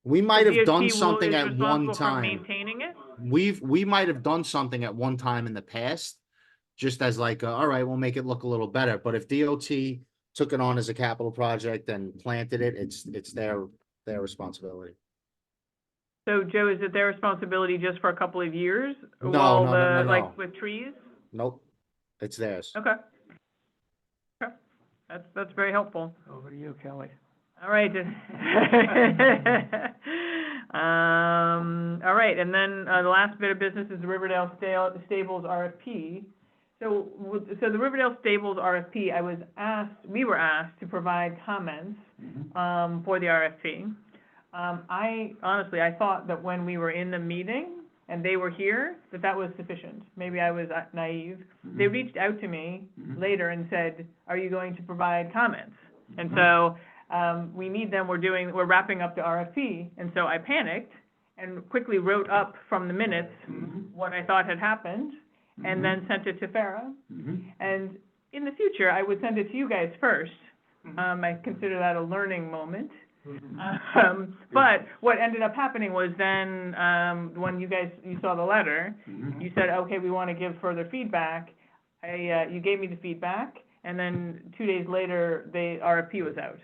We might have done something at one responsible for time. maintaining it? We might have done something at one time in the past, just as like, all right, we'll make it look a little better. But if DOT took it on as a capital project and planted it, it's their responsibility. So, Joe, is it their responsibility just for a couple of years? No, while no. like with trees? Nope, it's theirs. Okay. Okay, that's very helpful. Over to you, Kelly. All right. All right, and then the last bit of business is the Riverdale Stables RFP. So the Riverdale Stables RFP, we were asked to provide comments for the RFP. I thought that when we were in the meeting and they were here, that was sufficient. Maybe I was naive. They reached out to me later and said, "Are you going to provide comments?" And so we need them. We're wrapping up the RFP, and so I panicked and quickly wrote up from the minutes what I thought had happened, and then sent it to Farah. And in the future, I would send it to you guys first. I consider that a learning moment. But what ended up happening was then, when you saw the letter, you said, okay, we want to give further feedback. You gave me the feedback, and then 2 days later, the RFP was out.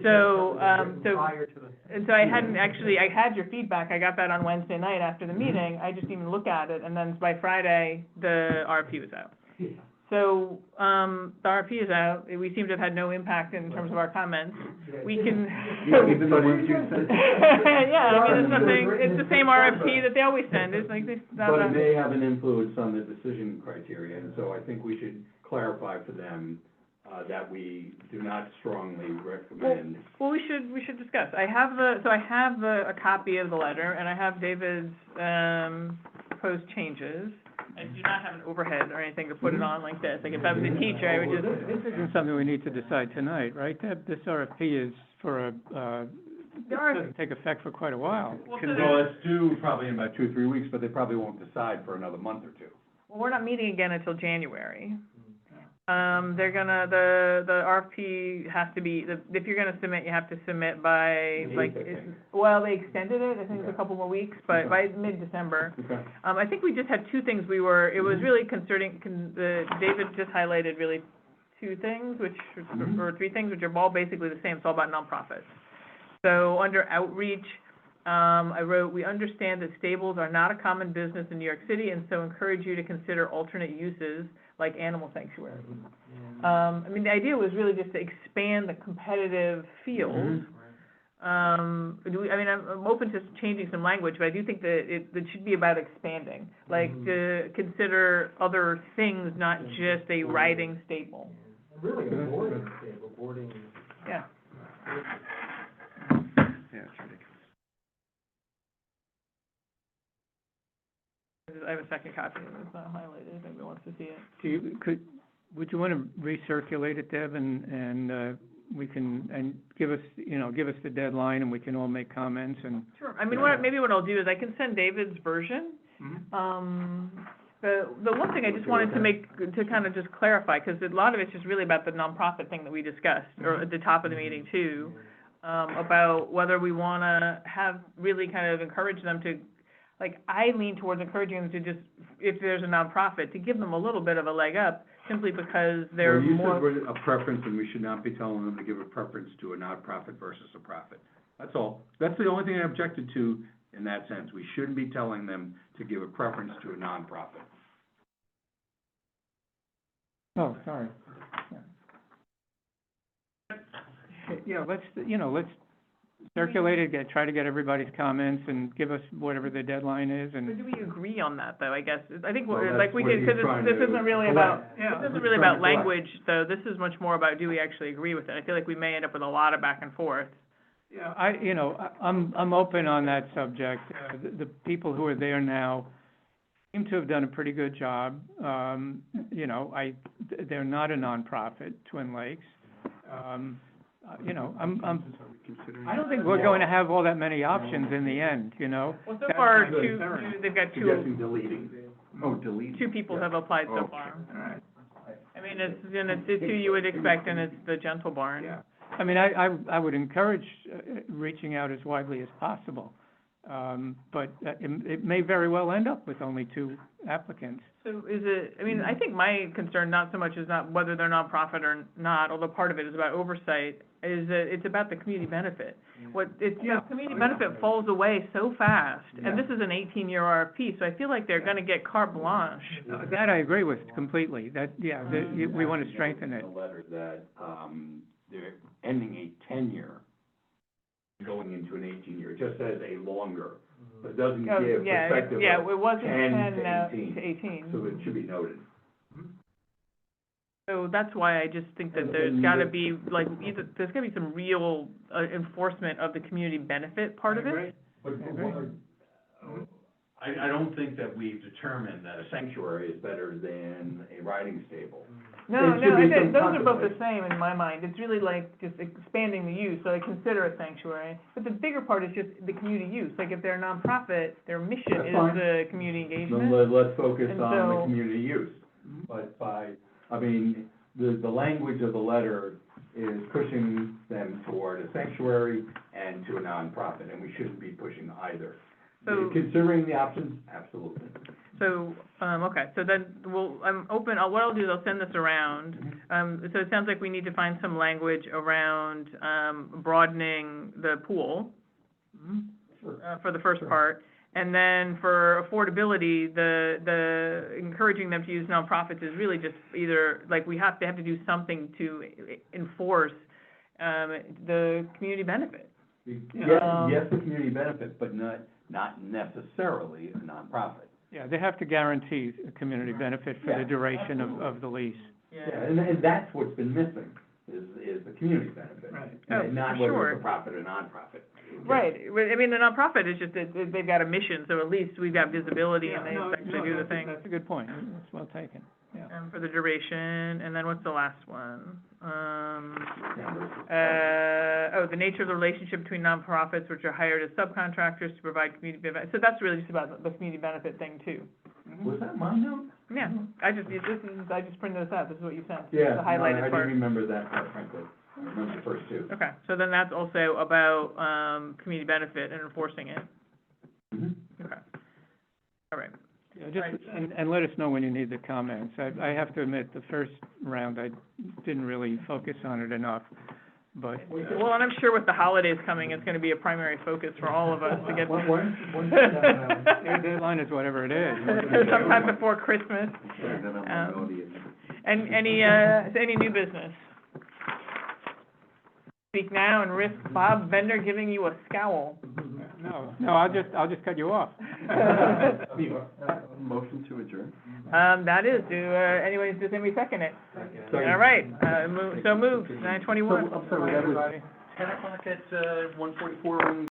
So I had your feedback. I got that on Wednesday night after the meeting. I just didn't even look at it, and then by Friday, the RFP was out. So, the RFP is out. We seem to have had no impact in terms of our comments. We can. Even though you sent. Yeah, I mean, it's nothing, it's the same RFP that they always send. It's like this. But it may have an influence on the decision criteria, and so I think we should clarify for them, that we do not strongly recommend. Well, we should discuss. I have a copy of the letter, and I have David's, proposed changes. I do not have an overhead or anything to put it on like this. Like, if I was a teacher, I would just. This isn't something we need to decide tonight, right? This RFP is for it doesn't take effect for quite a while. Well, Well, it's due probably in about 2 or 3 weeks, but they probably won't decide for another month or two. Well, we're not meeting again until January. They're gonna, the RFP has to be, if you're gonna submit, you have to submit by, like, well, they extended it, I think it's a couple more weeks, but by mid-December. Okay. I think we just had two things it was really concerning, David just highlighted really two things, or three things, which are all basically the same, it's all about nonprofits. So, under outreach, I wrote, we understand that stables are not a common business in New York City, and so encourage you to consider alternate uses like animal sanctuaries. I mean, the idea was really just to expand the competitive field. I'm open to changing some language, but I do think that it should be about expanding, like to consider other things, not just a riding stable. Really, a boarding stable, boarding. Yeah. Yeah, it's ridiculous. I have a second copy, it's not highlighted, if anybody wants to see it. Would you want to recirculate it, Deb, and we can, and give us the deadline, and we can all make comments and. Sure, I mean, maybe what I'll do is I can send David's version. The one thing I just wanted to kind of just clarify, because a lot of it's just really about the nonprofit thing that we discussed, or at the top of the meeting too, about whether we want to really kind of encourage them to, like, I lean towards encouraging them to just, if there's a nonprofit, to give them a little bit of a leg up, simply because they're more. You said a preference, and we should not be telling them to give a preference to a nonprofit versus a profit. That's all. That's the only thing I objected to in that sense. We shouldn't be telling them to give a preference to a nonprofit. Oh, sorry. Yeah, let's circulate it, try to get everybody's comments and give us whatever the deadline is, But and. do we agree on that, though, I guess? I think, Well, like, we that's did, what because he's trying this to isn't really collect. about, this isn't He's really trying about to collect. language, though. This is much more about, do we actually agree with it? I feel like we may end up with a lot of back and forth. Yeah, I'm open on that subject. The people who are there now seem to have done a pretty good job. They're not a nonprofit, Twin Lakes. I don't think we're going to have all that many options in the end, Well, so That's far, my concern. they've got Suggesting deleting. Oh, deleting. two people have applied so Okay. far. All right. I mean, it's who you would expect, and it's the Gentle Barn. Yeah. I mean, I would encourage reaching out as widely as possible. But it may very well end up with only 2 applicants. So is it, I mean, I think my concern not so much is not whether they're nonprofit or not, although part of it is about oversight, is that it's about the community benefit. The community benefit falls away so fast, and this is an 18-year RFP, so I feel like they're gonna get carte blanche. That I agree with completely. We want to strengthen it. In the letter that, they're ending a 10-year, going into an 18-year. It just says a longer, but it doesn't Oh, give perspective yeah, of it wasn't 10 10, to to 18. So it should be noted. So that's why I just think that there's gotta be, like, there's gotta be some real, enforcement of the community benefit part of it. But I don't think that we've determined that a sanctuary is better than a riding stable. No, There should be some those are both the contemplation. same in my mind. It's really like just expanding the use, so I consider a sanctuary. But the bigger part is just the community use. Like, if they're a nonprofit, their mission That's is fine. the community engagement. Then let's focus And on the so- community use. But the language of the letter is pushing them toward a sanctuary and to a nonprofit, and we shouldn't be pushing either. So- Considering the options, absolutely. So, okay, so then I'm open, what I'll do is I'll send this around. So it sounds like we need to find some language around, broadening the pool, for the first part. And then for affordability, the encouraging them to use nonprofits is really just either, like, they have to do something to enforce, the community benefit. Yes, the community benefit, but not necessarily a nonprofit. Yeah, they have to guarantee a community benefit for the duration of the lease. Yeah, and that's what's been missing, is the community benefit. Right. Oh, And not for whether sure. it's a profit or nonprofit. Right, well, I mean, the nonprofit is just that they've got a mission, so at least we've got visibility and Yeah, they no, actually no, do the that's a- thing. That's a good point. That's well taken, yeah. For the duration, and then what's the last one? The nature of the relationship between nonprofits which are hired as subcontractors to provide community benefit. So that's really just about the community benefit thing too. Was that my note? Yeah, I just printed this out, this is what you sent. Yeah, The no, highlighted I part. didn't remember that part, frankly. I remember the first two. Okay, so then that's also about, community benefit and enforcing it. Mhm. Okay. All right. Yeah, just, and let us know when you need the comments. I have to admit, the first round, I didn't really focus on it enough, but. Well, and I'm sure with the holidays coming, it's gonna be a primary focus for all of us to get. Your deadline is whatever it is. Sometime before Christmas. And any new business? Speak now and risk Bob Bender giving you a scowl. No, I'll just cut you off. Motion to adjourn? That is, does anybody second it? All right, so moved, 9:21. So, I'm sorry, that was 10 o'clock at, 144